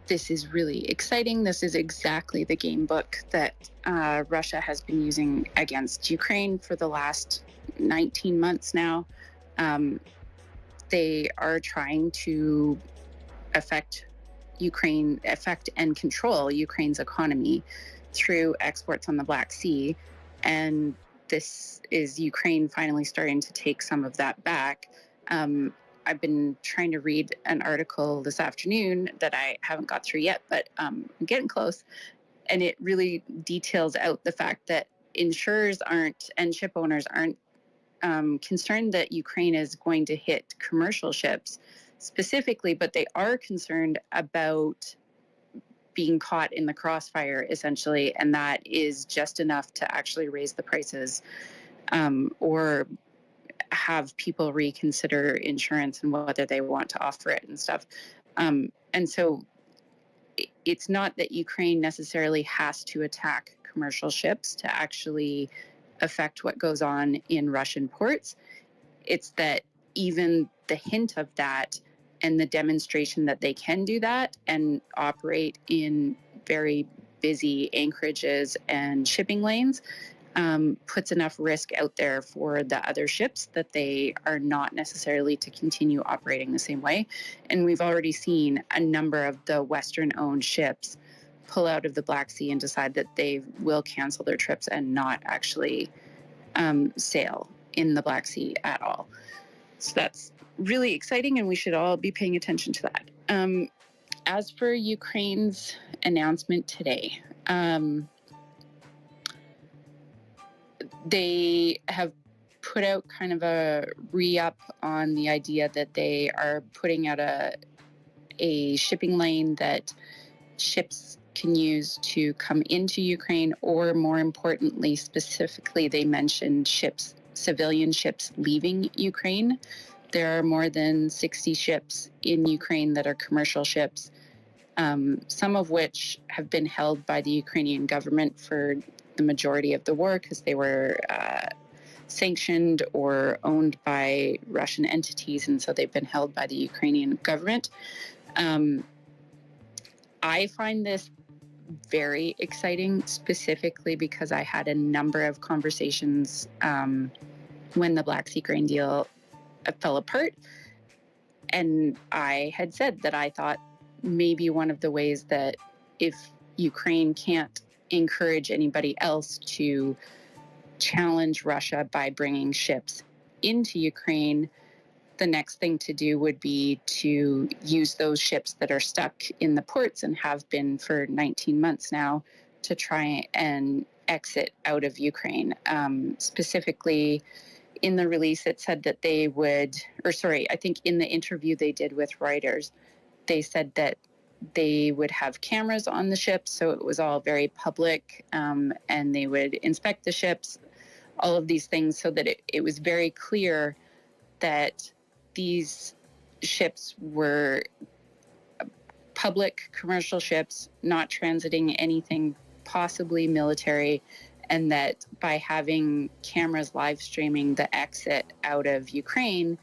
this is really exciting. This is exactly the game book that Russia has been using against Ukraine for the last 19 months now. They are trying to affect and control Ukraine's economy through exports on the Black Sea. And this is Ukraine finally starting to take some of that back. I've been trying to read an article this afternoon that I haven't got through yet, but I'm getting close. And it really details out the fact that insurers aren't and ship owners aren't concerned that Ukraine is going to hit commercial ships specifically, but they are concerned about being caught in the crossfire, essentially, and that is just enough to actually raise the prices or have people reconsider insurance and whether they want to offer it and stuff. And so it's not that Ukraine necessarily has to attack commercial ships to actually affect what goes on in Russian ports. It's that even the hint of that and the demonstration that they can do that and operate in very busy anchorages and shipping lanes puts enough risk out there for the other ships that they are not necessarily to continue operating the same way. And we've already seen a number of the Western-owned ships pull out of the Black Sea and decide that they will cancel their trips and not actually sail in the Black Sea at all. So that's really exciting, and we should all be paying attention to that. As for Ukraine's announcement today, they have put out kind of a re-up on the idea that they are putting out a shipping lane that ships can use to come into Ukraine, or more importantly, specifically, they mentioned civilian ships leaving Ukraine. There are more than 60 ships in Ukraine that are commercial ships, some of which have been held by the Ukrainian government for the majority of the war because they were sanctioned or owned by Russian entities, and so they've been held by the Ukrainian government. I find this very exciting, specifically because I had a number of conversations when the Black Sea grain deal fell apart. And I had said that I thought maybe one of the ways that if Ukraine can't encourage anybody else to challenge Russia by bringing ships into Ukraine, the next thing to do would be to use those ships that are stuck in the ports and have been for 19 months now to try and exit out of Ukraine. Specifically, in the release, it said that they would, I think in the interview they did with Reuters, they said that they would have cameras on the ships, so it was all very public, and they would inspect the ships, all of these things, so that it was very clear that these ships were public commercial ships, not transiting anything possibly military, and that by having cameras live streaming the exit out of Ukraine,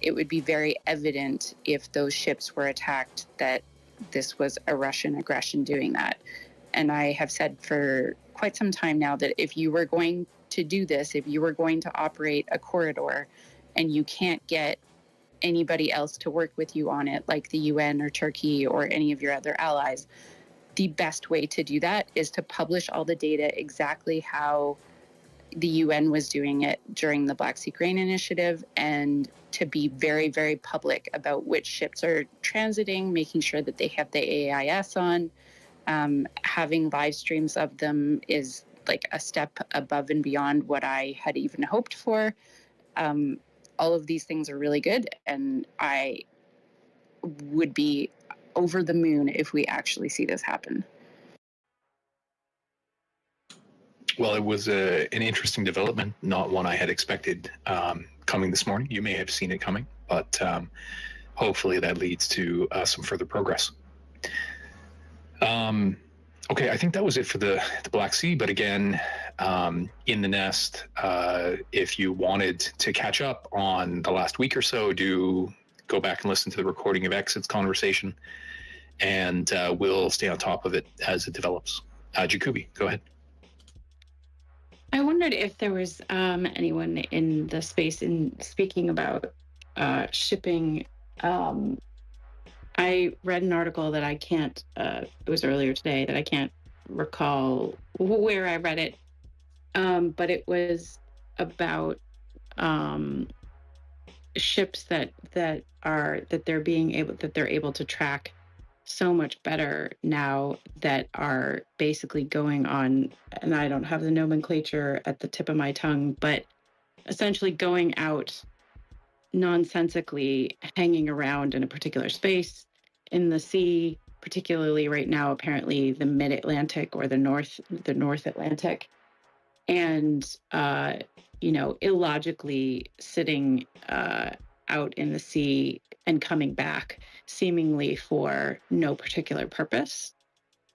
it would be very evident if those ships were attacked that this was a Russian aggression doing that. And I have said for quite some time now that if you were going to do this, if you were going to operate a corridor and you can't get anybody else to work with you on it, like the UN or Turkey or any of your other allies, the best way to do that is to publish all the data exactly how the UN was doing it during the Black Sea Grain Initiative, and to be very, very public about which ships are transiting, making sure that they have the AIS on. Having live streams of them is like a step above and beyond what I had even hoped for. All of these things are really good, and I would be over the moon if we actually see this happen. Well, it was an interesting development, not one I had expected coming this morning. You may have seen it coming, but hopefully that leads to some further progress. Okay, I think that was it for the Black Sea. But again, in the nest, if you wanted to catch up on the last week or so, do go back and listen to the recording of Exit's conversation, and we'll stay on top of it as it develops. Jacoby, go ahead. I wondered if there was anyone in the space in speaking about shipping. I read an article that I can't, it was earlier today, that I can't recall where I read it, but it was about ships that they're able to track so much better now, that are basically going on, and I don't have the nomenclature at the tip of my tongue, but essentially going out nonsensically, hanging around in a particular space in the sea, particularly right now, apparently the mid-Atlantic or the North Atlantic, and illogically sitting out in the sea and coming back seemingly for no particular purpose,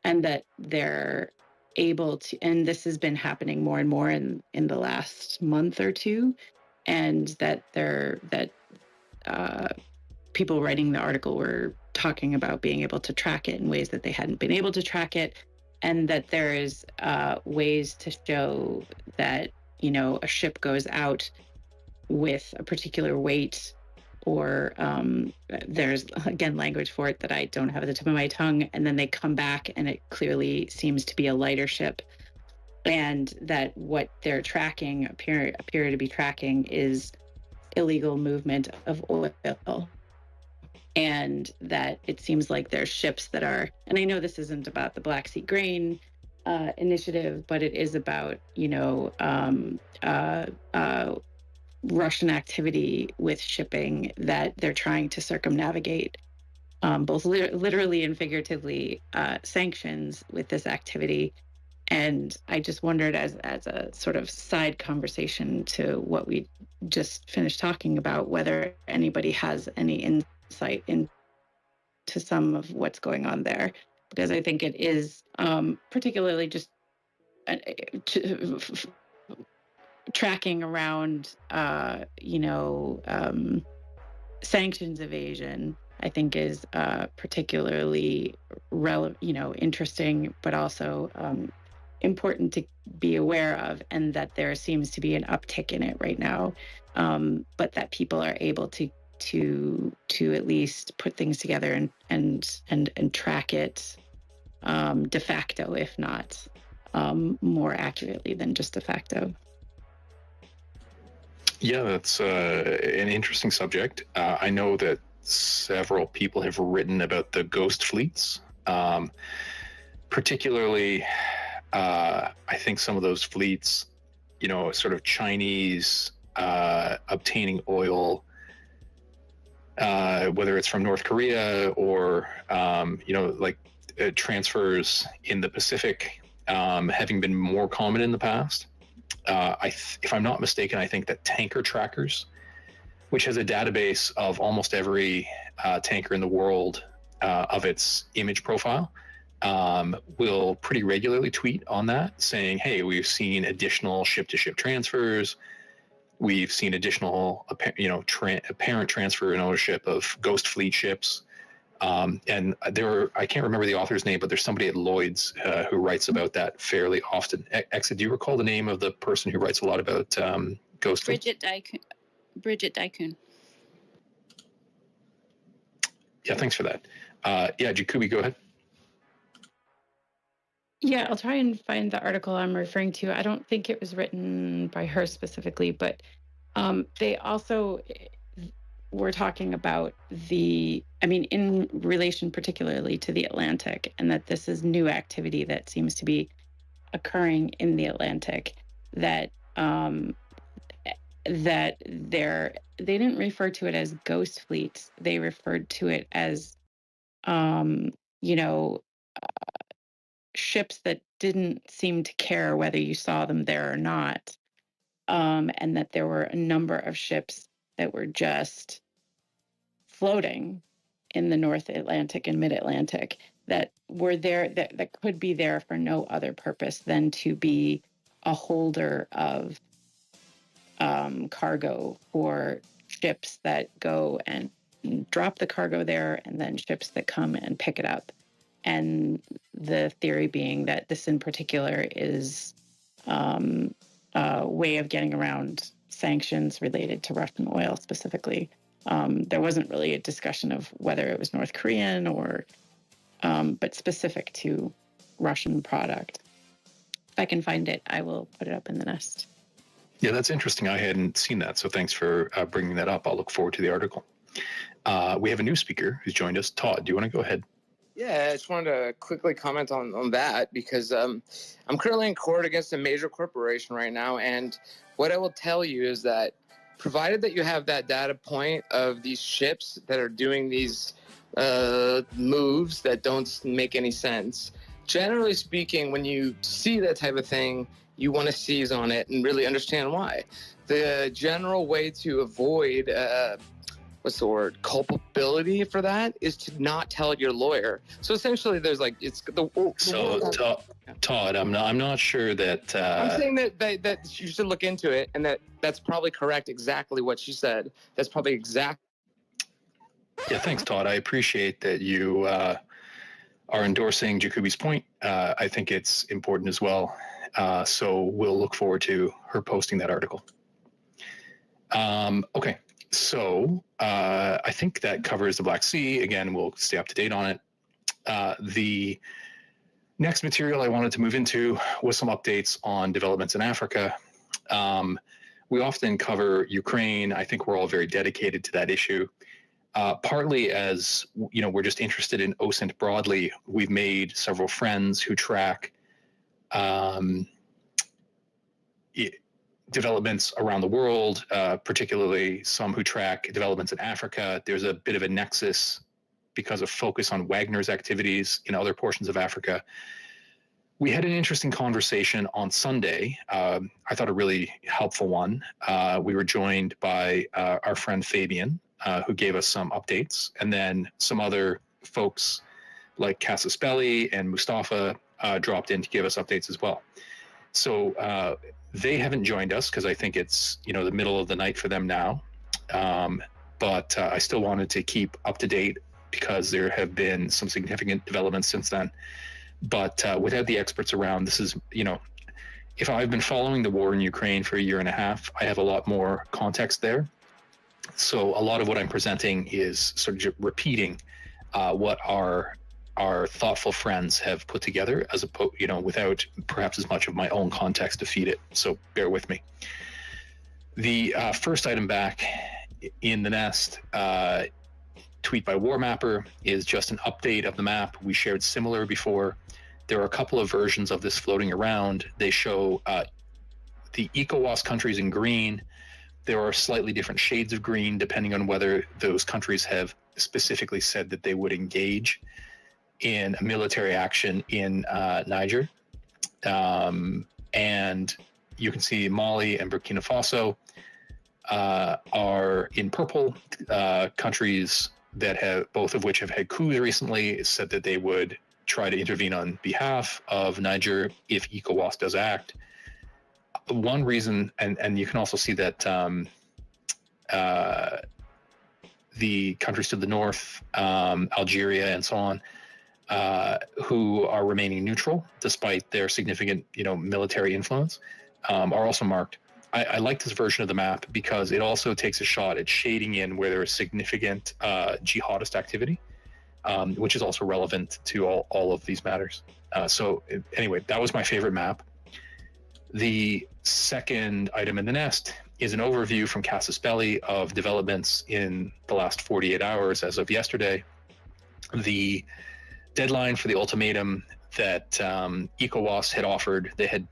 and that they're able to, and this has been happening more and more in the last month or two, and that people writing the article were talking about being able to track it in ways that they hadn't been able to track it, and that there's ways to show that a ship goes out with a particular weight, or there's again language for it that I don't have at the tip of my tongue, and then they come back and it clearly seems to be a lighter ship, and that what they're tracking appear to be tracking is illegal movement of oil, and that it seems like there's ships that are, and I know this isn't about the Black Sea Grain initiative, but it is about Russian activity with shipping, that they're trying to circumnavigate both literally and figuratively sanctions with this activity. And I just wondered, as a sort of side conversation to what we just finished talking about, whether anybody has any insight into some of what's going on there, because I think it is particularly just tracking around, sanctions evasion, I think is particularly interesting, but also important to be aware of, and that there seems to be an uptick in it right now, but that people are able to at least put things together and track it de facto, if not more accurately than just de facto. Yeah, that's an interesting subject. I know that several people have written about the ghost fleets, particularly. I think some of those fleets, sort of Chinese obtaining oil, whether it's from North Korea or, transfers in the Pacific, having been more common in the past. If I'm not mistaken, I think that Tanker Trackers, which has a database of almost every tanker in the world of its image profile, will pretty regularly tweet on that, saying, hey, we've seen additional ship-to-ship transfers. We've seen additional apparent transfer and ownership of ghost fleet ships. And I can't remember the author's name, but there's somebody at Lloyd's who writes about that fairly often. Exa, do you recall the name of the person who writes a lot about ghost fleets? Bridget Daikun. Yeah, thanks for that. Jacoby, go ahead. Yeah, I'll try and find the article I'm referring to. I don't think it was written by her specifically, but they also were talking about in relation particularly to the Atlantic, and that this is new activity that seems to be occurring in the Atlantic, that that they didn't refer to it as ghost fleets. They referred to it as ships that didn't seem to care whether you saw them there or not, and that there were a number of ships that were just floating in the North Atlantic and Mid-Atlantic that were there, that could be there for no other purpose than to be a holder of cargo for ships that go and drop the cargo there, and then ships that come and pick it up. And the theory being that this in particular is a way of getting around sanctions related to Russian oil specifically. There wasn't really a discussion of whether it was North Korean or, but specific to Russian product. If I can find it, I will put it up in the nest. Yeah, that's interesting. I hadn't seen that, so thanks for bringing that up. I'll look forward to the article. We have a new speaker who's joined us. Todd, do you want to go ahead? Yeah, I just wanted to quickly comment on that because I'm currently in court against a major corporation right now, and what I will tell you is that provided that you have that data point of these ships that are doing these moves that don't make any sense, generally speaking, when you see that type of thing, you want to seize on it and really understand why. The general way to avoid culpability for that is to not tell your lawyer. So essentially, there's like Todd, I'm not sure that. I'm saying that you should look into it, and that's probably correct. Exactly what she said. That's probably exact. Yeah, thanks, Todd. I appreciate that you are endorsing Jacoby's point. I think it's important as well. So we'll look forward to her posting that article. Okay. So I think that covers the Black Sea. Again, we'll stay up to date on it. The next material I wanted to move into was some updates on developments in Africa. We often cover Ukraine. I think we're all very dedicated to that issue. Partly as, we're just interested in OSINT broadly. We've made several friends who track developments around the world, particularly some who track developments in Africa. There's a bit of a nexus because of focus on Wagner's activities in other portions of Africa. We had an interesting conversation on Sunday. I thought a really helpful one. We were joined by our friend Fabian, who gave us some updates, and then some other folks like Casaspelli and Mustafa dropped in to give us updates as well. So they haven't joined us because I think it's the middle of the night for them now. But I still wanted to keep up to date because there have been some significant developments since then. But without the experts around, this is, if I've been following the war in Ukraine for a year and a half, I have a lot more context there. So a lot of what I'm presenting is sort of repeating what our thoughtful friends have put together, as opposed, without perhaps as much of my own context to feed it. So bear with me. The first item back in the nest, tweet by WarMapper, is just an update of the map. We shared similar before. There are a couple of versions of this floating around. They show the ECOWAS countries in green. There are slightly different shades of green depending on whether those countries have specifically said that they would engage in a military action in Niger. And you can see Mali and Burkina Faso are in purple. Countries that have, both of which have had coups recently, said that they would try to intervene on behalf of Niger if ECOWAS does act. One reason, and you can also see that the countries to the north, Algeria and so on, who are remaining neutral despite their significant, military influence, are also marked. I like this version of the map because it also takes a shot at shading in where there is significant jihadist activity, which is also relevant to all of these matters. So anyway, that was my favorite map. The second item in the nest is an overview from Casaspelli of developments in the last 48 hours as of yesterday. The deadline for the ultimatum that ECOWAS had offered, they had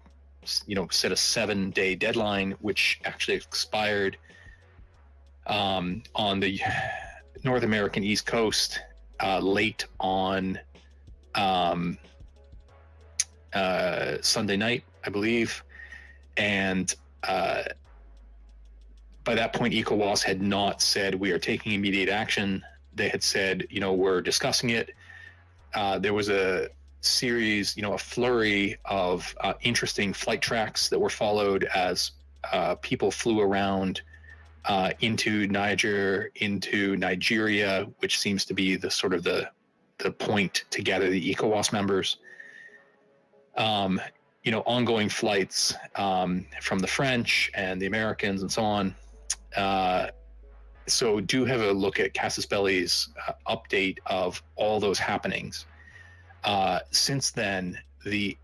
set a 7-day deadline, which actually expired on the North American East Coast late on Sunday night, I believe. And by that point, ECOWAS had not said we are taking immediate action. they had said, we're discussing it. There was a series, a flurry of interesting flight tracks that were followed as people flew around into Niger, into Nigeria, which seems to be the sort of the point to gather the ECOWAS members. Ongoing flights from the French and the Americans and so on. So do have a look at Casus Belli's update of all those happenings. Since then, the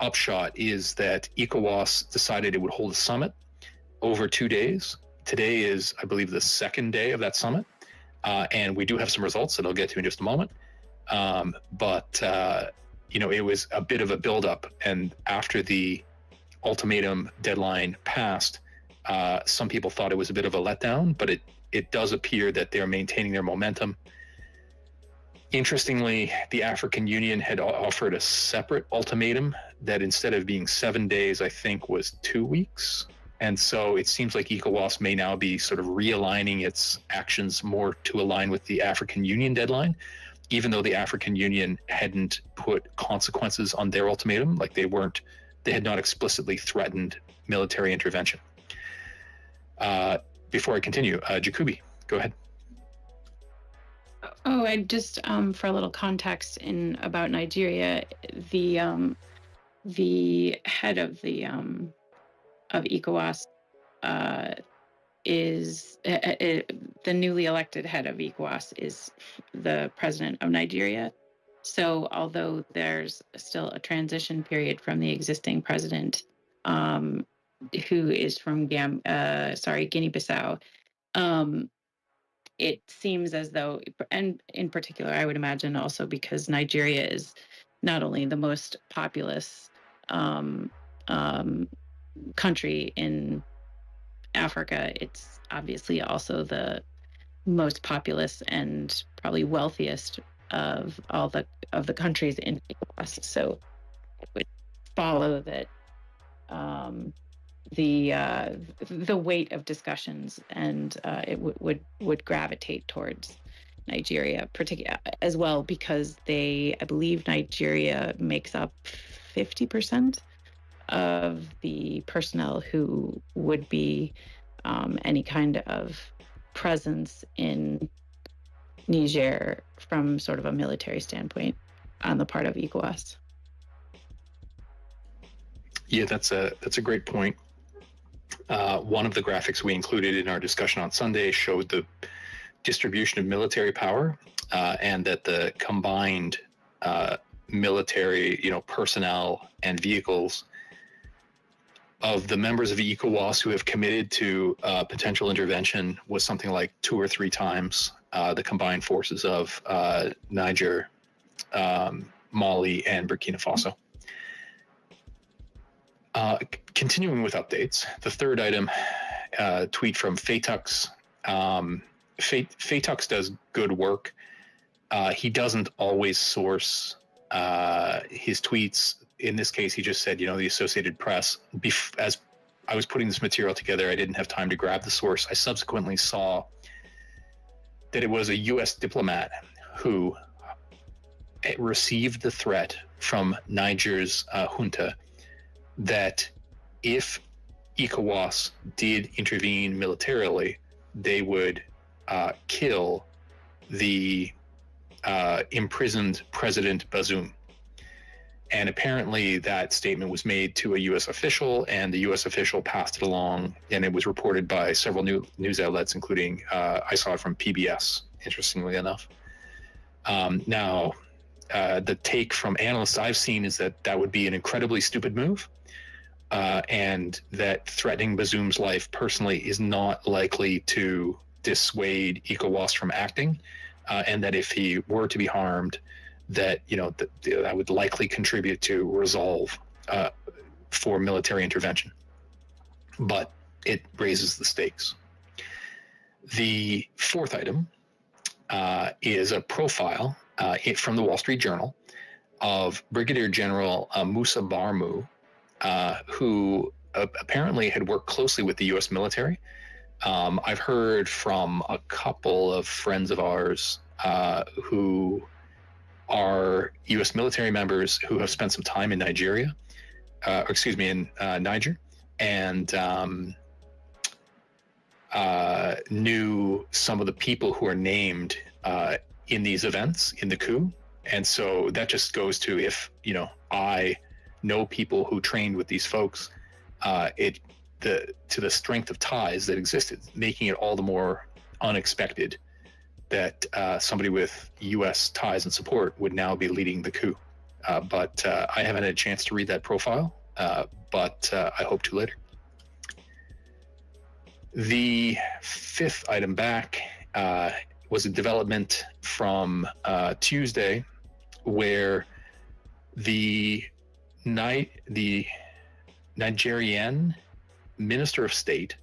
upshot is that ECOWAS decided it would hold a summit over 2 days. Today is, I believe, the second day of that summit. And we do have some results that I'll get to in just a moment. But it was a bit of a buildup. And after the ultimatum deadline passed, some people thought it was a bit of a letdown, but it does appear that they're maintaining their momentum. Interestingly, the African Union had offered a separate ultimatum that instead of being 7 days, I think was 2 weeks. And so it seems like ECOWAS may now be sort of realigning its actions more to align with the African Union deadline, even though the African Union hadn't put consequences on their ultimatum, like they had not explicitly threatened military intervention. Before I continue, Jacoby, go ahead. Oh, I just for a little context about Nigeria, the head of ECOWAS is the newly elected head of ECOWAS is the president of Nigeria. So although there's still a transition period from the existing president, who is from Guinea-Bissau, it seems as though, and in particular, I would imagine also because Nigeria is not only the most populous country in Africa, it's obviously also the most populous and probably wealthiest of all the countries in ECOWAS. So it would follow that the weight of discussions and it would gravitate towards Nigeria, particularly as well, because I believe Nigeria makes up 50% of the personnel who would be any kind of presence in Niger from sort of a military standpoint on the part of ECOWAS. Yeah, that's a great point. One of the graphics we included in our discussion on Sunday showed the distribution of military power and that the combined military, personnel and vehicles of the members of ECOWAS who have committed to potential intervention was something like 2 or 3 times the combined forces of Niger, Mali, and Burkina Faso. Continuing with updates, the third item, tweet from Fatux. Fatux does good work. He doesn't always source his tweets. In this case, he just said, the Associated Press. As I was putting this material together, I didn't have time to grab the source. I subsequently saw that it was a U.S. diplomat who received the threat from Niger's junta that if ECOWAS did intervene militarily, they would kill the imprisoned President Bazoum. And apparently that statement was made to a U.S. official, and the U.S. official passed it along, and it was reported by several news outlets, including I saw it from PBS, interestingly enough. Now, the take from analysts I've seen is that would be an incredibly stupid move, and that threatening Bazoum's life personally is not likely to dissuade ECOWAS from acting, and that if he were to be harmed, that that would likely contribute to resolve for military intervention. But it raises the stakes. The fourth item is a profile from the Wall Street Journal of Brigadier General Musa Barmu, who apparently had worked closely with the U.S. military. I've heard from a couple of friends of ours who are U.S. military members who have spent some time in Nigeria, in Niger, and knew some of the people who are named in these events in the coup. And so that just goes to, if I know people who trained with these folks, to the strength of ties that existed, making it all the more unexpected that somebody with U.S. ties and support would now be leading the coup. But I haven't had a chance to read that profile, but I hope to later. The fifth item back was a development from Tuesday, where the Nigerian Minister of State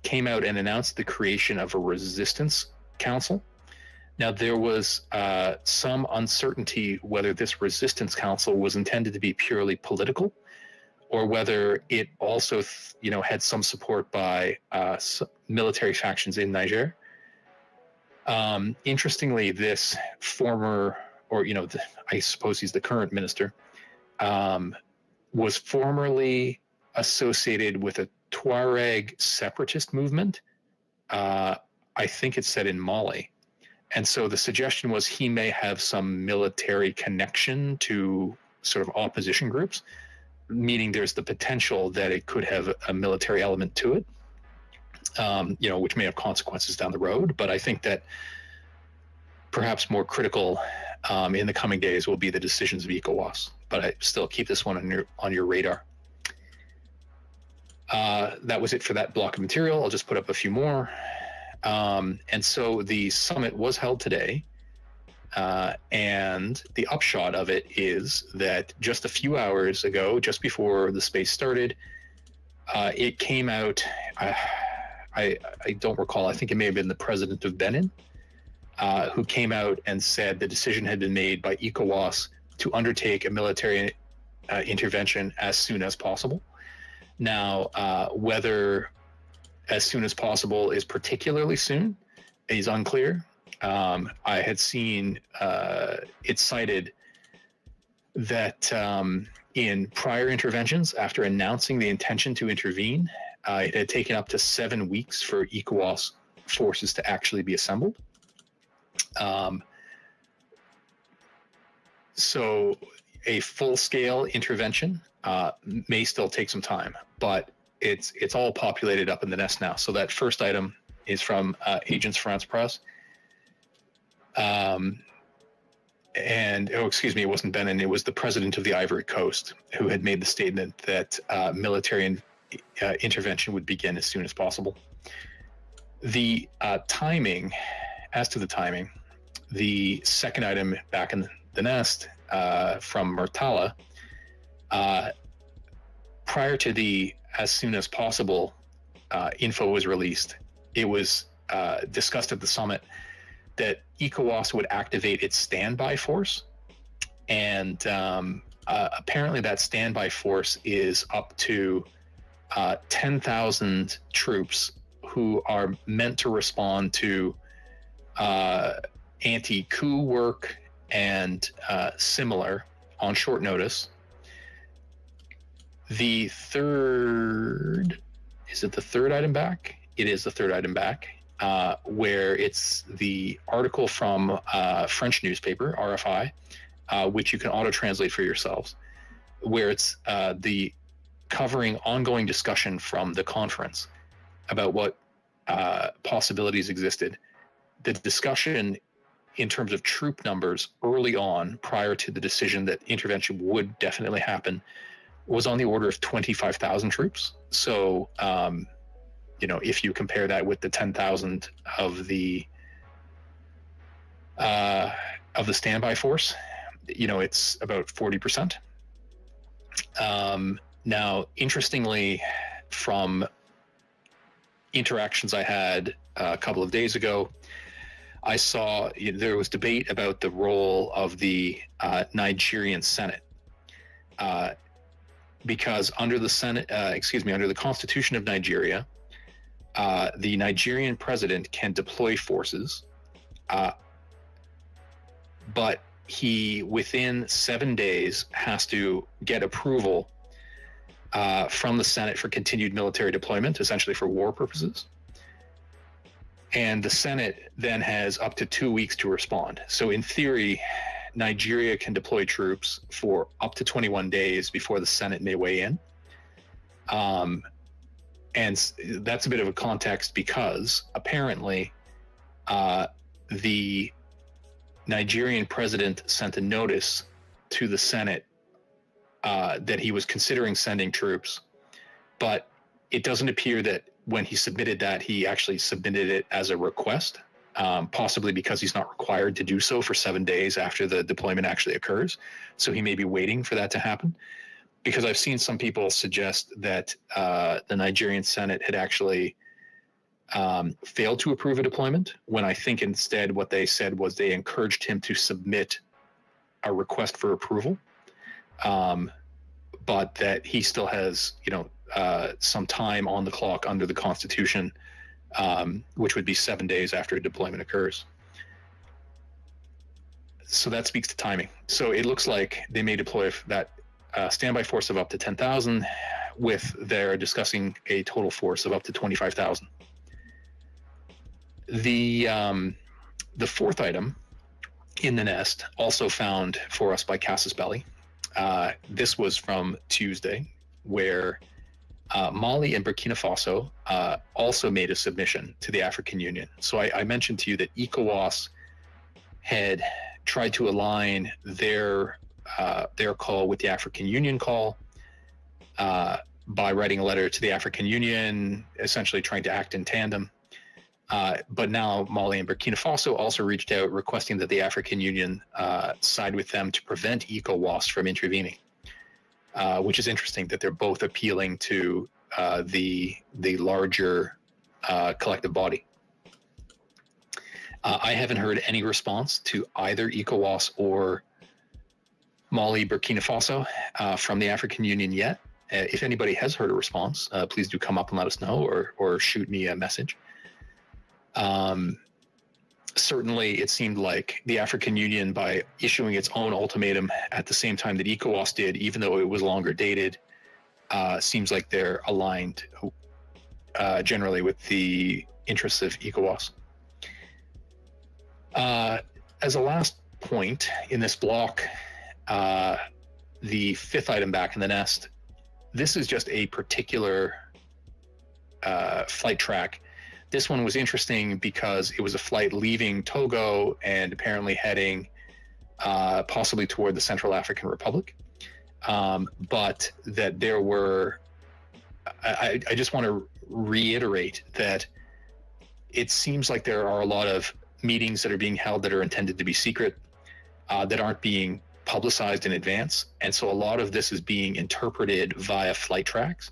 came out and announced the creation of a resistance council. Now, there was some uncertainty whether this resistance council was intended to be purely political, or whether it also, had some support by military factions in Niger. Interestingly, this former, I suppose he's the current minister, was formerly associated with a Tuareg separatist movement. I think it's said in Mali. And so the suggestion was he may have some military connection to sort of opposition groups, meaning there's the potential that it could have a military element to it, which may have consequences down the road. But I think that perhaps more critical in the coming days will be the decisions of ECOWAS. But I still keep this one on your radar. That was it for that block of material. I'll just put up a few more. And so the summit was held today. And the upshot of it is that just a few hours ago, just before the space started, it came out, I don't recall, I think it may have been the president of Benin, who came out and said the decision had been made by ECOWAS to undertake a military intervention as soon as possible. Now, whether as soon as possible is particularly soon is unclear. I had seen it cited that in prior interventions, after announcing the intention to intervene, it had taken up to 7 weeks for ECOWAS forces to actually be assembled. So a full-scale intervention may still take some time, but it's all populated up in the nest now. So that first item is from Agence France Presse. It wasn't Benin, it was the president of the Ivory Coast who had made the statement that military intervention would begin as soon as possible. The timing, the second item back in the nest from Murtala, prior to the as soon as possible info was released, it was discussed at the summit that ECOWAS would activate its standby force. And apparently that standby force is up to 10,000 troops who are meant to respond to anti-coup work and similar on short notice. The third, is it the third item back? It is the third item back, where it's the article from French newspaper, RFI, which you can auto-translate for yourselves, where it's the covering ongoing discussion from the conference about what possibilities existed. The discussion in terms of troop numbers early on, prior to the decision that intervention would definitely happen, was on the order of 25,000 troops. So, if you compare that with the 10,000 of the standby force, it's about 40%. Now, interestingly, from interactions I had a couple of days ago, I saw there was debate about the role of the Nigerian Senate. Because under the Constitution of Nigeria, the Nigerian president can deploy forces but he, within 7 days, has to get approval from the Senate for continued military deployment, essentially for war purposes. And the Senate then has up to 2 weeks to respond. So in theory, Nigeria can deploy troops for up to 21 days before the Senate may weigh in. And that's a bit of a context because apparently the Nigerian president sent a notice to the Senate that he was considering sending troops, but it doesn't appear that when he submitted that, he actually submitted it as a request, possibly because he's not required to do so for 7 days after the deployment actually occurs. So he may be waiting for that to happen. Because I've seen some people suggest that the Nigerian Senate had actually failed to approve a deployment, when I think instead what they said was they encouraged him to submit a request for approval, but that he still has, some time on the clock under the Constitution, which would be 7 days after a deployment occurs. So that speaks to timing. So it looks like they may deploy that standby force of up to 10,000, with they're discussing a total force of up to 25,000. The fourth item in the nest, also found for us by Casus Belli. This was from Tuesday, where Mali and Burkina Faso also made a submission to the African Union. So I mentioned to you that ECOWAS had tried to align their call with the African Union call by writing a letter to the African Union, essentially trying to act in tandem. But now Mali and Burkina Faso also reached out requesting that the African Union side with them to prevent ECOWAS from intervening, which is interesting that they're both appealing to the larger collective body. I haven't heard any response to either ECOWAS or Mali, Burkina Faso from the African Union yet. If anybody has heard a response, please do come up and let us know, or shoot me a message. Certainly, it seemed like the African Union, by issuing its own ultimatum at the same time that ECOWAS did, even though it was longer dated, seems like they're aligned generally with the interests of ECOWAS. As a last point in this block, the fifth item back in the nest, this is just a particular flight track. This one was interesting because it was a flight leaving Togo and apparently heading possibly toward the Central African Republic. But that there were, I just want to reiterate that it seems like there are a lot of meetings that are being held that are intended to be secret, that aren't being publicized in advance. And so a lot of this is being interpreted via flight tracks.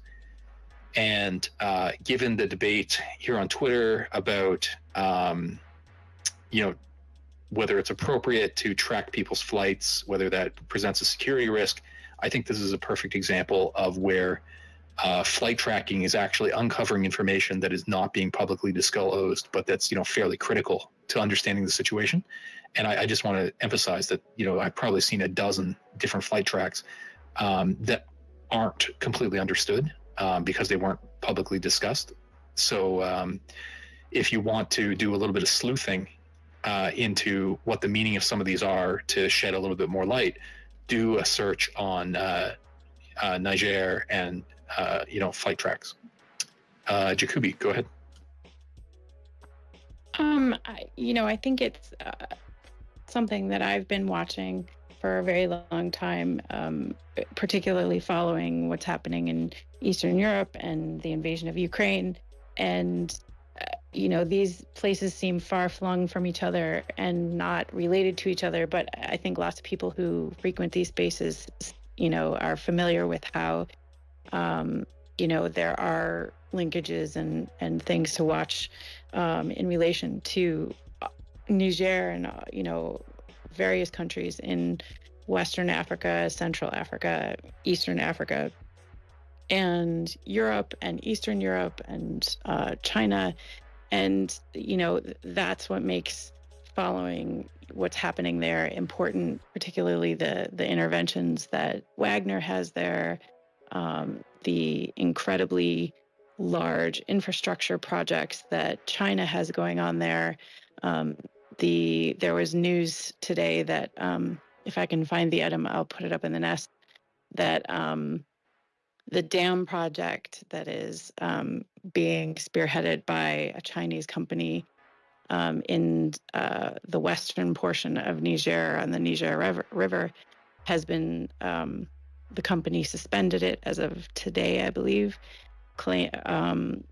And given the debate here on Twitter about, whether it's appropriate to track people's flights, whether that presents a security risk, I think this is a perfect example of where flight tracking is actually uncovering information that is not being publicly disclosed, but that's, fairly critical to understanding the situation. And I just want to emphasize that, I've probably seen a dozen different flight tracks that aren't completely understood because they weren't publicly discussed. So if you want to do a little bit of sleuthing into what the meaning of some of these are to shed a little bit more light, do a search on Niger and, flight tracks. Jacoby, go ahead. I think it's something that I've been watching for a very long time, particularly following what's happening in Eastern Europe and the invasion of Ukraine. And, these places seem far-flung from each other and not related to each other. But I think lots of people who frequent these spaces, are familiar with how, there are linkages and things to watch in relation to Niger and, various countries in Western Africa, Central Africa, Eastern Africa, and Europe and Eastern Europe and China. And, that's what makes following what's happening there, important, particularly the interventions that Wagner has there, the incredibly large infrastructure projects that China has going on there. There was news today that, if I can find the item, I'll put it up in the nest, that the dam project that is being spearheaded by a Chinese company in the western portion of Niger on the Niger River has been, the company suspended it as of today, I believe, claiming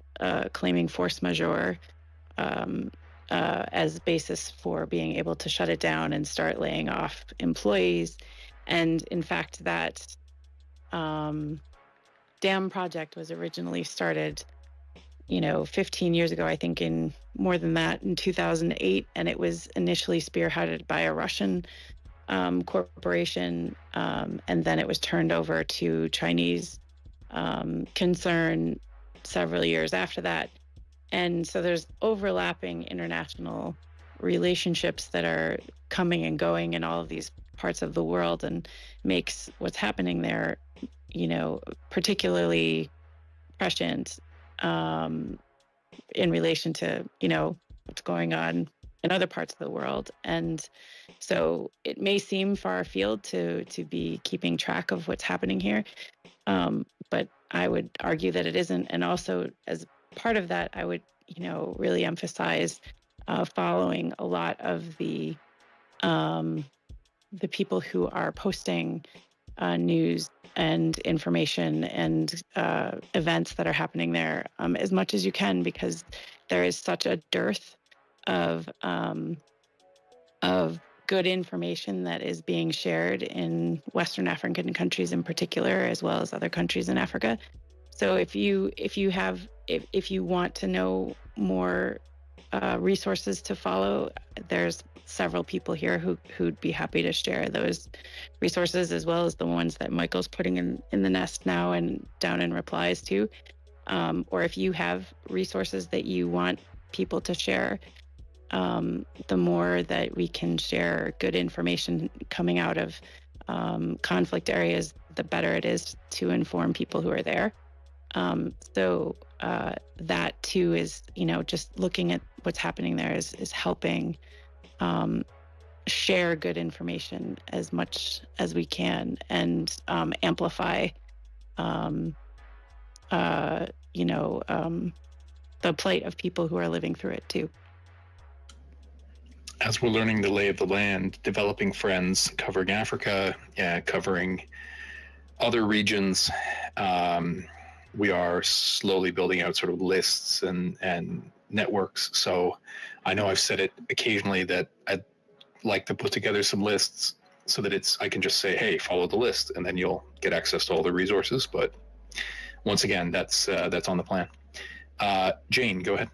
force majeure as basis for being able to shut it down and start laying off employees. And in fact, that dam project was originally started, 15 years ago, I think, in more than that, in 2008, and it was initially spearheaded by a Russian corporation, and then it was turned over to Chinese concern several years after that. And so there's overlapping international relationships that are coming and going in all of these parts of the world, and makes what's happening there, particularly prescient in relation to, what's going on in other parts of the world. And so it may seem far afield to be keeping track of what's happening here, but I would argue that it isn't. And also, as part of that, I would, really emphasize following a lot of the people who are posting news and information and events that are happening there as much as you can, because there is such a dearth of good information that is being shared in Western African countries in particular, as well as other countries in Africa. So if you want to know more resources to follow, there's several people here who'd be happy to share those resources, as well as the ones that Michael's putting in the nest now and down in replies to. Or if you have resources that you want people to share, the more that we can share good information coming out of conflict areas, the better it is to inform people who are there. So that too is, just looking at what's happening there is helping share good information as much as we can, and amplify, the plight of people who are living through it too. As we're learning the lay of the land, developing friends, covering Africa, covering other regions, we are slowly building out sort of lists and networks. So I know I've said it occasionally that I'd like to put together some lists so that I can just say, hey, follow the list, and then you'll get access to all the resources. But once again, that's on the plan. Jane, go ahead.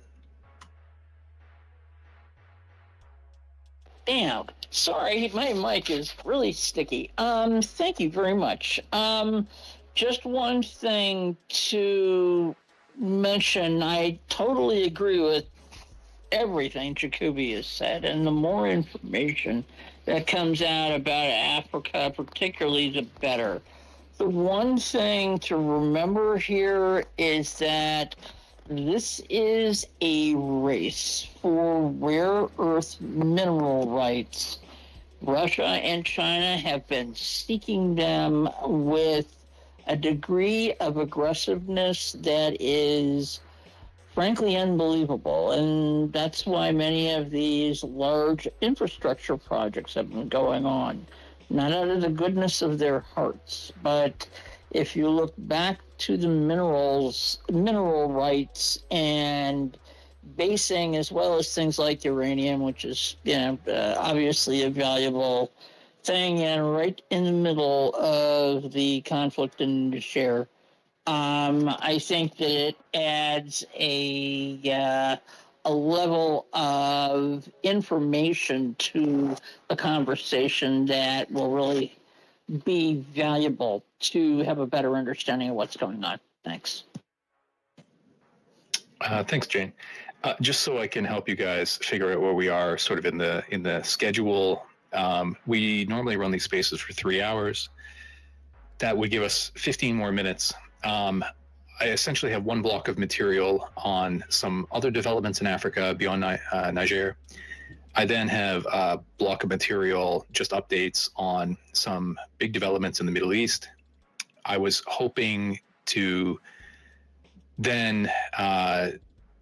Damn, sorry, my mic is really sticky. Thank you very much. Just one thing to mention, I totally agree with everything Jacoby has said, and the more information that comes out about Africa, particularly, the better. The one thing to remember here is that this is a race for rare earth mineral rights. Russia and China have been seeking them with a degree of aggressiveness that is frankly unbelievable. And that's why many of these large infrastructure projects have been going on, not out of the goodness of their hearts, but if you look back to the mineral rights and basing, as well as things like uranium, which is, obviously a valuable thing, and right in the middle of the conflict in Niger, I think that it adds a level of information to the conversation that will really be valuable to have a better understanding of what's going on. Thanks. Thanks, Jane. Just so I can help you guys figure out where we are, sort of in the schedule. We normally run these spaces for 3 hours. That would give us 15 more minutes. I essentially have one block of material on some other developments in Africa beyond Niger. I then have a block of material, just updates on some big developments in the Middle East. I was hoping to then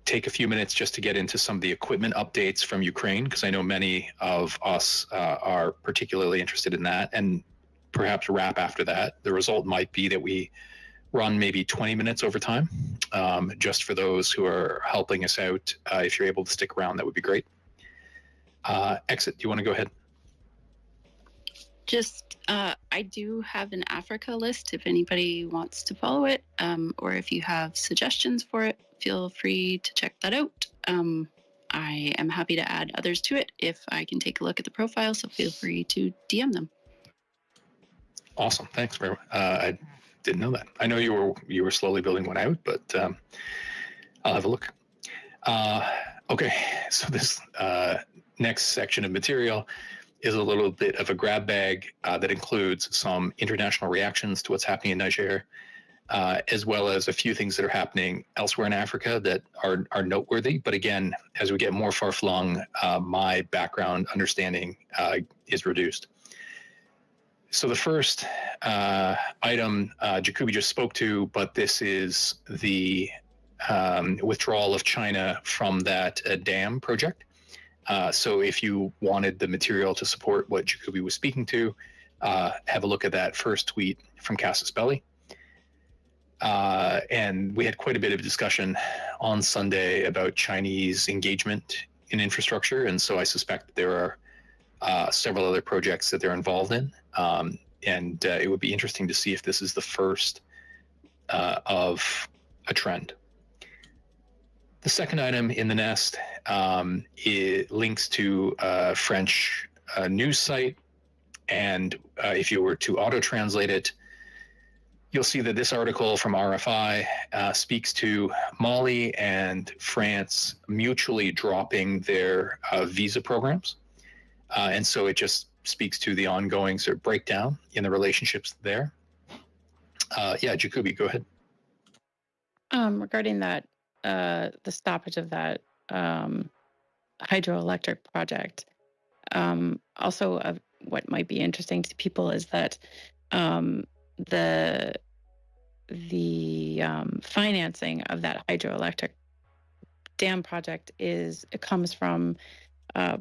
take a few minutes just to get into some of the equipment updates from Ukraine, because I know many of us are particularly interested in that, and perhaps wrap after that. The result might be that we run maybe 20 minutes over time, just for those who are helping us out. If you're able to stick around, that would be great. Exit, do you want to go ahead? Just, I do have an Africa list if anybody wants to follow it, or if you have suggestions for it, feel free to check that out. I am happy to add others to it if I can take a look at the profile, so feel free to DM them. Awesome, thanks very much. I didn't know that. I know you were slowly building one out, but I'll have a look. Okay, so this next section of material is a little bit of a grab bag that includes some international reactions to what's happening in Niger, as well as a few things that are happening elsewhere in Africa that are noteworthy. But again, as we get more far-flung, my background understanding is reduced. So the first item Jacoby just spoke to, but this is the withdrawal of China from that dam project. So if you wanted the material to support what Jacoby was speaking to, have a look at that first tweet from Casus Belli. And we had quite a bit of discussion on Sunday about Chinese engagement in infrastructure. And so I suspect there are several other projects that they're involved in. And it would be interesting to see if this is the first of a trend. The second item in the nest, it links to a French news site, and if you were to auto-translate it, you'll see that this article from RFI speaks to Mali and France mutually dropping their visa programs, and so it just speaks to the ongoing sort of breakdown in the relationships there. Yeah, Jacoby, go ahead. Regarding that, the stoppage of that hydroelectric project. Also, what might be interesting to people is that the financing of that hydroelectric dam project comes from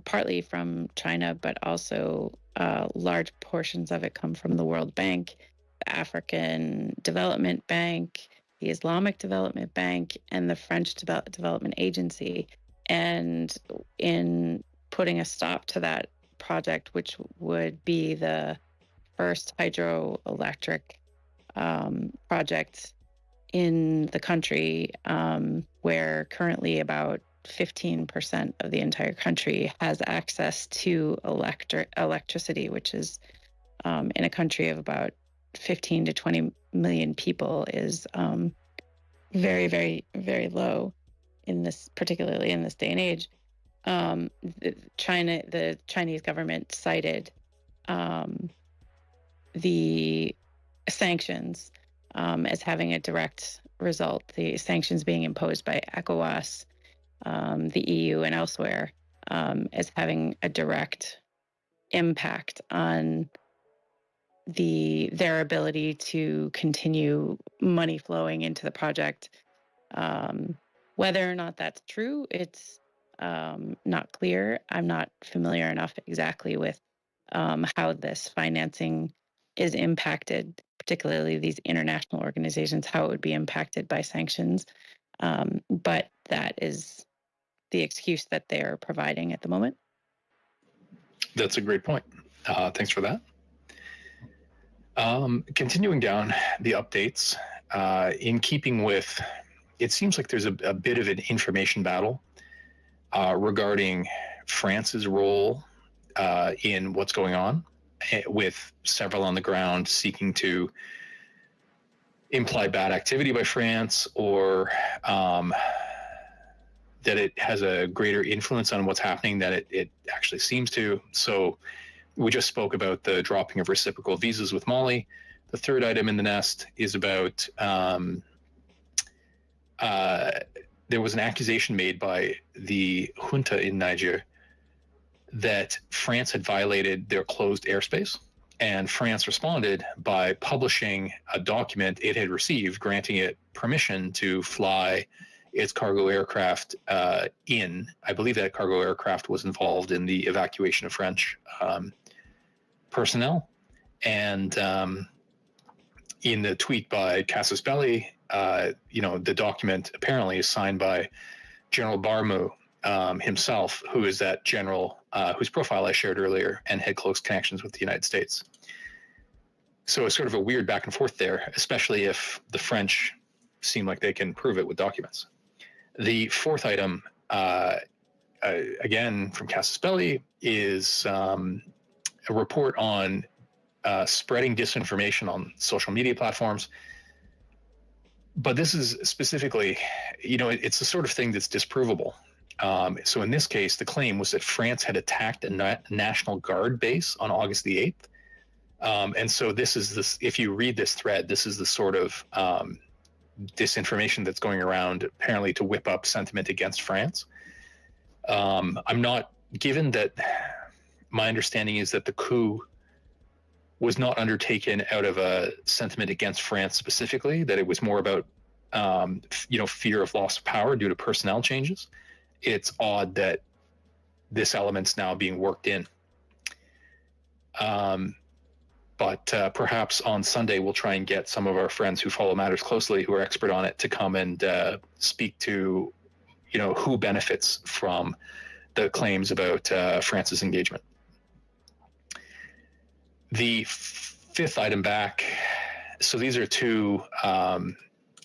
partly from China, but also large portions of it come from the World Bank, the African Development Bank, the Islamic Development Bank, and the French Development Agency. And in putting a stop to that project, which would be the first hydroelectric project in the country, where currently about 15% of the entire country has access to electricity, which is in a country of about 15 to 20 million people, is very, very, very low particularly in this day and age. The Chinese government cited the sanctions as having a direct result. The sanctions being imposed by ECOWAS, the EU, and elsewhere, as having a direct impact on their ability to continue money flowing into the project. Whether or not that's true, it's not clear. I'm not familiar enough exactly with how this financing is impacted, particularly these international organizations, how it would be impacted by sanctions. But that is the excuse that they're providing at the moment. That's a great point. Thanks for that. Continuing down the updates, in keeping with, it seems like there's a bit of an information battle regarding France's role in what's going on, with several on the ground seeking to imply bad activity by France, or that it has a greater influence on what's happening than it actually seems to. So we just spoke about the dropping of reciprocal visas with Mali. The third item in the nest is about there was an accusation made by the junta in Niger that France had violated their closed airspace. And France responded by publishing a document it had received granting it permission to fly its cargo aircraft in. I believe that cargo aircraft was involved in the evacuation of French personnel. And in the tweet by Casus Belli, the document apparently is signed by General Barmu himself, who is that general whose profile I shared earlier and had close connections with the United States. So it's sort of a weird back and forth there, especially if the French seem like they can prove it with documents. The fourth item, again from Casus Belli, is a report on spreading disinformation on social media platforms. But this is specifically, it's the sort of thing that's disprovable. So in this case, the claim was that France had attacked a National Guard base on August the 8th. And so if you read this thread, this is the sort of disinformation that's going around apparently to whip up sentiment against France. I'm not, given that my understanding is that the coup was not undertaken out of a sentiment against France specifically, that it was more about, fear of loss of power due to personnel changes. It's odd that this element's now being worked in. But perhaps on Sunday, we'll try and get some of our friends who follow matters closely, who are expert on it, to come and speak to, who benefits from the claims about France's engagement. The fifth item back, so these are two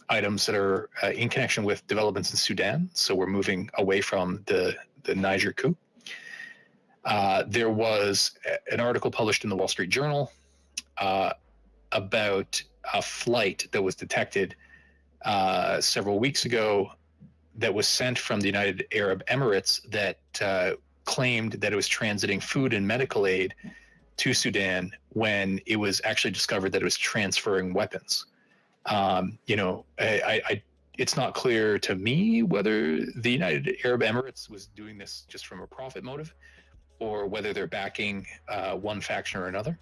items that are in connection with developments in Sudan. So we're moving away from the Niger coup. There was an article published in the Wall Street Journal about a flight that was detected several weeks ago that was sent from the United Arab Emirates that claimed that it was transiting food and medical aid to Sudan when it was actually discovered that it was transferring weapons. It's not clear to me whether the United Arab Emirates was doing this just from a profit motive or whether they're backing one faction or another.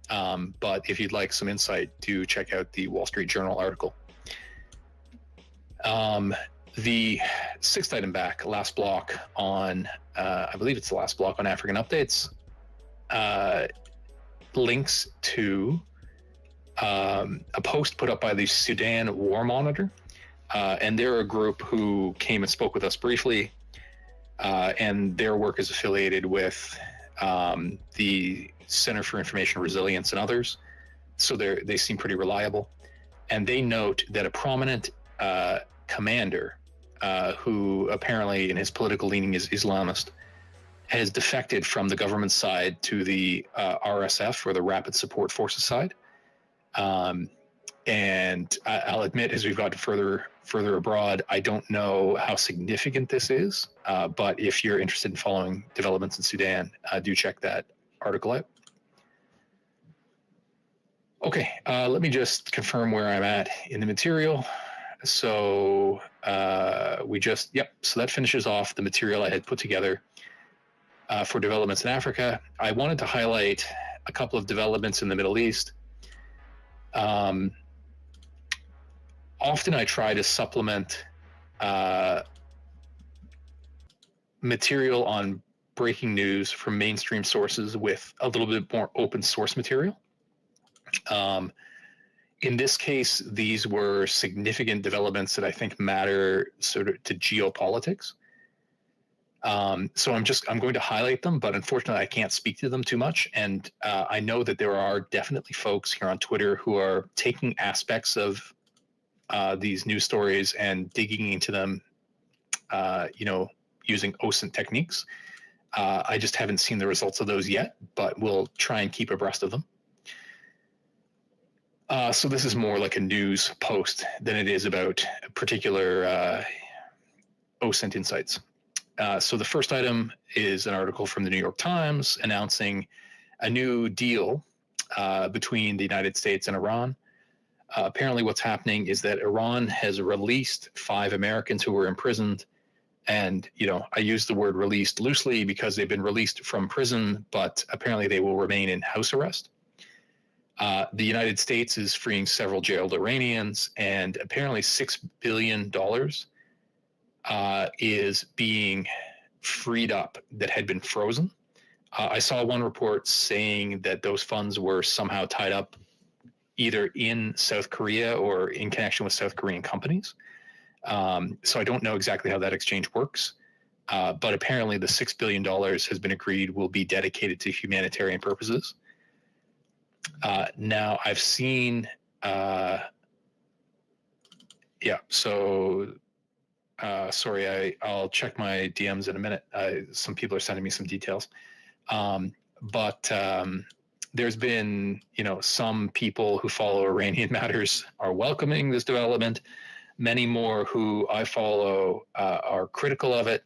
But if you'd like some insight, do check out the Wall Street Journal article. The sixth item back, last block on, I believe it's the last block on African updates, links to a post put up by the Sudan War Monitor. And they're a group who came and spoke with us briefly. And their work is affiliated with the Center for Information Resilience and others. So they seem pretty reliable. And they note that a prominent commander who apparently in his political leaning is Islamist has defected from the government side to the RSF, or the Rapid Support Forces side. And I'll admit, as we've got further abroad, I don't know how significant this is, but if you're interested in following developments in Sudan, do check that article out. Okay, let me just confirm where I'm at in the material. So so that finishes off the material I had put together for developments in Africa. I wanted to highlight a couple of developments in the Middle East. Often I try to supplement material on breaking news from mainstream sources with a little bit more open source material. In this case, these were significant developments that I think matter sort of to geopolitics. So I'm going to highlight them, but unfortunately I can't speak to them too much. And I know that there are definitely folks here on Twitter who are taking aspects of these news stories and digging into them, using OSINT techniques. I just haven't seen the results of those yet, but we'll try and keep abreast of them. So this is more like a news post than it is about particular OSINT insights. So the first item is an article from the New York Times announcing a new deal between the United States and Iran. Apparently what's happening is that Iran has released 5 Americans who were imprisoned. And, I use the word released loosely because they've been released from prison, but apparently they will remain in house arrest. The United States is freeing several jailed Iranians, and apparently $6 billion is being freed up that had been frozen. I saw one report saying that those funds were somehow tied up either in South Korea or in connection with South Korean companies. So I don't know exactly how that exchange works, but apparently the $6 billion has been agreed will be dedicated to humanitarian purposes. Now I've seen, sorry, I'll check my DMs in a minute. Some people are sending me some details. But there's been, some people who follow Iranian matters are welcoming this development. Many more who I follow are critical of it.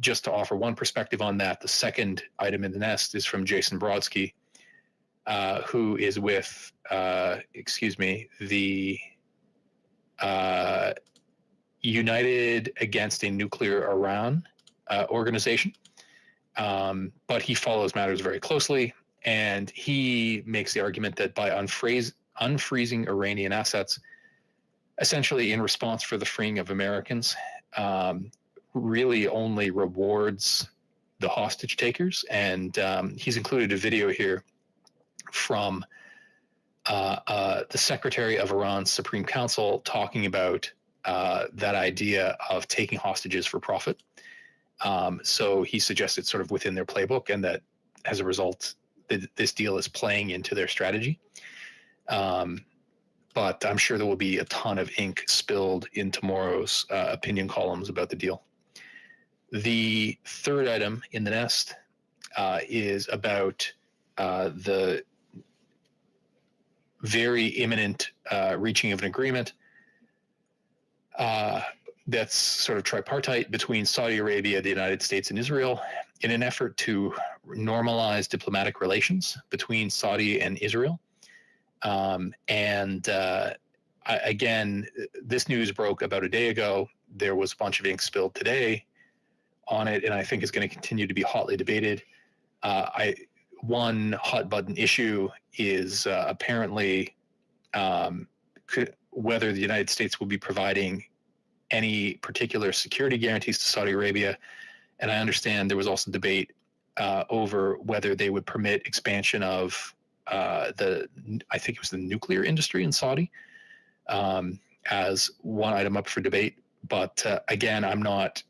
Just to offer one perspective on that, the second item in the nest is from Jason Brodsky, who is with, the United Against a Nuclear Iran organization. But he follows matters very closely, and he makes the argument that by unfreezing Iranian assets, essentially in response for the freeing of Americans, really only rewards the hostage takers. And he's included a video here from the Secretary of Iran's Supreme Council talking about that idea of taking hostages for profit. So he suggests it's sort of within their playbook, and that as a result, this deal is playing into their strategy. But I'm sure there will be a ton of ink spilled in tomorrow's opinion columns about the deal. The third item in the nest is about the very imminent reaching of an agreement that's sort of tripartite between Saudi Arabia, the United States, and Israel in an effort to normalize diplomatic relations between Saudi and Israel. Again, this news broke about a day ago. There was a bunch of ink spilled today on it, and I think it's going to continue to be hotly debated. One hot button issue is apparently whether the United States will be providing any particular security guarantees to Saudi Arabia. And I understand there was also debate over whether they would permit expansion of I think it was the nuclear industry in Saudi as one item up for debate. But again, I'm not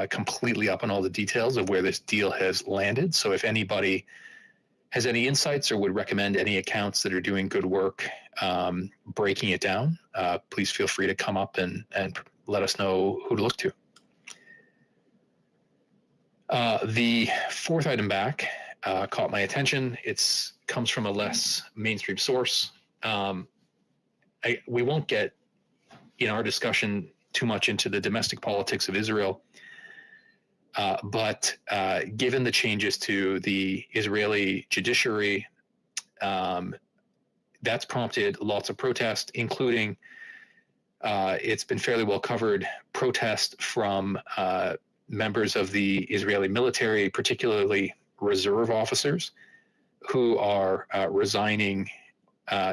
completely up on all the details of where this deal has landed. So if anybody has any insights or would recommend any accounts that are doing good work breaking it down, please feel free to come up and let us know who to look to. The fourth item back caught my attention. It comes from a less mainstream source. We won't get in our discussion too much into the domestic politics of Israel, but given the changes to the Israeli judiciary, that's prompted lots of protest, including it's been fairly well covered protest from members of the Israeli military, particularly reserve officers, who are resigning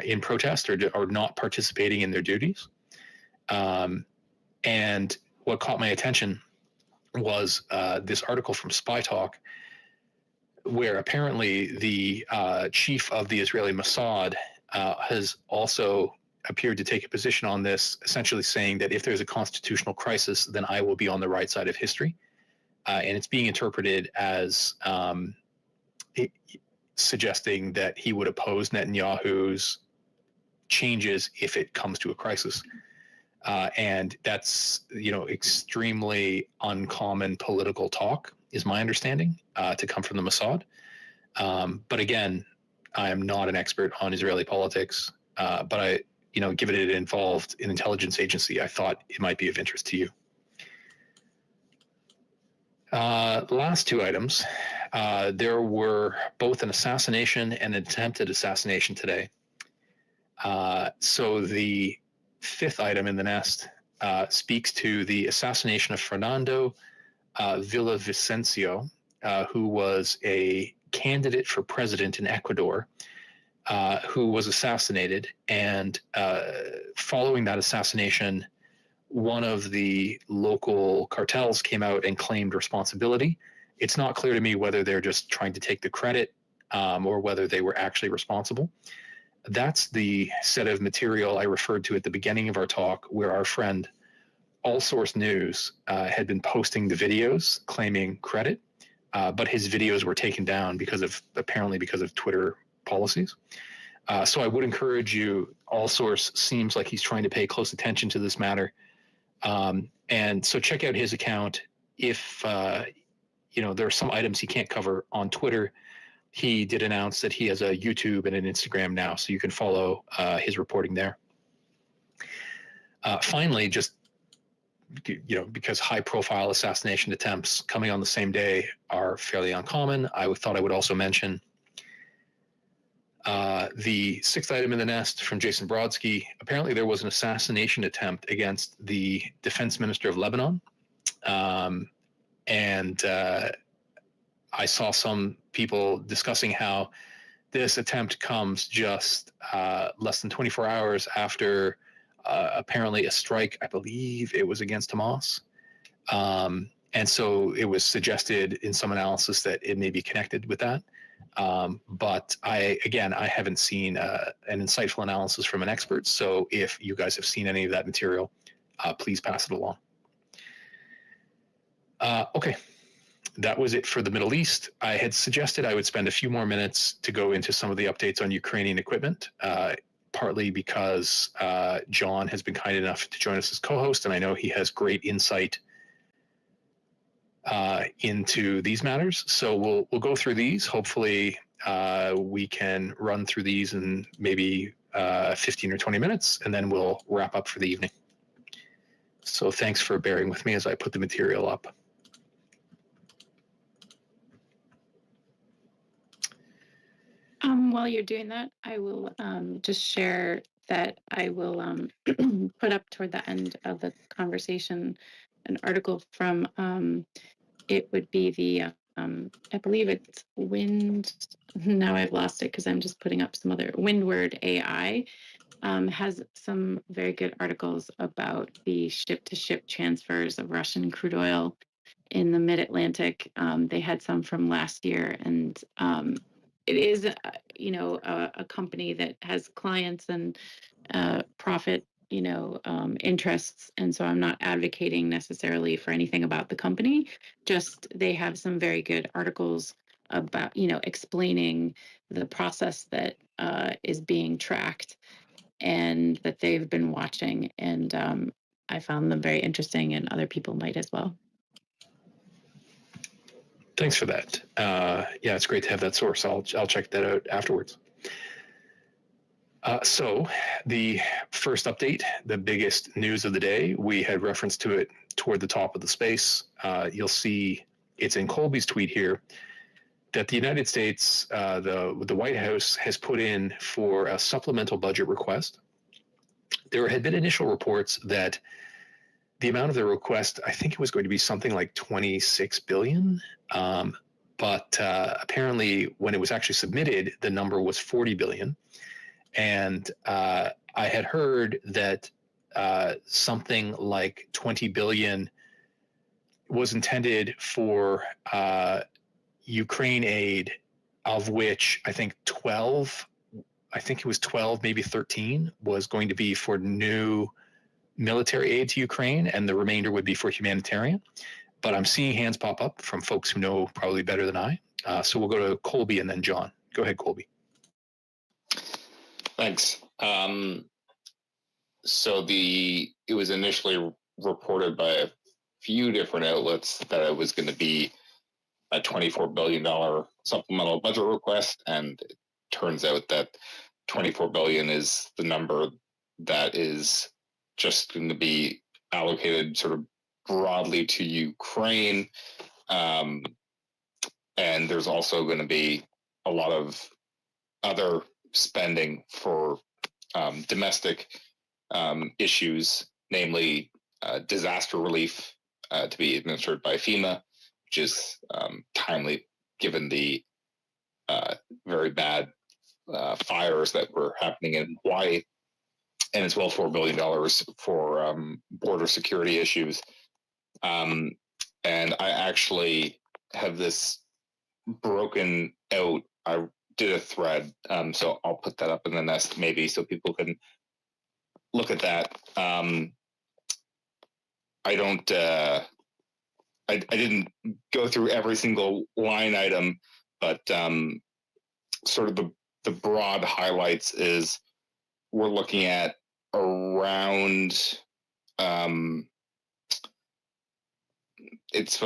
in protest or not participating in their duties. And what caught my attention was this article from Spy Talk, where apparently the chief of the Israeli Mossad has also appeared to take a position on this, essentially saying that if there's a constitutional crisis, then I will be on the right side of history. And it's being interpreted as suggesting that he would oppose Netanyahu's changes if it comes to a crisis. And that's, extremely uncommon political talk, is my understanding, to come from the Mossad. But again, I am not an expert on Israeli politics, but I, given it involved an intelligence agency, I thought it might be of interest to you. Last two items. There were both an assassination and an attempted assassination today. So the fifth item in the nest speaks to the assassination of Fernando Villavicencio, who was a candidate for president in Ecuador, who was assassinated. And following that assassination, one of the local cartels came out and claimed responsibility. It's not clear to me whether they're just trying to take the credit or whether they were actually responsible. That's the set of material I referred to at the beginning of our talk, where our friend All Source News had been posting the videos claiming credit, but his videos were taken down apparently because of Twitter policies. So I would encourage you. All Source seems like he's trying to pay close attention to this matter. And so check out his account. If there are some items he can't cover on Twitter, he did announce that he has a YouTube and an Instagram now, so you can follow his reporting there. Finally, just because high-profile assassination attempts coming on the same day are fairly uncommon, I thought I would also mention the sixth item in the nest from Jason Brodsky. Apparently there was an assassination attempt against the defense minister of Lebanon. And I saw some people discussing how this attempt comes just less than 24 hours after apparently a strike, I believe it was against Hamas. And so it was suggested in some analysis that it may be connected with that. But I haven't seen an insightful analysis from an expert. So if you guys have seen any of that material, please pass it along. Okay, that was it for the Middle East. I had suggested I would spend a few more minutes to go into some of the updates on Ukrainian equipment, partly because John has been kind enough to join us as co-host, and I know he has great insight into these matters. So we'll go through these. Hopefully we can run through these in maybe 15 or 20 minutes, and then we'll wrap up for the evening. So thanks for bearing with me as I put the material up. While you're doing that, I will just share that I will put up toward the end of the conversation an article from, it would be the, I believe it's now I've lost it because I'm just putting up some other, Windward AI has some very good articles about the ship-to-ship transfers of Russian crude oil in the mid-Atlantic. They had some from last year, and it is, a company that has clients and profit, interests. And so I'm not advocating necessarily for anything about the company. Just they have some very good articles about, explaining the process that is being tracked and that they've been watching. And I found them very interesting, and other people might as well. Thanks for that. Yeah, it's great to have that source. I'll check that out afterwards. So the first update, the biggest news of the day, we had reference to it toward the top of the space. You'll see it's in Colby's tweet here that the United States, the White House has put in for a supplemental budget request. There had been initial reports that the amount of the request, I think it was going to be something like $26 billion. But apparently when it was actually submitted, the number was $40 billion. And I had heard that something like $20 billion was intended for Ukraine aid, of which I think 12, maybe 13 was going to be for new military aid to Ukraine, and the remainder would be for humanitarian. But I'm seeing hands pop up from folks who know probably better than I. So we'll go to Colby and then John. Go ahead, Colby. Thanks. So it was initially reported by a few different outlets that it was going to be a $24 billion supplemental budget request, and it turns out that $24 billion is the number that is just going to be allocated sort of broadly to Ukraine. And there's also going to be a lot of other spending for domestic issues, namely disaster relief to be administered by FEMA, which is timely given the very bad fires that were happening in Hawaii, and as well $4 billion for border security issues. And I actually have this broken out. I did a thread, so I'll put that up in the nest maybe so people can look at that. I don't. I didn't go through every single line item, but sort of the broad highlights is we're looking at around. It's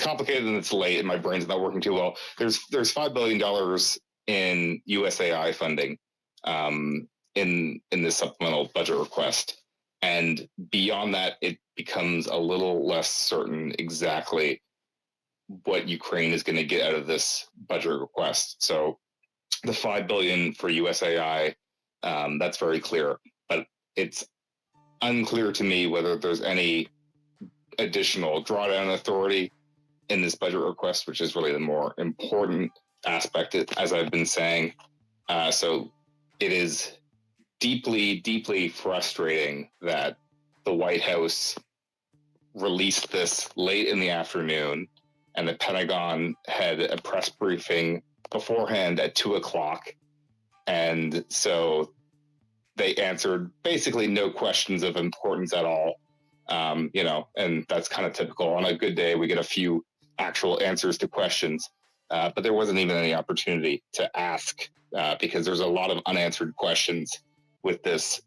complicated and it's late and my brain's not working too well. There's $5 billion in USAI funding in this supplemental budget request, and beyond that, it becomes a little less certain exactly what Ukraine is going to get out of this budget request. So the $5 billion for USAI, that's very clear, but it's unclear to me whether there's any additional drawdown authority in this budget request, which is really the more important aspect, as I've been saying. So it is deeply, deeply frustrating that the White House released this late in the afternoon, and the Pentagon had a press briefing beforehand at 2:00. And so they answered basically no questions of importance at all. And that's kind of typical. On a good day, we get a few actual answers to questions, but there wasn't even any opportunity to ask because there's a lot of unanswered questions with this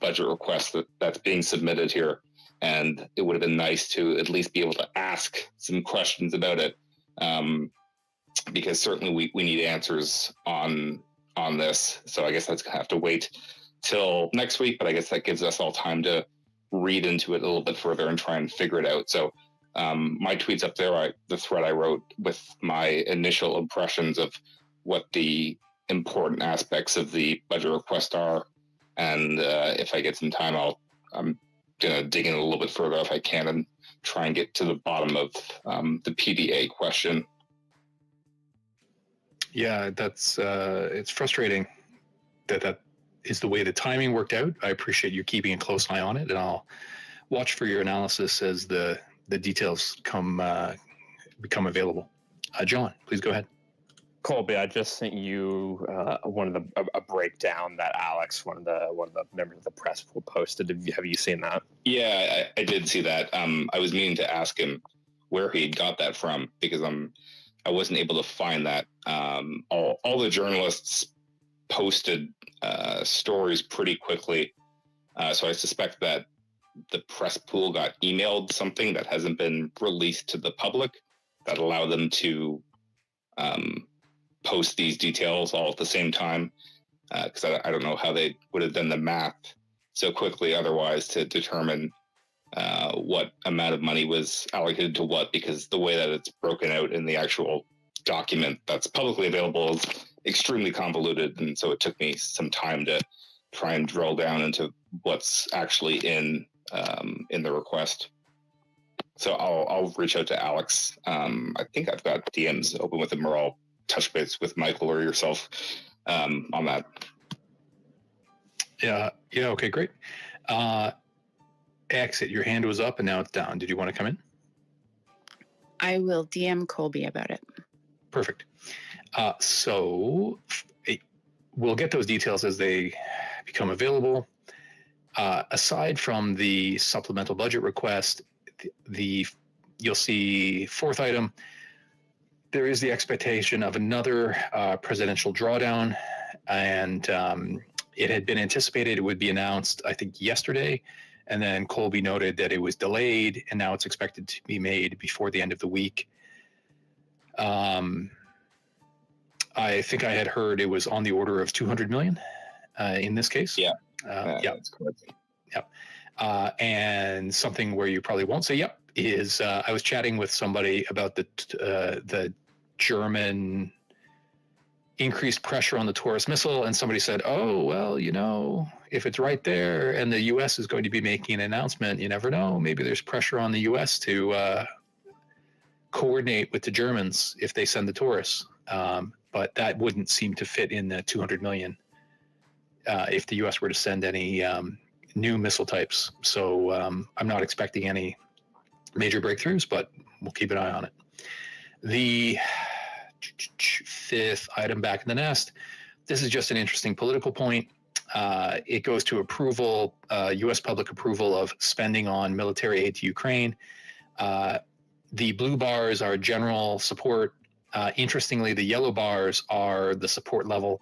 budget request that's being submitted here. And it would have been nice to at least be able to ask some questions about it, because certainly we need answers on this. So I guess that's going to have to wait till next week, but I guess that gives us all time to read into it a little bit further and try and figure it out. So my tweet's up there, the thread I wrote with my initial impressions of what the important aspects of the budget request are. And if I get some time, I'm going to dig in a little bit further if I can and try and get to the bottom of the PDA question. Yeah, that's it's frustrating that is the way the timing worked out. I appreciate you keeping a close eye on it, and I'll watch for your analysis as the details become available. John, please go ahead. Colby, I just sent you a breakdown that Alex, one of the members of the press pool, posted. Have you seen that? Yeah, I did see that. I was meaning to ask him where he got that from because I wasn't able to find that. All the journalists posted stories pretty quickly, so I suspect that the press pool got emailed something that hasn't been released to the public that allowed them to post these details all at the same time, because I don't know how they would have done the math so quickly otherwise to determine what amount of money was allocated to what, because the way that it's broken out in the actual document that's publicly available is extremely convoluted, and so it took me some time to try and drill down into what's actually in the request. So I'll reach out to Alex. I think I've got DMs open with him, or I'll touch base with Michael or yourself on that. Yeah. Okay, great. Exit, your hand was up and now it's down. Did you want to come in? I will DM Colby about it. Perfect. So we'll get those details as they become available. Aside from the supplemental budget request, you'll see fourth item, there is the expectation of another presidential drawdown, and it had been anticipated it would be announced, I think, yesterday, and then Colby noted that it was delayed, and now it's expected to be made before the end of the week. I think I had heard it was on the order of 200 million in this case. Yeah, that's correct. Yep. And something where you probably won't say yep is I was chatting with somebody about the German increased pressure on the Taurus missile, and somebody said, "Oh, well, you know, if it's right there, and the U.S. is going to be making an announcement, you never know. Maybe there's pressure on the U.S. to coordinate with the Germans if they send the Taurus." But that wouldn't seem to fit in the 200 million if the U.S. were to send any new missile types. So I'm not expecting any major breakthroughs, but we'll keep an eye on it. The fifth item back in the nest. This is just an interesting political point. It goes to approval, U.S. public approval of spending on military aid to Ukraine. The blue bars are general support. Interestingly, the yellow bars are the support level.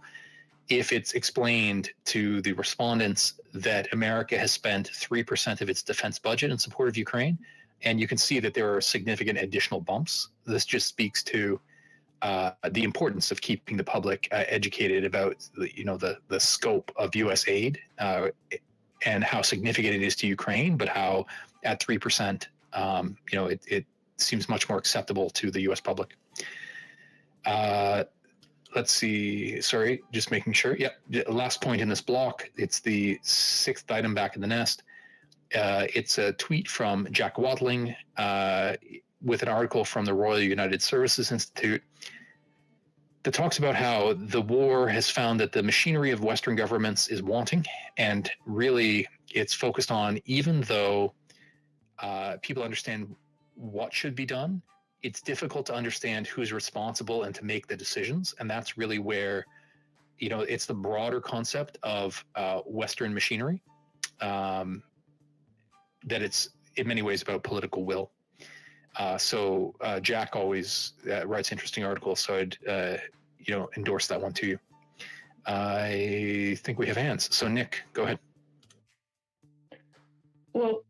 If it's explained to the respondents that America has spent 3% of its defense budget in support of Ukraine, and you can see that there are significant additional bumps, this just speaks to the importance of keeping the public educated about the scope of U.S. aid and how significant it is to Ukraine, but how at 3%, it seems much more acceptable to the U.S. public. Let's see. Sorry, just making sure. Yeah, last point in this block. It's the sixth item back in the nest. It's a tweet from Jack Watling with an article from the Royal United Services Institute that talks about how the war has found that the machinery of Western governments is wanting, and really it's focused on, even though people understand what should be done, it's difficult to understand who's responsible and to make the decisions. And that's really where, it's the broader concept of Western machinery, that it's in many ways about political will. So Jack always writes interesting articles, so I'd endorse that one to you. I think we have hands. So Nick, go ahead. Well,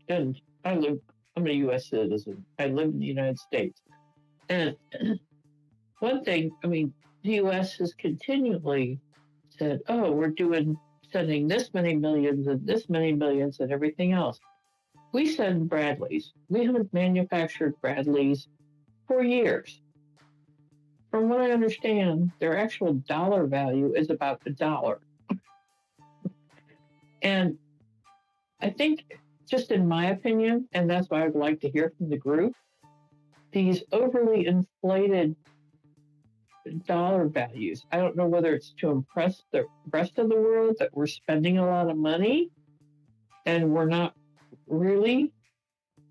and I'm a U.S. citizen. I live in the United States. And one thing, the U.S. has continually said, oh, we're sending this many millions and this many millions and everything else. We send Bradleys. We haven't manufactured Bradleys for years. From what I understand, their actual dollar value is about $1. And I think, just in my opinion, and that's why I'd like to hear from the group, these overly inflated dollar values, I don't know whether it's to impress the rest of the world that we're spending a lot of money and we're not really,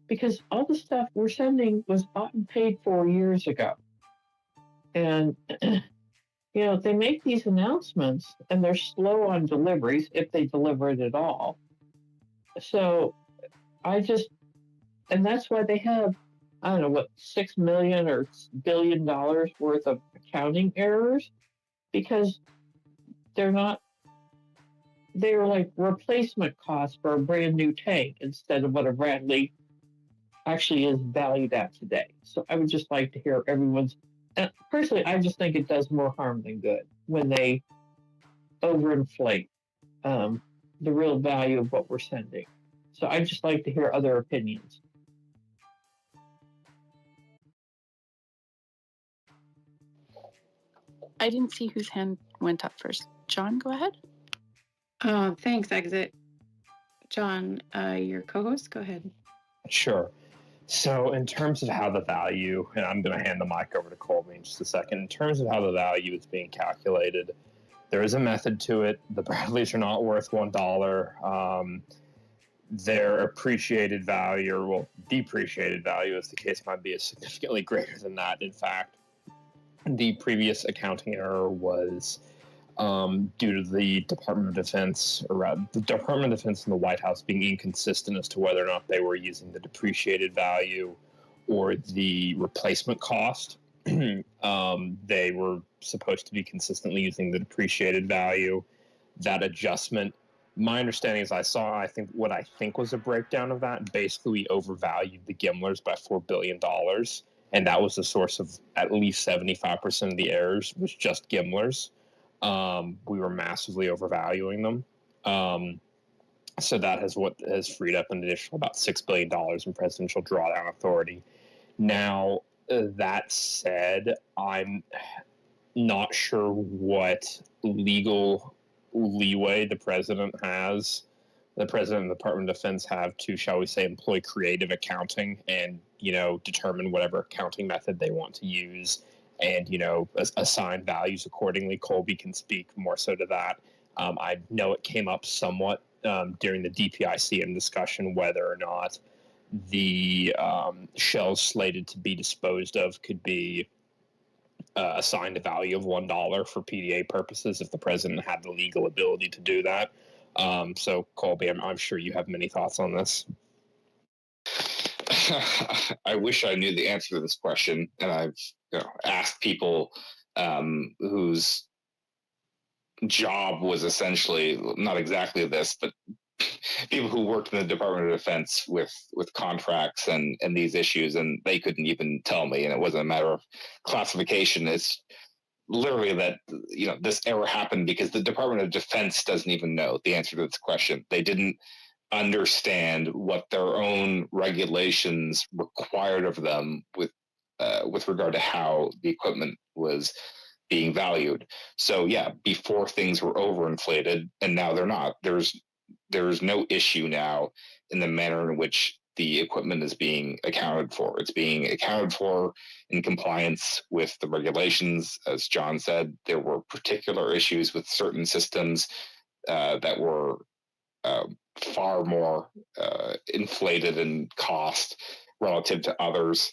because all the stuff we're sending was bought and paid for years ago. And, they make these announcements and they're slow on deliveries, if they deliver it at all. So and that's why they have, I don't know, what, $6 million or $1 billion worth of accounting errors, because they're like replacement costs for a brand new tank instead of what a Bradley actually is valued at today. So I would just like to hear everyone's, and personally, I just think it does more harm than good when they overinflate the real value of what we're sending. So I'd just like to hear other opinions. I didn't see whose hand went up first. John, go ahead. Oh, thanks, Exit. John, your co-host, go ahead. Sure. So in terms of how the value, and I'm going to hand the mic over to Colby in just a second, in terms of how the value is being calculated, there is a method to it. The Bradleys are not worth $1. Their appreciated value, or depreciated value, as the case might be, is significantly greater than that. In fact, the previous accounting error was due to the Department of Defense, or the Department of Defense and the White House being inconsistent as to whether or not they were using the depreciated value or the replacement cost. They were supposed to be consistently using the depreciated value. That adjustment, my understanding is I think was a breakdown of that. Basically, we overvalued the Gimlers by $4 billion. And that was the source of at least 75% of the errors, was just Gimlers. We were massively overvaluing them. So that has freed up an additional about $6 billion in presidential drawdown authority. Now, that said, I'm not sure what legal leeway the president and the Department of Defense have to, shall we say, employ creative accounting and, determine whatever accounting method they want to use and, assign values accordingly. Colby can speak more so to that. I know it came up somewhat during the DPICM discussion whether or not the shells slated to be disposed of could be assigned a value of $1 for PDA purposes if the president had the legal ability to do that. So, Colby, I'm sure you have many thoughts on this. I wish I knew the answer to this question, and I've asked people whose job was essentially not exactly this, but people who worked in the Department of Defense with contracts and these issues, and they couldn't even tell me, and it wasn't a matter of classification. It's literally that this error happened because the Department of Defense doesn't even know the answer to this question. They didn't understand what their own regulations required of them with regard to how the equipment was being valued. So yeah, before things were overinflated, and now they're not. There's no issue now in the manner in which the equipment is being accounted for. It's being accounted for in compliance with the regulations. As John said, there were particular issues with certain systems that were far more inflated in cost relative to others.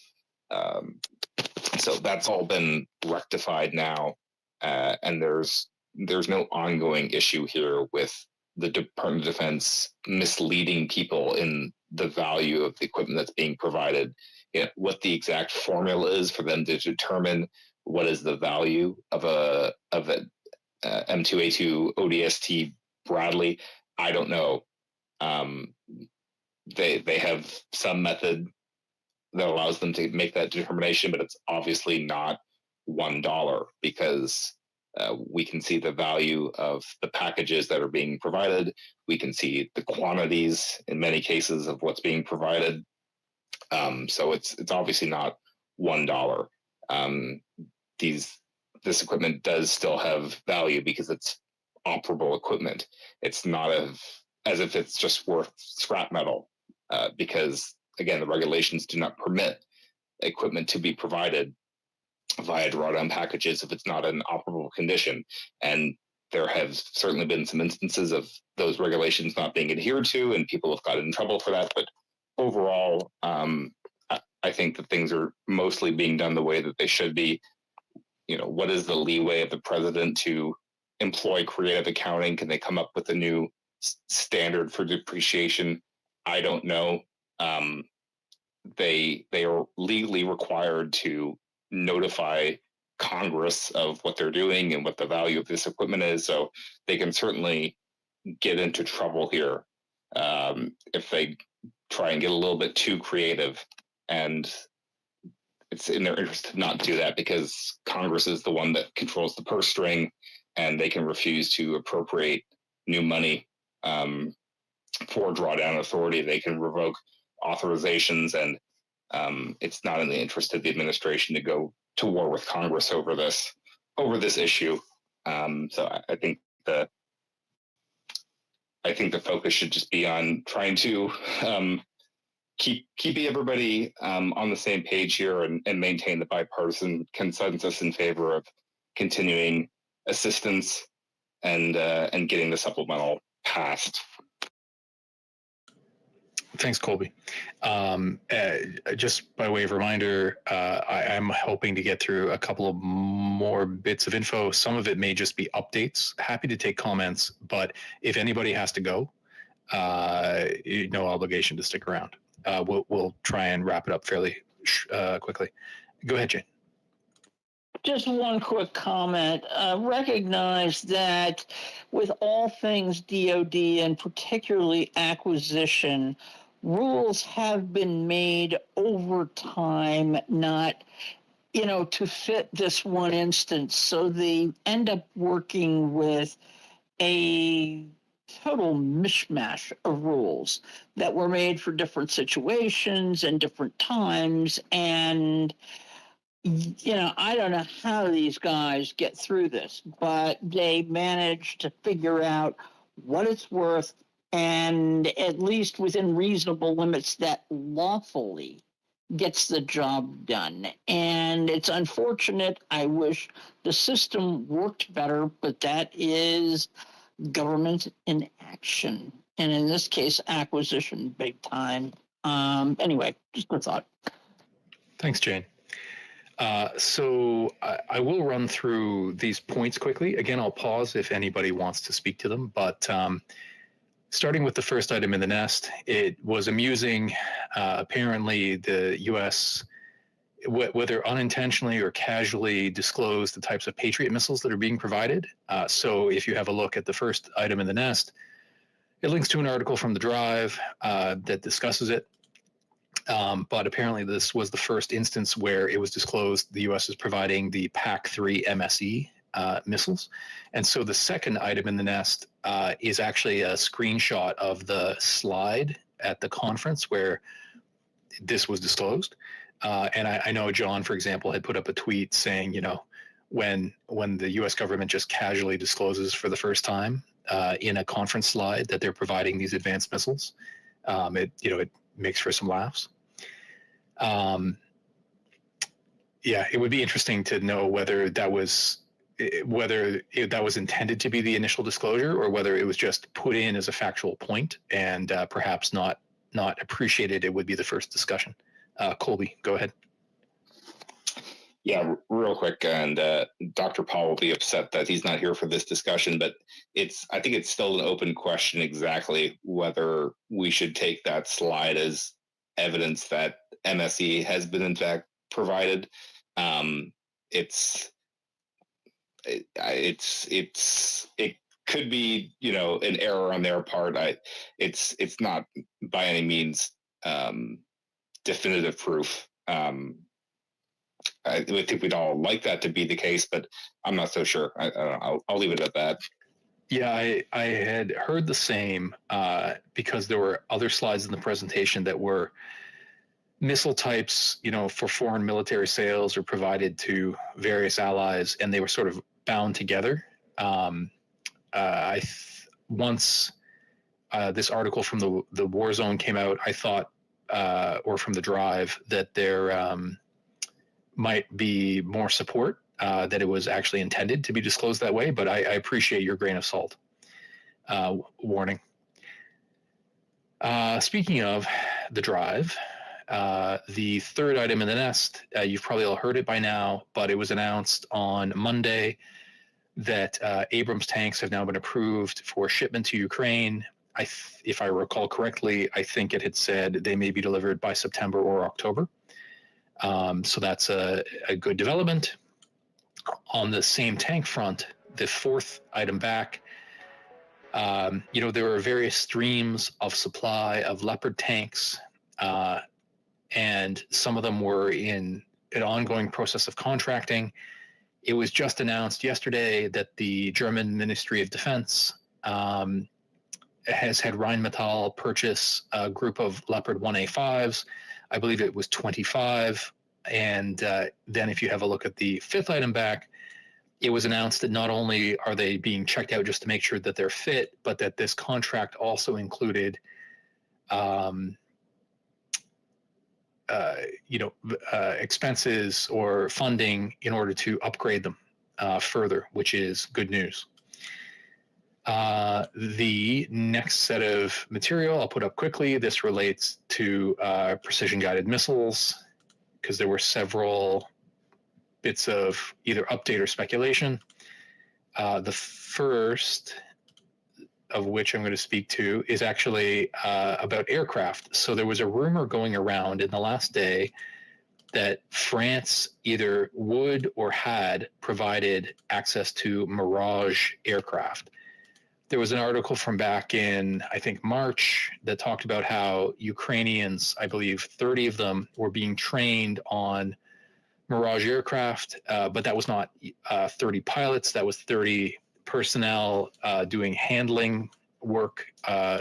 So that's all been rectified now, and there's no ongoing issue here with the Department of Defense misleading people in the value of the equipment that's being provided. What the exact formula is for them to determine what is the value of a M2A2 ODST Bradley, I don't know. They have some method that allows them to make that determination, but it's obviously not $1 because we can see the value of the packages that are being provided. We can see the quantities in many cases of what's being provided. So it's obviously not $1. This equipment does still have value because it's operable equipment. It's not as if it's just worth scrap metal because, again, the regulations do not permit equipment to be provided via drawdown packages if it's not in operable condition. And there have certainly been some instances of those regulations not being adhered to, and people have gotten in trouble for that. But overall, I think that things are mostly being done the way that they should be. What is the leeway of the president to employ creative accounting? Can they come up with a new standard for depreciation? I don't know. They are legally required to notify Congress of what they're doing and what the value of this equipment is. So they can certainly get into trouble here if they try and get a little bit too creative. And it's in their interest to not do that because Congress is the one that controls the purse string, and they can refuse to appropriate new money for drawdown authority. They can revoke authorizations, and it's not in the interest of the administration to go to war with Congress over this issue. So I think the focus should just be on trying to keep everybody on the same page here and maintain the bipartisan consensus in favor of continuing assistance and getting the supplemental passed. Thanks, Colby. Just by way of reminder, I'm hoping to get through a couple of more bits of info. Some of it may just be updates. Happy to take comments, but if anybody has to go, no obligation to stick around. We'll try and wrap it up fairly quickly. Go ahead, Jane. Just one quick comment. Recognize that with all things DoD and particularly acquisition, rules have been made over time, not, to fit this one instance. So they end up working with a total mishmash of rules that were made for different situations and different times. And, I don't know how these guys get through this, but they managed to figure out what it's worth, and at least within reasonable limits that lawfully gets the job done. And it's unfortunate. I wish the system worked better, but that is government in action. And in this case, acquisition big time. Anyway, just a thought. Thanks, Jane. So I will run through these points quickly. Again, I'll pause if anybody wants to speak to them, but starting with the first item in the nest, it was amusing. Apparently, the U.S., whether unintentionally or casually, disclosed the types of Patriot missiles that are being provided. So if you have a look at the first item in the nest, it links to an article from the Drive that discusses it. But apparently this was the first instance where it was disclosed the U.S. is providing the PAC-3 MSE missiles. And so the second item in the nest is actually a screenshot of the slide at the conference where this was disclosed. And I know John, for example, had put up a tweet saying, when the U.S. government just casually discloses for the first time in a conference slide that they're providing these advanced missiles, it makes for some laughs. It would be interesting to know whether that was intended to be the initial disclosure, or whether it was just put in as a factual point and perhaps not appreciated. It would be the first discussion. Colby, go ahead. Yeah, real quick, and Dr. Paul will be upset that he's not here for this discussion, but I think it's still an open question exactly whether we should take that slide as evidence that MSE has been in fact provided. It could be, an error on their part. It's not by any means definitive proof. I think we'd all like that to be the case, but I'm not so sure. I'll leave it at that. Yeah, I had heard the same because there were other slides in the presentation that were missile types, for foreign military sales or provided to various allies, and they were sort of bound together. Once this article from the War Zone came out, I thought, or from the Drive, that there might be more support, that it was actually intended to be disclosed that way, but I appreciate your grain of salt warning. Speaking of the Drive, the third item in the nest, you've probably all heard it by now, but it was announced on Monday that Abrams tanks have now been approved for shipment to Ukraine. If I recall correctly, I think it had said they may be delivered by September or October. So that's a good development. On the same tank front, the fourth item back, there were various streams of supply of Leopard tanks, and some of them were in an ongoing process of contracting. It was just announced yesterday that the German Ministry of Defense has had Rheinmetall purchase a group of Leopard 1A5s. I believe it was 25. And then if you have a look at the fifth item back, it was announced that not only are they being checked out just to make sure that they're fit, but that this contract also included expenses or funding in order to upgrade them further, which is good news. The next set of material I'll put up quickly. This relates to precision-guided missiles, because there were several bits of either update or speculation. The first of which I'm going to speak to is actually about aircraft. So there was a rumor going around in the last day that France either would or had provided access to Mirage aircraft. There was an article from back in, I think, March that talked about how Ukrainians, I believe 30 of them, were being trained on Mirage aircraft, but that was not 30 pilots. That was 30 personnel doing handling work,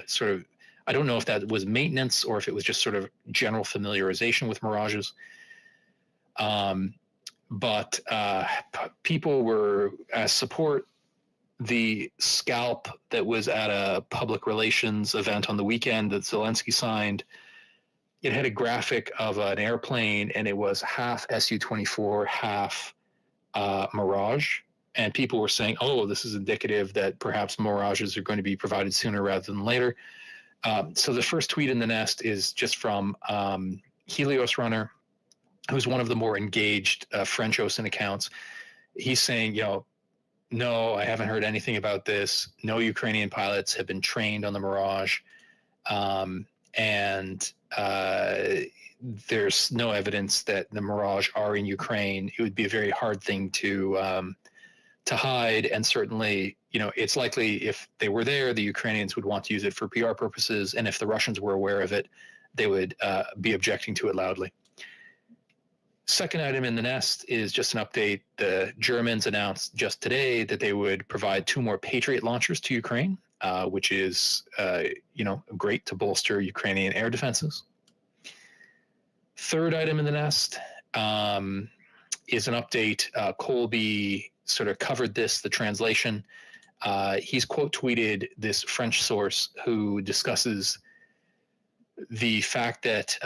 sort of, I don't know if that was maintenance or if it was just sort of general familiarization with mirages. But people were support the scalp that was at a public relations event on the weekend that Zelensky signed. It had a graphic of an airplane, and it was half Su-24, half Mirage. And people were saying, oh, this is indicative that perhaps Mirages are going to be provided sooner rather than later. So the first tweet in the nest is just from Helios Runner, who's one of the more engaged French OSINT accounts. He's saying, no, I haven't heard anything about this. No Ukrainian pilots have been trained on the Mirage. And there's no evidence that the Mirage are in Ukraine. It would be a very hard thing to hide. And certainly, it's likely if they were there, the Ukrainians would want to use it for PR purposes. And if the Russians were aware of it, they would be objecting to it loudly. Second item in the nest is just an update. The Germans announced just today that they would provide 2 more Patriot launchers to Ukraine, which is, great to bolster Ukrainian air defenses. Third item in the nest is an update. Colby sort of covered this, the translation. He's quote tweeted this French source who discusses the fact that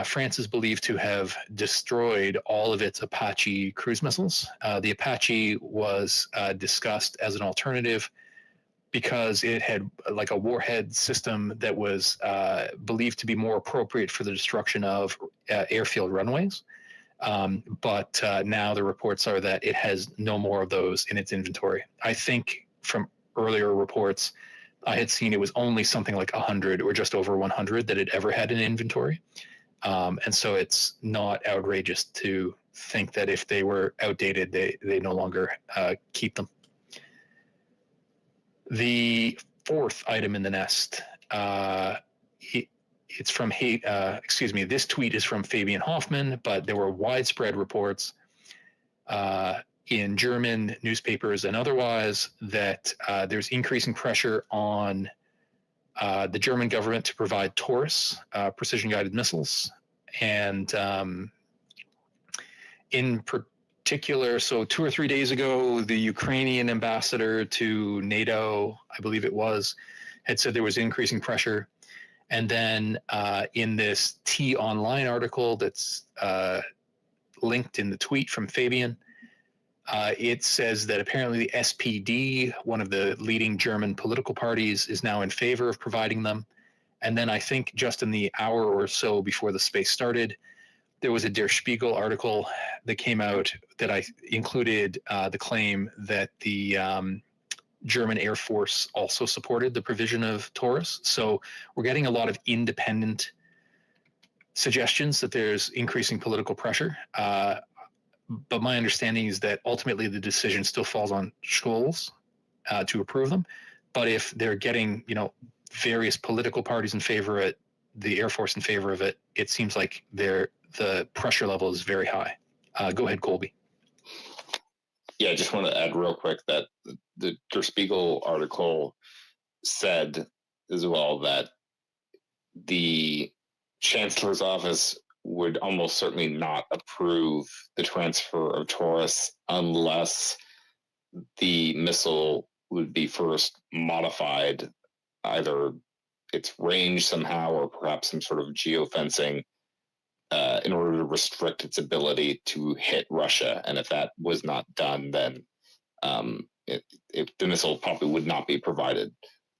France is believed to have destroyed all of its Apache cruise missiles. The Apache was discussed as an alternative because it had like a warhead system that was believed to be more appropriate for the destruction of airfield runways. But now the reports are that it has no more of those in its inventory. I think from earlier reports, I had seen it was only something like 100 or just over 100 that it ever had in inventory. And so it's not outrageous to think that if they were outdated, they no longer keep them. The fourth item in the nest, it's from, this tweet is from Fabian Hoffman, but there were widespread reports in German newspapers and otherwise that there's increasing pressure on the German government to provide Taurus precision-guided missiles. And in particular, so 2 or 3 days ago, the Ukrainian ambassador to NATO, I believe it was, had said there was increasing pressure. And then in this T-Online article that's linked in the tweet from Fabian, it says that apparently the SPD, one of the leading German political parties, is now in favor of providing them. And then I think just in the hour or so before the space started, there was a Der Spiegel article that came out that I included the claim that the German Air Force also supported the provision of Taurus. So we're getting a lot of independent suggestions that there's increasing political pressure. But my understanding is that ultimately the decision still falls on Scholz to approve them. But if they're getting, various political parties in favor of it, the Air Force in favor of it, it seems like the pressure level is very high. Go ahead, Colby. Yeah, I just want to add real quick that the Der Spiegel article said as well that the Chancellor's office would almost certainly not approve the transfer of Taurus unless the missile would be first modified, either its range somehow or perhaps some sort of geofencing in order to restrict its ability to hit Russia. And if that was not done, then the missile probably would not be provided.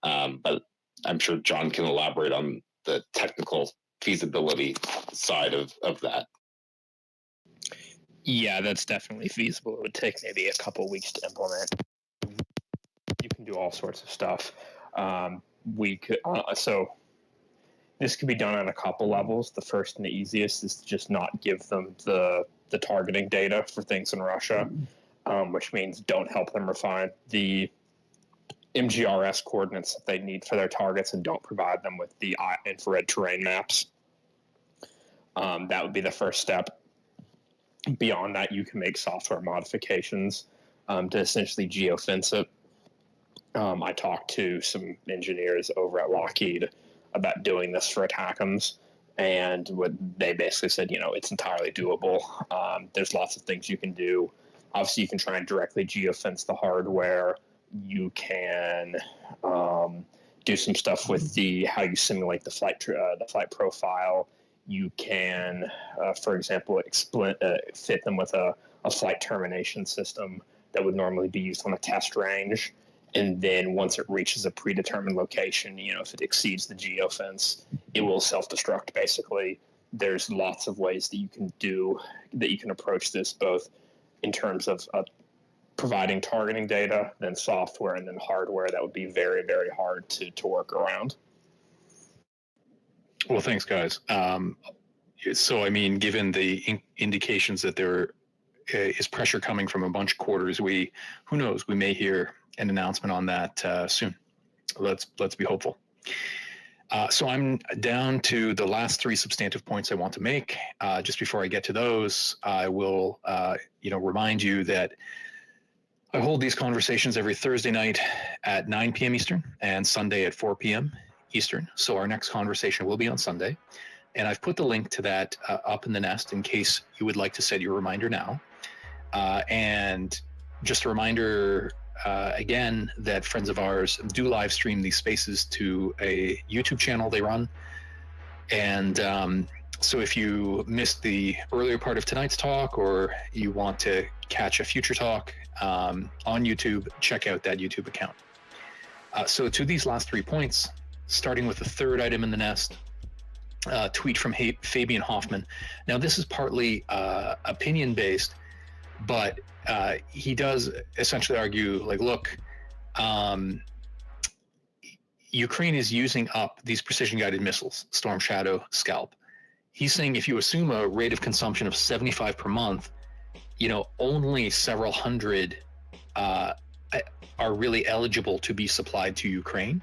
But I'm sure John can elaborate on the technical feasibility side of that. Yeah, that's definitely feasible. It would take maybe a couple weeks to implement. You can do all sorts of stuff. We could so this could be done on a couple levels. The first and the easiest is to just not give them the targeting data for things in Russia, which means don't help them refine the MGRS coordinates that they need for their targets and don't provide them with the infrared terrain maps. That would be the first step. Beyond that, you can make software modifications to essentially geofence it. I talked to some engineers over at Lockheed about doing this for ATACMS, and what they basically said, it's entirely doable. There's lots of things you can do. Obviously, you can try and directly geofence the hardware. You can do some stuff with how you simulate the flight profile. You can, for example, fit them with a flight termination system that would normally be used on a test range. And then once it reaches a predetermined location, if it exceeds the geofence, it will self-destruct, basically. There's lots of ways that you can approach this, both in terms of providing targeting data, then software, and then hardware that would be very, very hard to work around. Well, thanks, guys. So, I mean, given the indications that there is pressure coming from a bunch of quarters, who knows, we may hear an announcement on that soon. Let's be hopeful. So I'm down to the last three substantive points I want to make. Just before I get to those, I will, remind you that I hold these conversations every Thursday night at 9 p.m. Eastern and Sunday at 4 p.m. Eastern. So our next conversation will be on Sunday. And I've put the link to that up in the nest in case you would like to set your reminder now. And just a reminder, again, that friends of ours do live stream these spaces to a YouTube channel they run. And so if you missed the earlier part of tonight's talk, or you want to catch a future talk on YouTube, check out that YouTube account. So to these last 3 points, starting with the third item in the nest, tweet from Fabian Hoffman. Now, this is partly opinion-based, but he does essentially argue, look, Ukraine is using up these precision-guided missiles, Storm Shadow, Scalp. He's saying if you assume a rate of consumption of 75 per month, only several hundred are really eligible to be supplied to Ukraine.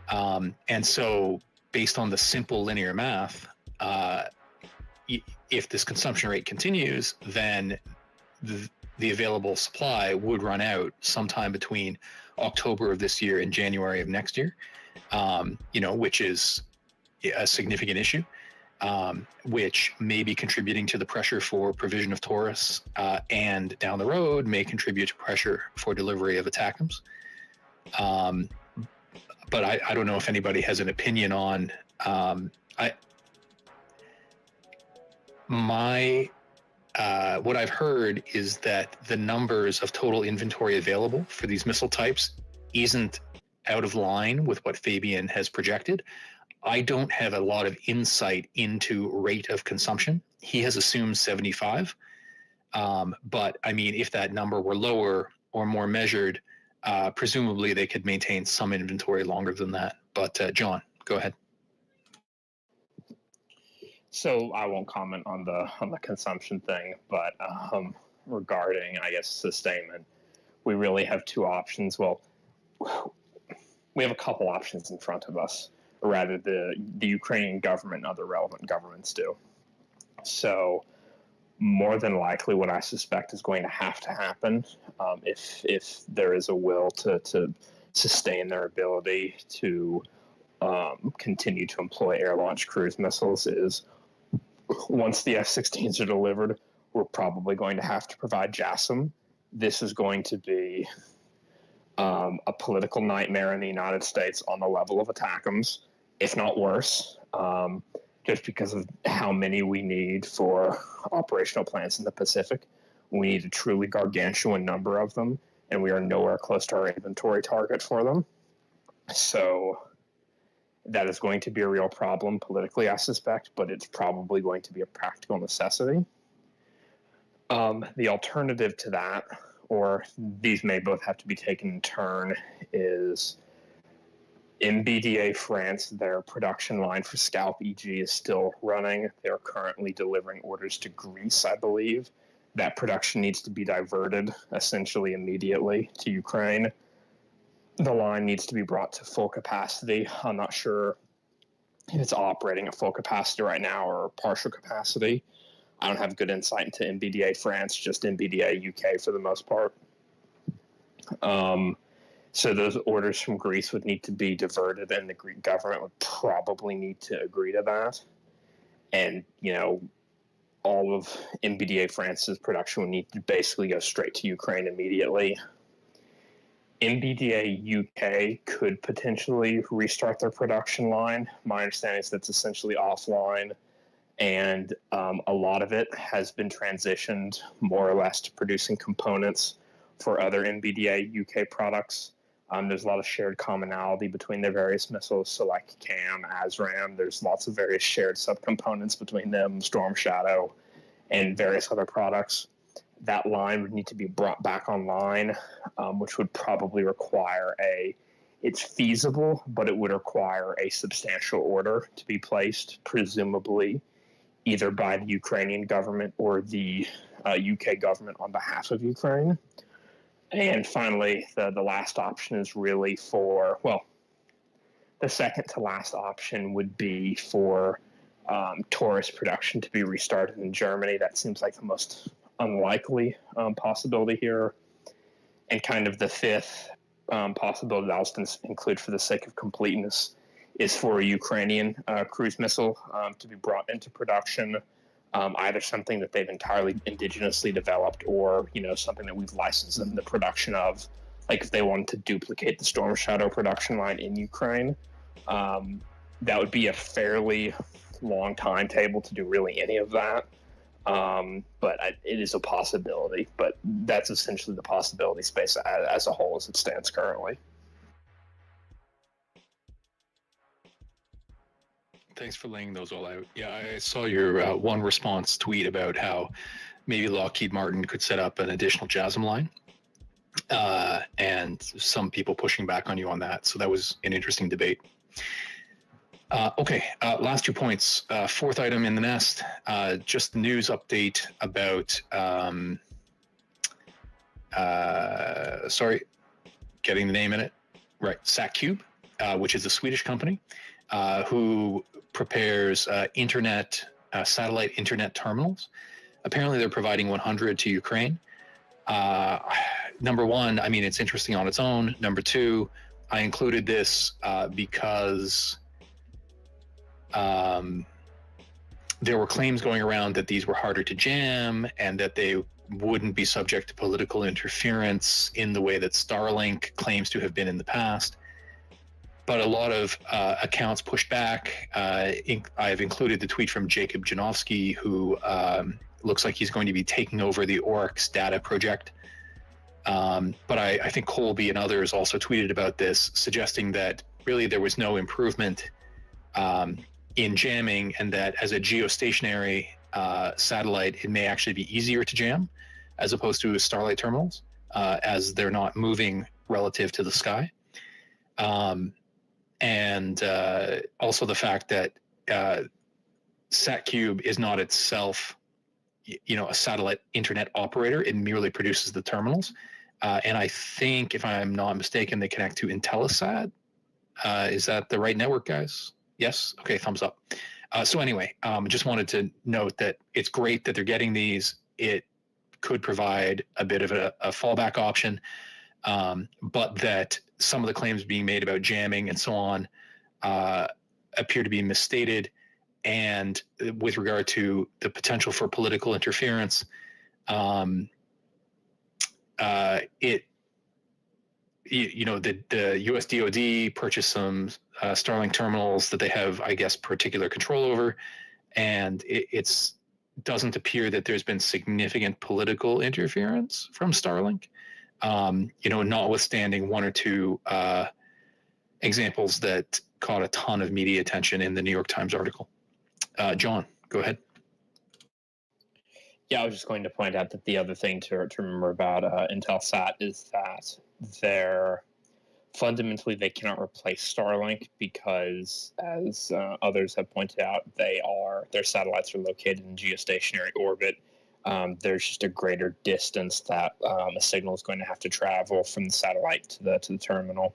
And so based on the simple linear math, if this consumption rate continues, then the available supply would run out sometime between October of this year and January of next year, which is a significant issue, which may be contributing to the pressure for provision of Taurus, and down the road may contribute to pressure for delivery of ATACMS. But I don't know if anybody has an opinion on what I've heard is that the numbers of total inventory available for these missile types isn't out of line with what Fabian has projected. I don't have a lot of insight into rate of consumption. He has assumed 75. But I mean, if that number were lower or more measured, presumably they could maintain some inventory longer than that. But John, go ahead. So I won't comment on the consumption thing, but regarding, I guess, sustainment, we really have two options. Well, we have a couple options in front of us, or rather the Ukrainian government and other relevant governments do. So more than likely what I suspect is going to happen, if there is a will to sustain their ability to continue to employ air-launched cruise missiles, is once the F-16s are delivered, we're probably going to have to provide JASSM. This is going to be a political nightmare in the United States on the level of ATACMS, if not worse, just because of how many we need for operational plants in the Pacific. We need a truly gargantuan number of them, and we are nowhere close to our inventory target for them. So that is going to be a real problem politically, I suspect, but it's probably going to be a practical necessity. The alternative to that, or these may both have to be taken in turn, is MBDA France, their production line for Scalp EG is still running. They're currently delivering orders to Greece, I believe. That production needs to be diverted essentially immediately to Ukraine. The line needs to be brought to full capacity. I'm not sure if it's operating at full capacity right now or partial capacity. I don't have good insight into MBDA France, just MBDA UK for the most part. So those orders from Greece would need to be diverted, and the Greek government would probably need to agree to that. And, all of MBDA France's production would need to basically go straight to Ukraine immediately. MBDA UK could potentially restart their production line. My understanding is that's essentially offline, and a lot of it has been transitioned more or less to producing components for other MBDA UK products. There's a lot of shared commonality between their various missiles, so like CAM, ASRAM, there's lots of various shared subcomponents between them, Storm Shadow, and various other products. That line would need to be brought back online, which would probably require it's feasible, but it would require a substantial order to be placed, presumably either by the Ukrainian government or the UK government on behalf of Ukraine. And finally, the last option is really the second to last option would be for Taurus production to be restarted in Germany. That seems like the most unlikely possibility here. And kind of the fifth possibility that I was going to include for the sake of completeness is for a Ukrainian cruise missile to be brought into production, either something that they've entirely indigenously developed or, something that we've licensed them the production of. Like if they wanted to duplicate the Storm Shadow production line in Ukraine, that would be a fairly long timetable to do really any of that. But it is a possibility, but that's essentially the possibility space as a whole as it stands currently. Thanks for laying those all out. Yeah, I saw your one response tweet about how maybe Lockheed Martin could set up an additional JASM line, and some people pushing back on you on that. So that was an interesting debate. Okay, last 2 points. Fourth item in the nest, just news update about, getting the name in it, right, SatCube, which is a Swedish company who prepares satellite internet terminals. Apparently they're providing 100 to Ukraine. Number one, I mean, it's interesting on its own. Number two, I included this because there were claims going around that these were harder to jam and that they wouldn't be subject to political interference in the way that Starlink claims to have been in the past. But a lot of accounts pushed back. I've included the tweet from Jacob Janowski, who looks like he's going to be taking over the Oryx data project. But I think Colby and others also tweeted about this, suggesting that really there was no improvement in jamming, and that as a geostationary satellite, it may actually be easier to jam as opposed to Starlight terminals, as they're not moving relative to the sky. And also the fact that SatCube is not itself, a satellite internet operator. It merely produces the terminals. And I think, if I'm not mistaken, they connect to Intelsat. Is that the right network, guys? Yes? Okay, thumbs up. So anyway, just wanted to note that it's great that they're getting these. It could provide a bit of a fallback option, but that some of the claims being made about jamming and so on appear to be misstated. And with regard to the potential for political interference, the US DoD purchased some Starlink terminals that they have, I guess, particular control over, and it doesn't appear that there's been significant political interference from Starlink. Notwithstanding one or two examples that caught a ton of media attention in the New York Times article. John, go ahead. Yeah, I was just going to point out that the other thing to remember about Intelsat is that fundamentally they cannot replace Starlink because, as others have pointed out, their satellites are located in geostationary orbit. There's just a greater distance that a signal is going to have to travel from the satellite to the terminal.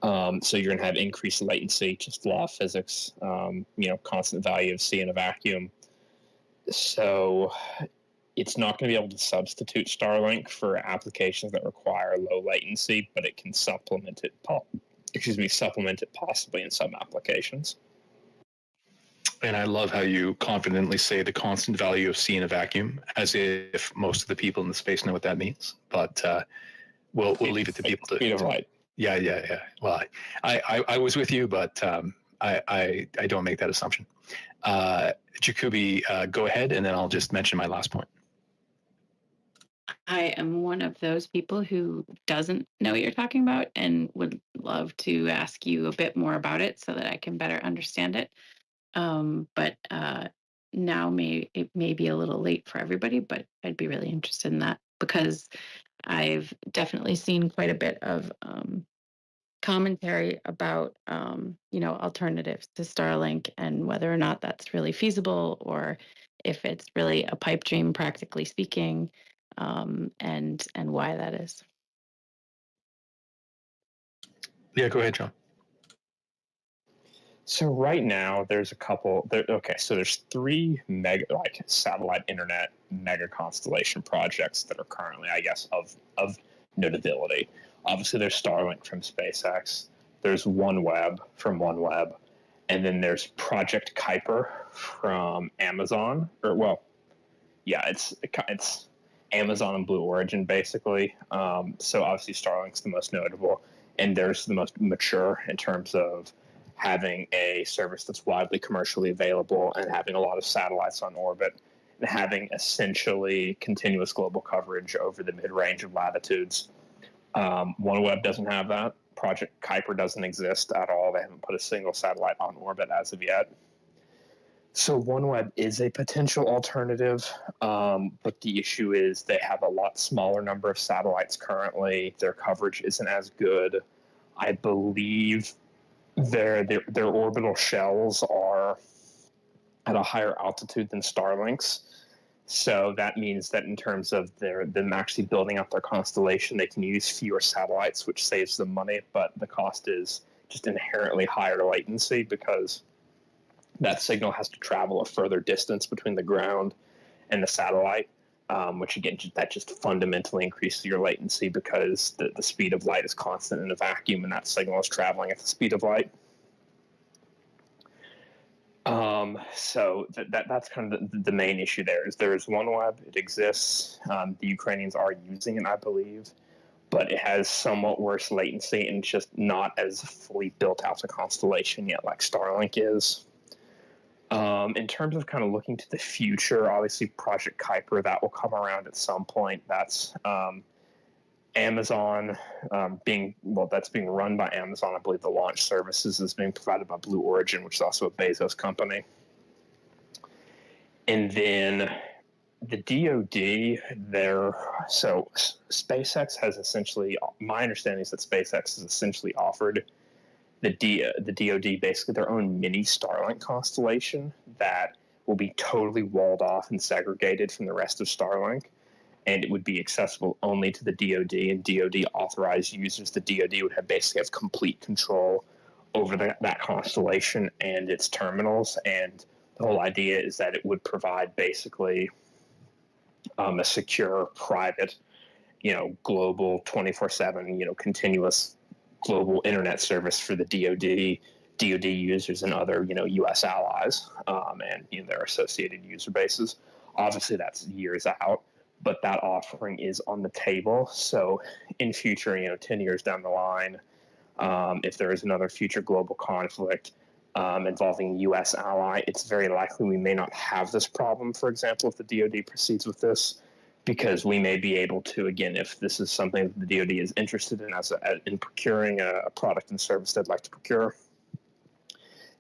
So you're going to have increased latency, just law of physics, constant value of C in a vacuum. So, it's not going to be able to substitute Starlink for applications that require low latency, but it can supplement it. Supplement it possibly in some applications. And I love how you confidently say the constant value of C in a vacuum, as if most of the people in the space know what that means. But we'll leave it to people to. Speed of light. Yeah. Well, I was with you, but I don't make that assumption. Jacoby, go ahead, and then I'll just mention my last point. I am one of those people who doesn't know what you're talking about and would love to ask you a bit more about it so that I can better understand it. But now it may be a little late for everybody, but I'd be really interested in that because I've definitely seen quite a bit of commentary about alternatives to Starlink and whether or not that's really feasible or if it's really a pipe dream, practically speaking, and why that is. Yeah, go ahead, John. So right now there's a couple. So there's 3 satellite internet mega constellation projects that are currently, I guess, of notability. Obviously, there's Starlink from SpaceX. There's OneWeb from OneWeb, and then there's Project Kuiper from Amazon. It's Amazon and Blue Origin basically. So obviously Starlink's the most notable, and there's the most mature in terms of having a service that's widely commercially available and having a lot of satellites on orbit and having essentially continuous global coverage over the mid-range of latitudes. OneWeb doesn't have that. Project Kuiper doesn't exist at all. They haven't put a single satellite on orbit as of yet. So OneWeb is a potential alternative, but the issue is they have a lot smaller number of satellites currently. Their coverage isn't as good. I believe their orbital shells are at a higher altitude than Starlink's. So that means that in terms of them actually building out their constellation, they can use fewer satellites, which saves them money, but the cost is just inherently higher latency because that signal has to travel a further distance between the ground and the satellite, which again, that just fundamentally increases your latency because the speed of light is constant in a vacuum and that signal is traveling at the speed of light. So that's kind of the main issue there is there is OneWeb. It exists. The Ukrainians are using it, I believe, but it has somewhat worse latency and just not as fully built out a constellation yet like Starlink is. In terms of kind of looking to the future, obviously Project Kuiper, that will come around at some point. That's Amazon that's being run by Amazon. I believe the launch services is being provided by Blue Origin, which is also a Bezos company. And then the DoD, SpaceX has essentially, my understanding is that SpaceX has essentially offered the DoD basically their own mini Starlink constellation that will be totally walled off and segregated from the rest of Starlink. And it would be accessible only to the DoD and DoD authorized users. The DoD would basically have complete control over that constellation and its terminals. And the whole idea is that it would provide basically a secure, private, global 24/7, continuous global internet service for the DoD users and other, U.S. allies and their associated user bases. Obviously, that's years out. But that offering is on the table. So in future, 10 years down the line, if there is another future global conflict involving a U.S. ally, it's very likely we may not have this problem, for example, if the DoD proceeds with this, because we may be able to, again, if this is something that the DoD is interested in in procuring a product and service they'd like to procure,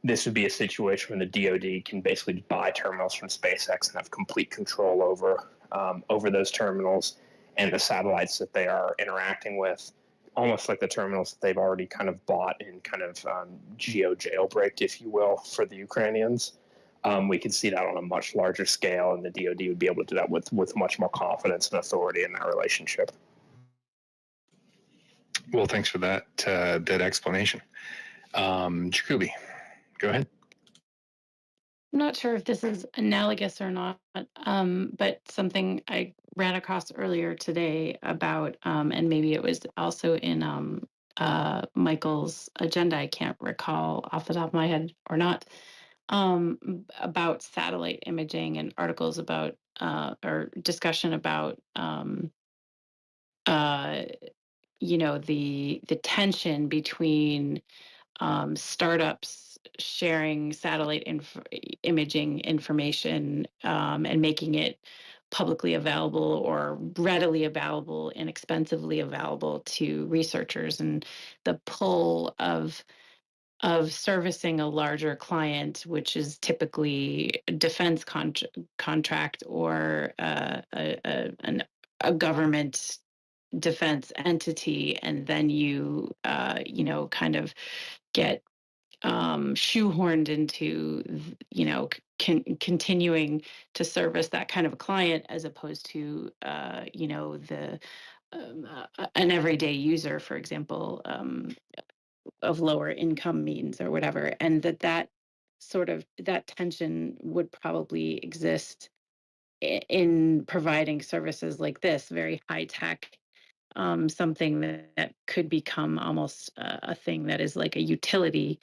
this would be a situation where the DoD can basically buy terminals from SpaceX and have complete control over those terminals and the satellites that they are interacting with, almost like the terminals that they've already kind of bought and kind of jailbreaked, if you will, for the Ukrainians. We could see that on a much larger scale, and the DoD would be able to do that with much more confidence and authority in that relationship. Well, thanks for that explanation. Jacoby, go ahead. I'm not sure if this is analogous or not, but something I ran across earlier today about, and maybe it was also in Michael's agenda, I can't recall off the top of my head or not, about satellite imaging and articles about, or discussion about, the tension between startups sharing satellite imaging information and making it publicly available or readily available, inexpensively available to researchers, and the pull of servicing a larger client, which is typically a defense contract or a government defense entity, and then you kind of get shoehorned into continuing to service that kind of a client, as opposed to the an everyday user, for example, of lower income means or whatever, and that sort of that tension would probably exist in providing services like this, very high tech, something that could become almost a thing that is like a utility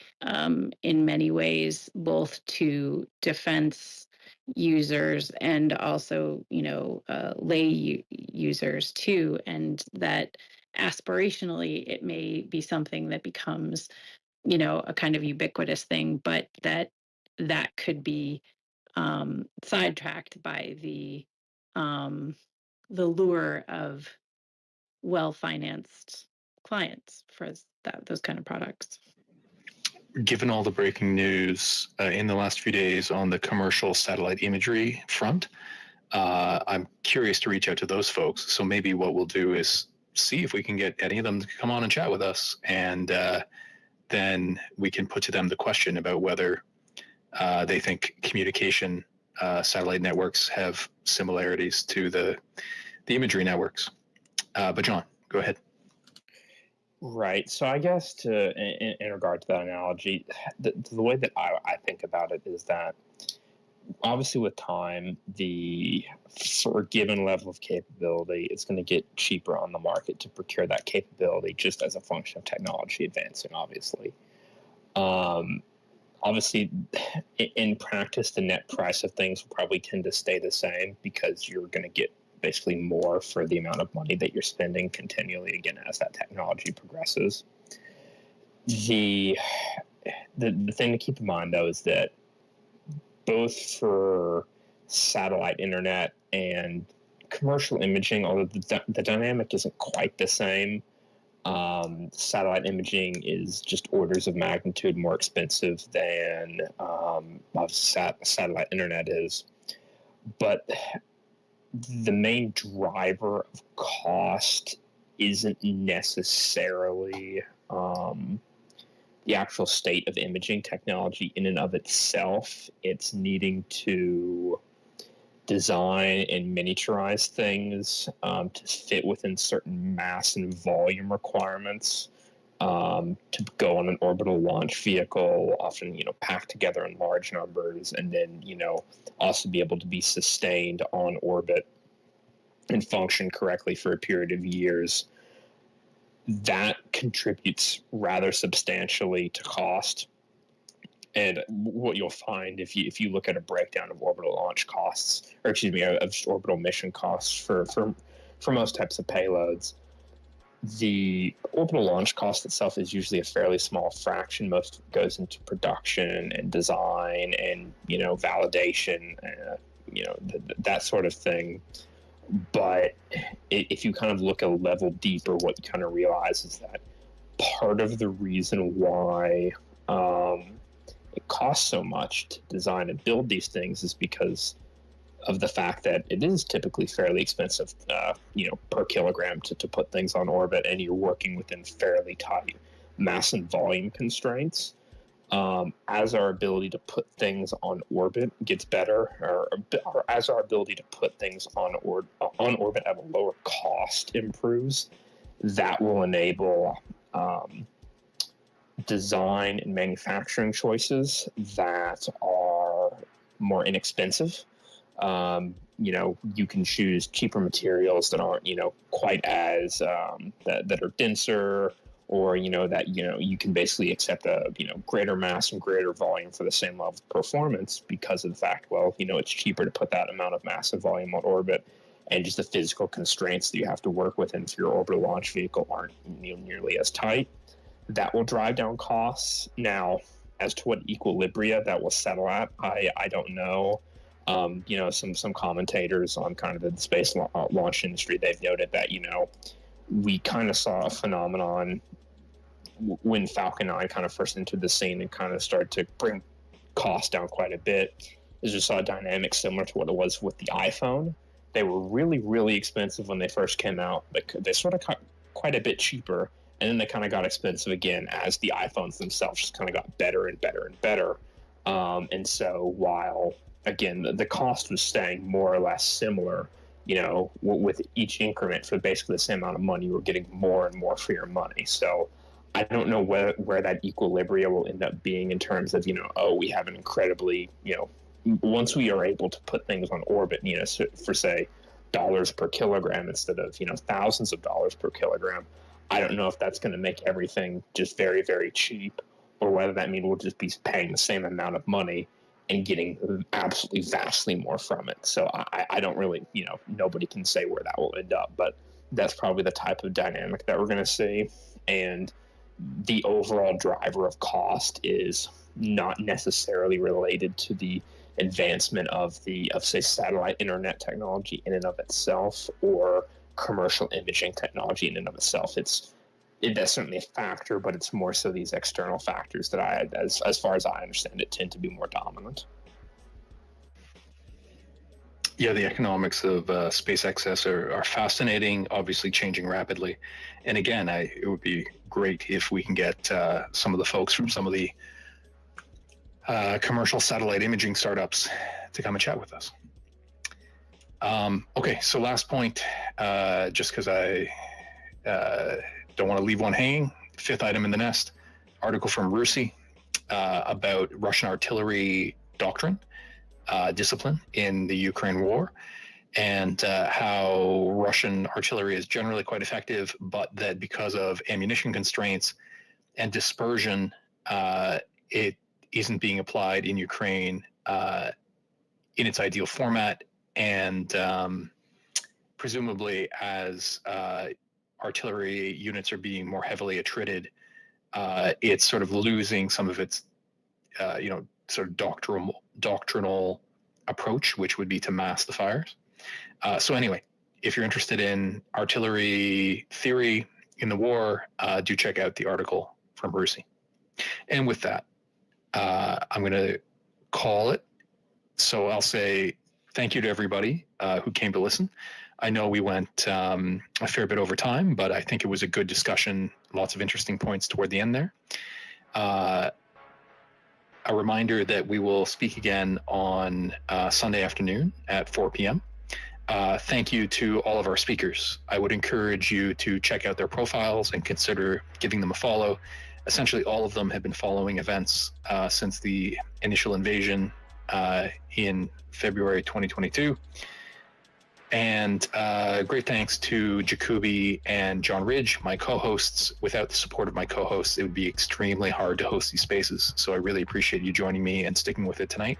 in many ways, both to defense users and also, lay users too, and that aspirationally it may be something that becomes, a kind of ubiquitous thing, but that could be sidetracked by the lure of well-financed clients for those kind of products. Given all the breaking news in the last few days on the commercial satellite imagery front, I'm curious to reach out to those folks. So maybe what we'll do is see if we can get any of them to come on and chat with us, and then we can put to them the question about whether they think communication satellite networks have similarities to the imagery networks. But John, go ahead. Right. So I guess in regard to that analogy, the way that I think about it is that obviously with time, for a given level of capability, it's going to get cheaper on the market to procure that capability just as a function of technology advancing, obviously. Obviously, in practice, the net price of things will probably tend to stay the same because you're going to get basically more for the amount of money that you're spending continually, again, as that technology progresses. The thing to keep in mind, though, is that both for satellite internet and commercial imaging, although the dynamic isn't quite the same, satellite imaging is just orders of magnitude more expensive than satellite internet is. But the main driver of cost isn't necessarily the actual state of imaging technology in and of itself. It's needing to design and miniaturize things to fit within certain mass and volume requirements to go on an orbital launch vehicle, often, packed together in large numbers, and then, also be able to be sustained on orbit and function correctly for a period of years. That contributes rather substantially to cost. And what you'll find if you look at a breakdown of orbital launch costs, or excuse me, of orbital mission costs for most types of payloads, the orbital launch cost itself is usually a fairly small fraction. Most of it goes into production and design and, validation, that sort of thing. But if you kind of look a level deeper, what you kind of realize is that part of the reason why it costs so much to design and build these things is because of the fact that it is typically fairly expensive, per kilogram to put things on orbit, and you're working within fairly tight mass and volume constraints. As our ability to put things on orbit gets better, or as our ability to put things on orbit at a lower cost improves, that will enable design and manufacturing choices that are more inexpensive. You can choose cheaper materials that aren't, quite as that are denser, or that you can basically accept a greater mass and greater volume for the same level of performance, because of the fact, it's cheaper to put that amount of mass and volume on orbit, and just the physical constraints that you have to work with for your orbital launch vehicle aren't nearly as tight. That will drive down costs. Now, as to what equilibria that will settle at, I don't know. Some commentators on kind of the space launch industry, they've noted that, we kind of saw a phenomenon when Falcon 9 kind of first entered the scene and kind of started to bring costs down quite a bit. Is we saw a dynamic similar to what it was with the iPhone. They were really, really expensive when they first came out, but they sort of got quite a bit cheaper, and then they kind of got expensive again as the iPhones themselves just kind of got better and better and better. And so while, again, the cost was staying more or less similar, with each increment for basically the same amount of money, you were getting more and more for your money. So I don't know where that equilibrium will end up being in terms of, we have an incredibly, once we are able to put things on orbit, for say dollars per kilogram instead of, thousands of dollars per kilogram, I don't know if that's going to make everything just very, very cheap, or whether that means we'll just be paying the same amount of money and getting absolutely vastly more from it. So I don't really, nobody can say where that will end up, but that's probably the type of dynamic that we're going to see. And the overall driver of cost is not necessarily related to the advancement of say satellite internet technology in and of itself, or commercial imaging technology in and of itself. That's certainly a factor, but it's more so these external factors that as far as I understand it, tend to be more dominant. Yeah, the economics of space access are fascinating, obviously changing rapidly. And again, it would be great if we can get some of the folks from some of the commercial satellite imaging startups to come and chat with us. Okay, so last point, just because I don't want to leave one hanging. Fifth item in the nest, article from RUSI about Russian artillery doctrine, discipline in the Ukraine war, and how Russian artillery is generally quite effective, but that because of ammunition constraints and dispersion, it isn't being applied in Ukraine in its ideal format, and presumably as artillery units are being more heavily attrited, it's sort of losing some of its, sort of doctrinal approach, which would be to mass the fires. So anyway, if you're interested in artillery theory in the war, do check out the article from RUSI. And with that, I'm going to call it. So I'll say thank you to everybody who came to listen. I know we went a fair bit over time, but I think it was a good discussion. Lots of interesting points toward the end there. A reminder that we will speak again on Sunday afternoon at 4 p.m. Thank you to all of our speakers. I would encourage you to check out their profiles and consider giving them a follow. Essentially, all of them have been following events since the initial invasion in February 2022. And great thanks to Jacoby and John Ridge, my co-hosts. Without the support of my co-hosts, it would be extremely hard to host these spaces. So I really appreciate you joining me and sticking with it tonight.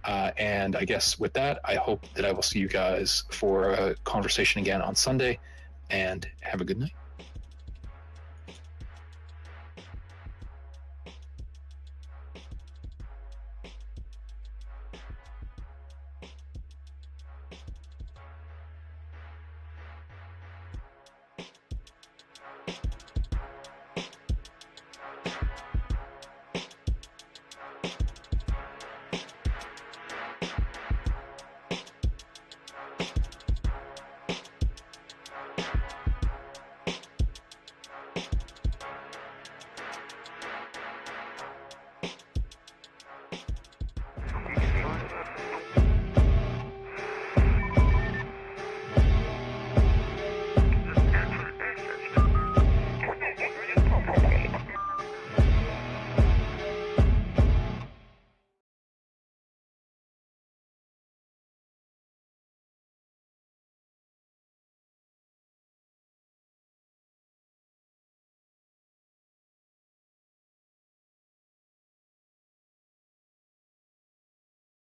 And I guess with that, I hope that I will see you guys for a conversation again on Sunday, and have a good night.